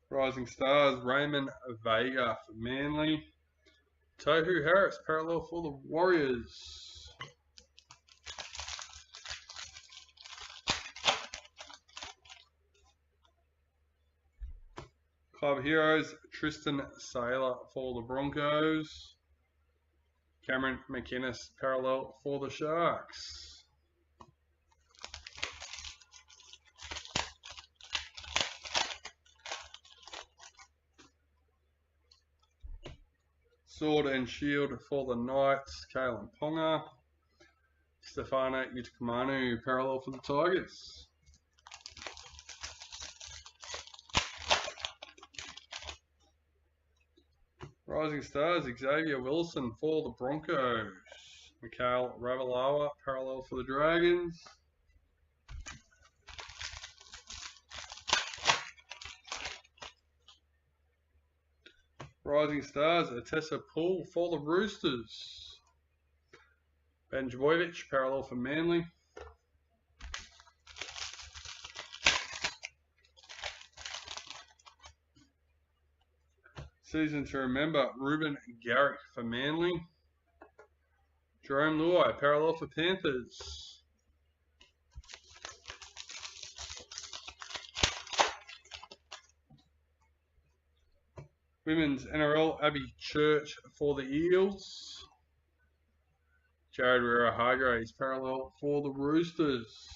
Rising Stars, Raymond Vega for Manly. Tohu Harris, parallel for the Warriors. Club Heroes, Tristan Saylor for the Broncos. Cameron McInnes, parallel for the Sharks. Sword and Shield for the Knights, Kalen Ponga. Stefano Utokumanu, parallel for the Tigers. Rising Stars, Xavier Wilson for the Broncos. Mikhail Ravalawa, parallel for the Dragons. Rising Stars, Atessa Poole for the Roosters. Ben Javovic, parallel for Manly. Season to remember, Ruben Garrick for Manly. Jerome Luai, parallel for Panthers. Women's NRL, Abby Church for the Eels. Jared Rera-Hargraves, parallel for the Roosters.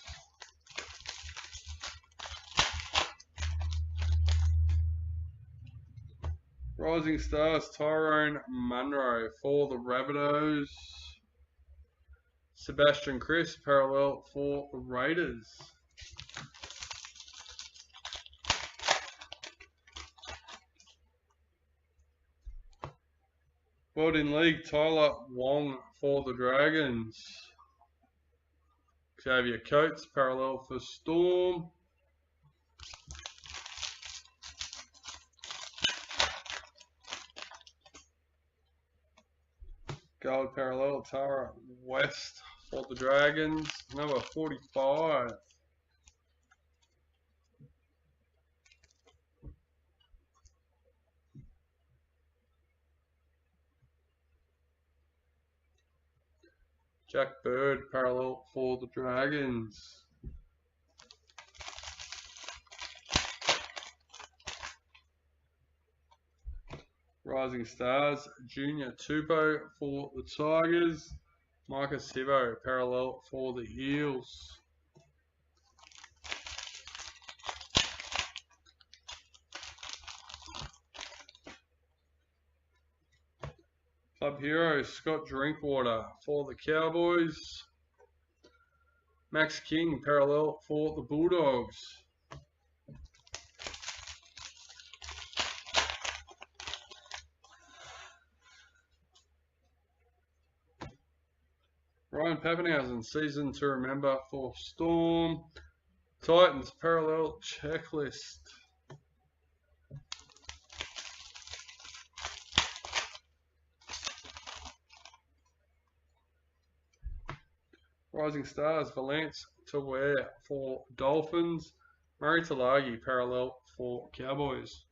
Rising Stars, Tyrone Munro for the Rabbitohs. Sebastian Chris, parallel for the Raiders. World in League, Tyler Wong for the Dragons. Xavier Coates, parallel for Storm. Gold parallel, Tara West for the Dragons. Number 45. Jack Bird, parallel for the Dragons. Rising Stars, Junior Tupou for the Tigers. Marcus Sivo, parallel for the Eels. Club Hero, Scott Drinkwater for the Cowboys. Max King, parallel for the Bulldogs. Ryan Pappenhausen, season to remember for Storm. Titans, parallel checklist. Rising Stars, Valance to wear for Dolphins. Murray Talagi, parallel for Cowboys.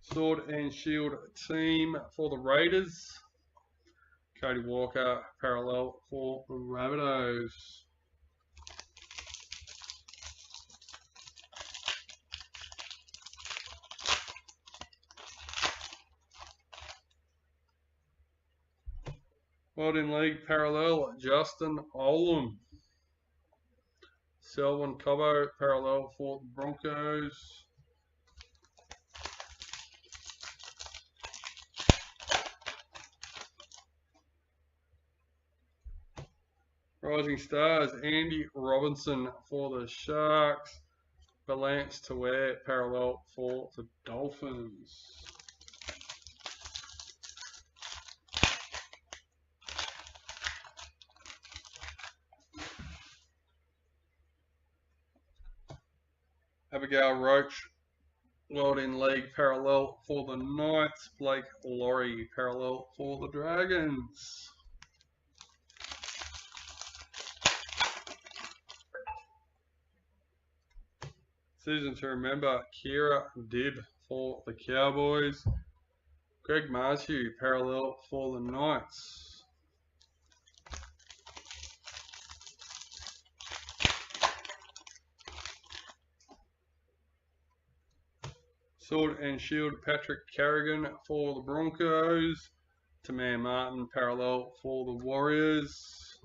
Sword and Shield team for the Raiders. Cody Walker, parallel for the Rabbitohs. World in League parallel, Justin Olam. Selwyn Cobbo, parallel for the Broncos. Rising Stars, Andy Robinson for the Sharks. Balance to wear, parallel for the Dolphins. Abigail Roach, World in League, parallel for the Knights. Blake Laurie, parallel for the Dragons. Season to remember, Kira Dibb for the Cowboys. Greg Marshew, parallel for the Knights. Sword and Shield, Patrick Carrigan for the Broncos. Tamar Martin, parallel for the Warriors.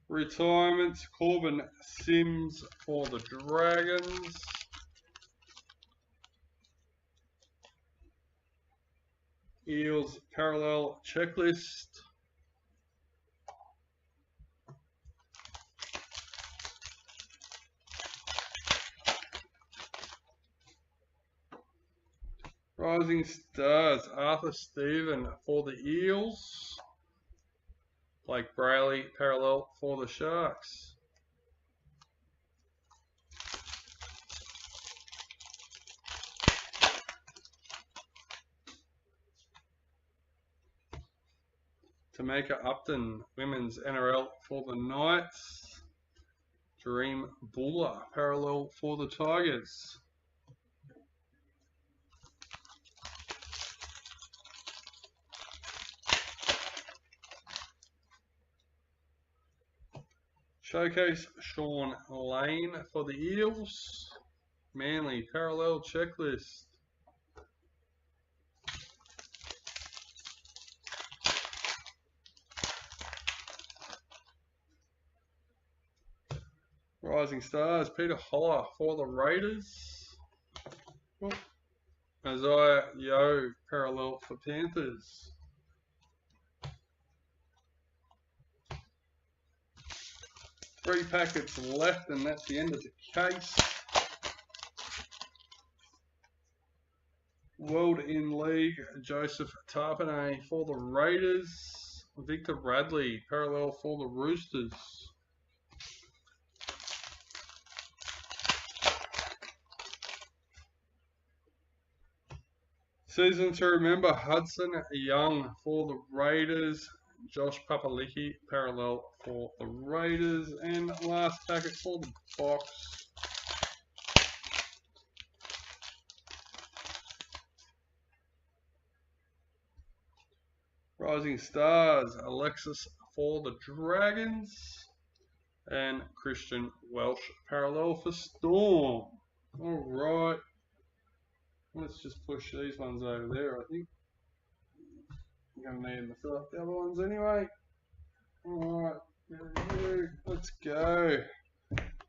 Retirements, Corbin Sims for the Dragons. Eels parallel checklist. Rising Stars, Arthur Stephen for the Eels. Blake Brayley, parallel for the Sharks. Tameka Upton, Women's NRL for the Knights. Dream Buller, parallel for the Tigers. Showcase Sean Lane for the Eels. Manly parallel checklist. Rising Stars, Peter Holler for the Raiders. Isaiah Yeo, parallel for Panthers. Three packets left, and that's the end of the case. World in League, Joseph Tarpanay for the Raiders. Victor Radley, parallel for the Roosters. Season to remember, Hudson Young for the Raiders. Josh Papalicki, parallel for the Raiders. And last packet for the box. Rising Stars, Alexis for the Dragons. And Christian Welsh, parallel for Storm. Alright. Let's just push these ones over there, I think. I'm going to need them to fill up the other ones anyway. Alright, let's go.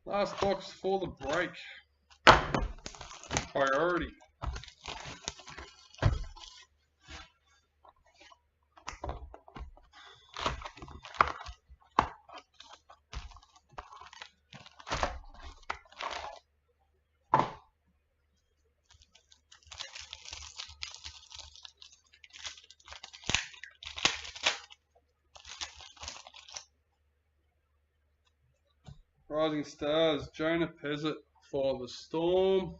Last box for the break. Priority. Rising Stars, Jonah Pezzett for the Storm.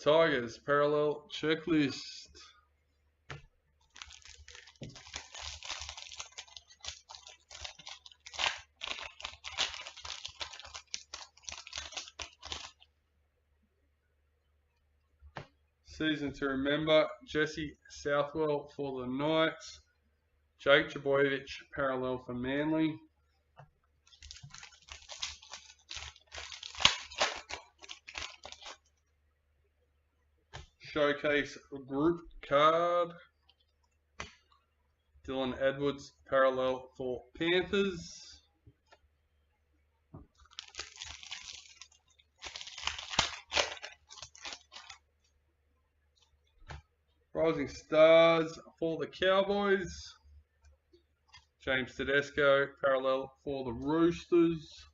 Tigers, parallel checklist. Season to remember, Jesse Southwell for the Knights. Jake Trbojevic, parallel for Manly. Showcase group card. Dylan Edwards, parallel for Panthers. Rising Stars for the Cowboys. James Tedesco, parallel for the Roosters.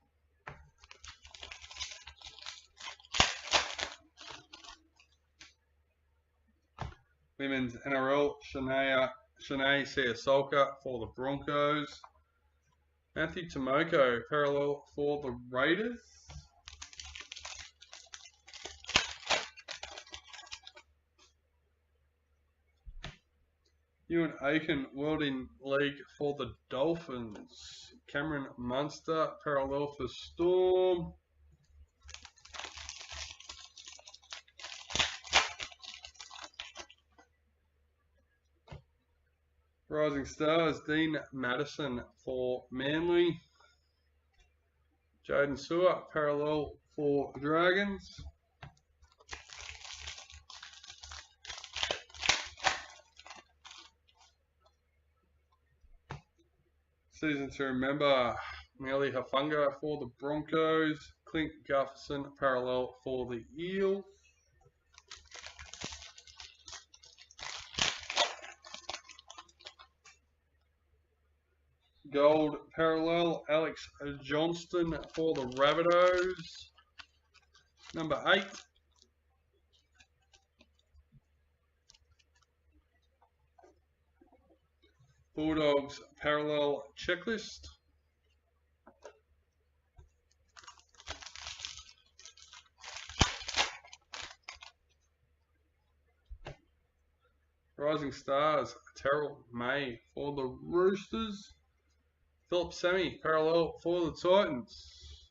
Women's NRL, Shanae Siasolka for the Broncos. Matthew Tomoko, parallel for the Raiders. Ewan Aiken, World in League for the Dolphins. Cameron Munster, parallel for Storm. Rising Stars, Dean Madison for Manly. Jaden Sewer, parallel for Dragons. Season to remember, Nelly Hafunga for the Broncos. Clint Gufferson, parallel for the Eels. Gold parallel, Alex Johnston for the Rabbitohs. Number 8. Bulldogs parallel checklist. Rising Stars, Terrell May for the Roosters. Philip Sammy, parallel for the Titans.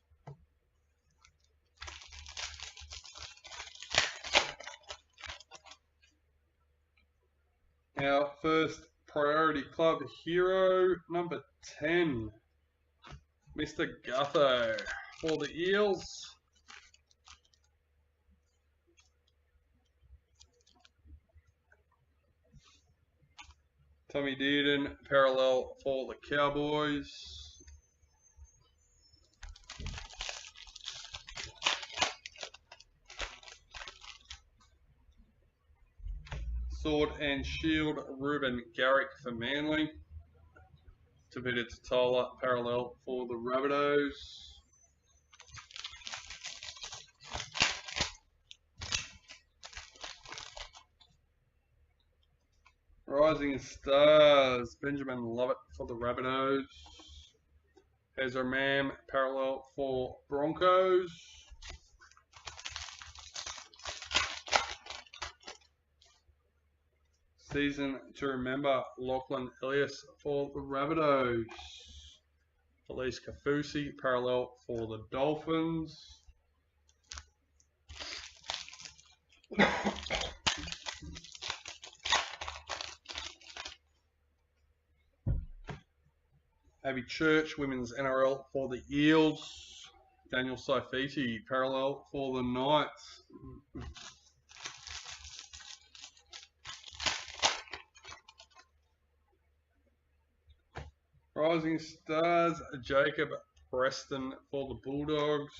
Our first Priority Club hero, number 10, Mr. Gutho for the Eels. Tommy Dearden, parallel for the Cowboys. Sword and Shield, Ruben Garrick for Manly. Tavita Totola, parallel for the Rabbitohs. Rising Stars, Benjamin Lovett for the Rabbitohs. Ezra Mam, parallel for Broncos. Season to remember, Lachlan Elias for the Rabbitohs. Felice Kafusi, parallel for the Dolphins. Abby Church, Women's NRL for the Eels. Daniel Saifiti, parallel for the Knights. Rising Stars, Jacob Preston for the Bulldogs.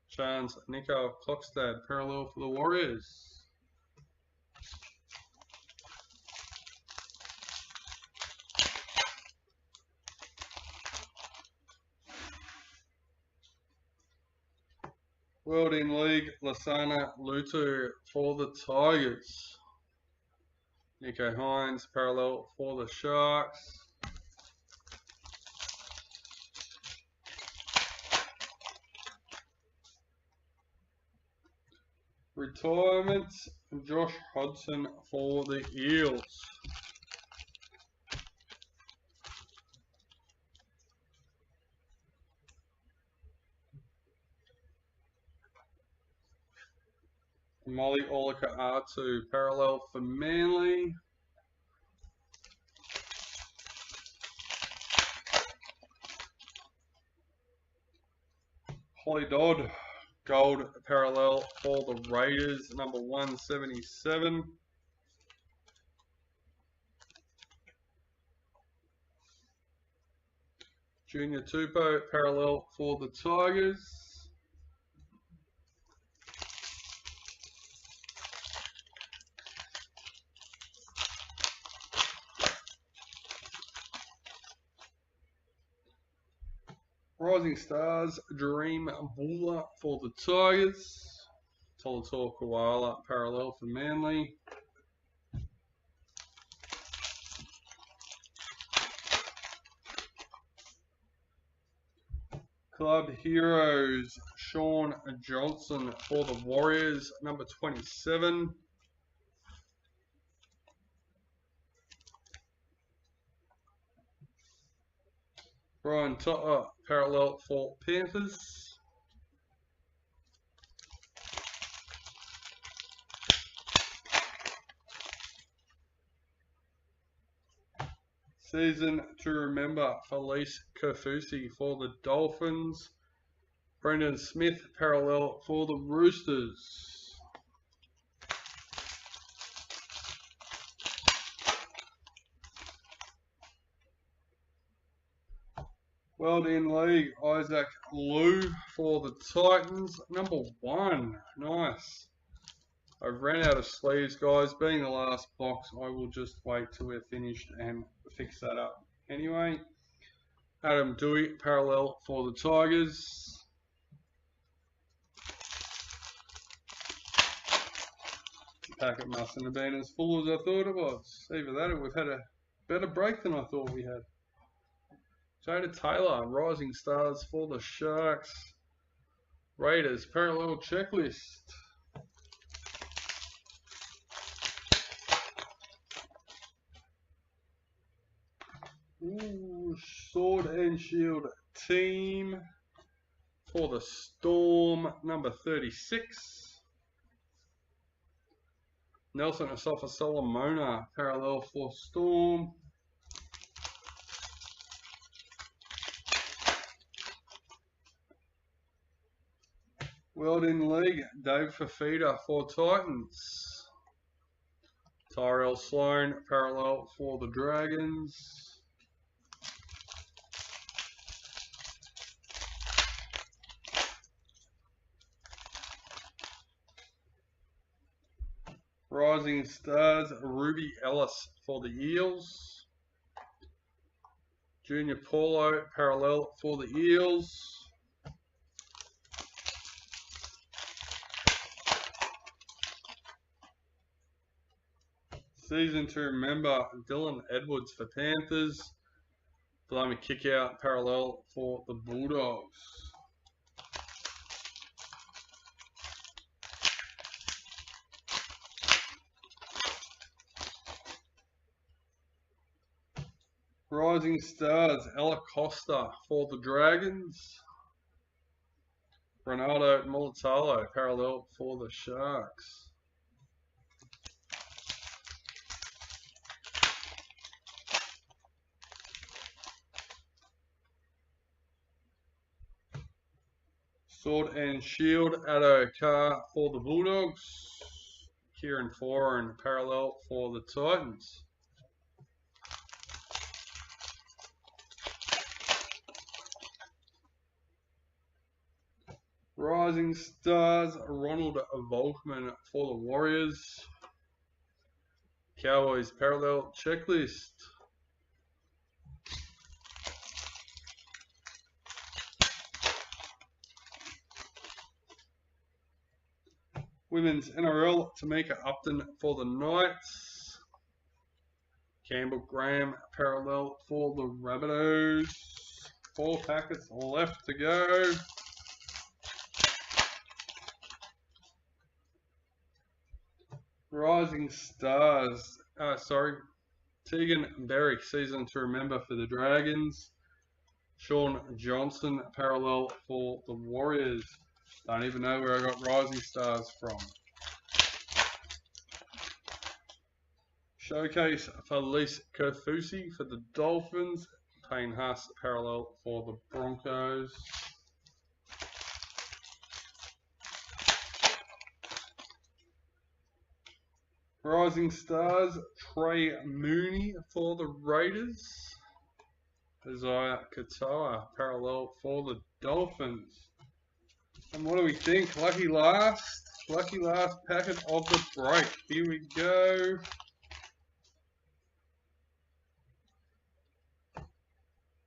Chance Nico Klokstad, parallel for the Warriors. World in League, Lasana Lutu for the Tigers. Nico Hines, parallel for the Sharks. Retirement, Josh Hodgson for the Eels. Molly Olika R2, parallel for Manly. Holly Dodd, gold parallel for the Raiders, number 177. Junior Tupou, parallel for the Tigers. Rising Stars, Dream Buller for the Tigers. Tolator Koala, parallel for Manly. Club Heroes, Sean Johnson for the Warriors, number 27. Brian Totter, parallel for Panthers. Season to remember, Felice Kofusi for the Dolphins. Brendan Smith, parallel for the Roosters. World in League, Isaac Liu for the Titans, number 1. Nice. I ran out of sleeves, guys. Being the last box, I will just wait till we're finished and fix that up. Anyway, Adam Dewey, parallel for the Tigers. Packet mustn't have been as full as I thought it was. Either that or we've had a better break than I thought we had. Jada Taylor, Rising Stars for the Sharks. Raiders, parallel checklist. Ooh, Sword and Shield team for the Storm, number 36. Nelson Asafa Solomona, parallel for Storm. World in League, Dave Fafita for Titans. Tyrell Sloan, parallel for the Dragons. Rising Stars, Ruby Ellis for the Eels. Junior Paulo, parallel for the Eels. Season to remember, Dylan Edwards for Panthers. Blimey kick out, parallel for the Bulldogs. Rising Stars, Ella Costa for the Dragons. Ronaldo Mulatalo, parallel for the Sharks. Sword and Shield, Addo Carr for the Bulldogs. Kieran Foran, parallel for the Titans. Rising Stars, Ronald Volkman for the Warriors. Cowboys, parallel checklist. Women's NRL, Tamika Upton for the Knights. Campbell Graham, parallel for the Rabbitohs. 4 packets left to go. Rising Stars, Tegan Berry, season to remember for the Dragons. Sean Johnson, parallel for the Warriors. Don't even know where I got Rising Stars from. Showcase Felice Kofusi for the Dolphins. Payne Haas, parallel for the Broncos. Rising Stars, Trey Mooney for the Raiders. Isaiah Katoa, parallel for the Dolphins. And what do we think? Lucky last packet of the break. Here we go.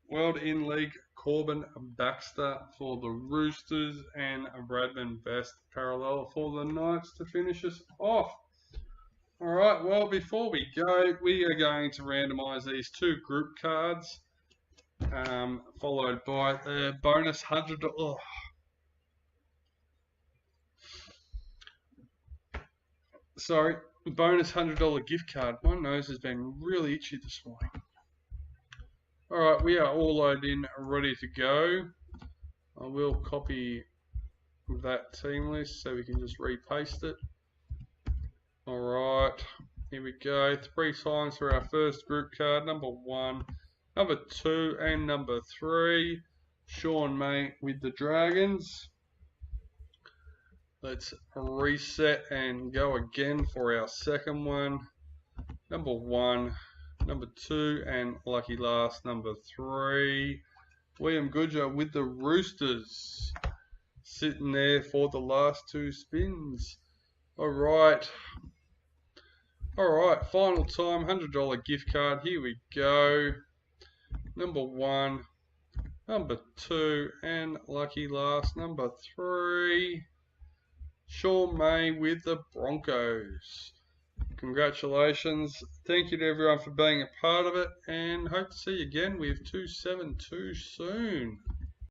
World in League, Corbin Baxter for the Roosters and Bradman Best parallel for the Knights to finish us off. Alright, well, before we go, we are going to randomise these 2 group cards, followed by the bonus $100. Bonus $100 gift card. My nose has been really itchy this morning. Alright, we are all loaded in, ready to go. I will copy that team list so we can just repaste it. Alright, here we go. 3 times for our first group card. Number 1, number 2, and number 3. Sean May with the Dragons. Let's reset and go again for our second one. Number 1, number 2, and lucky last, number 3. William Goodger with the Roosters. Sitting there for the last 2 spins. Alright, final time, $100 gift card. Here we go. Number 1, number 2, and lucky last, number 3. Sean May with the Broncos. Congratulations. Thank you to everyone for being a part of it, and hope to see you again with 272 soon.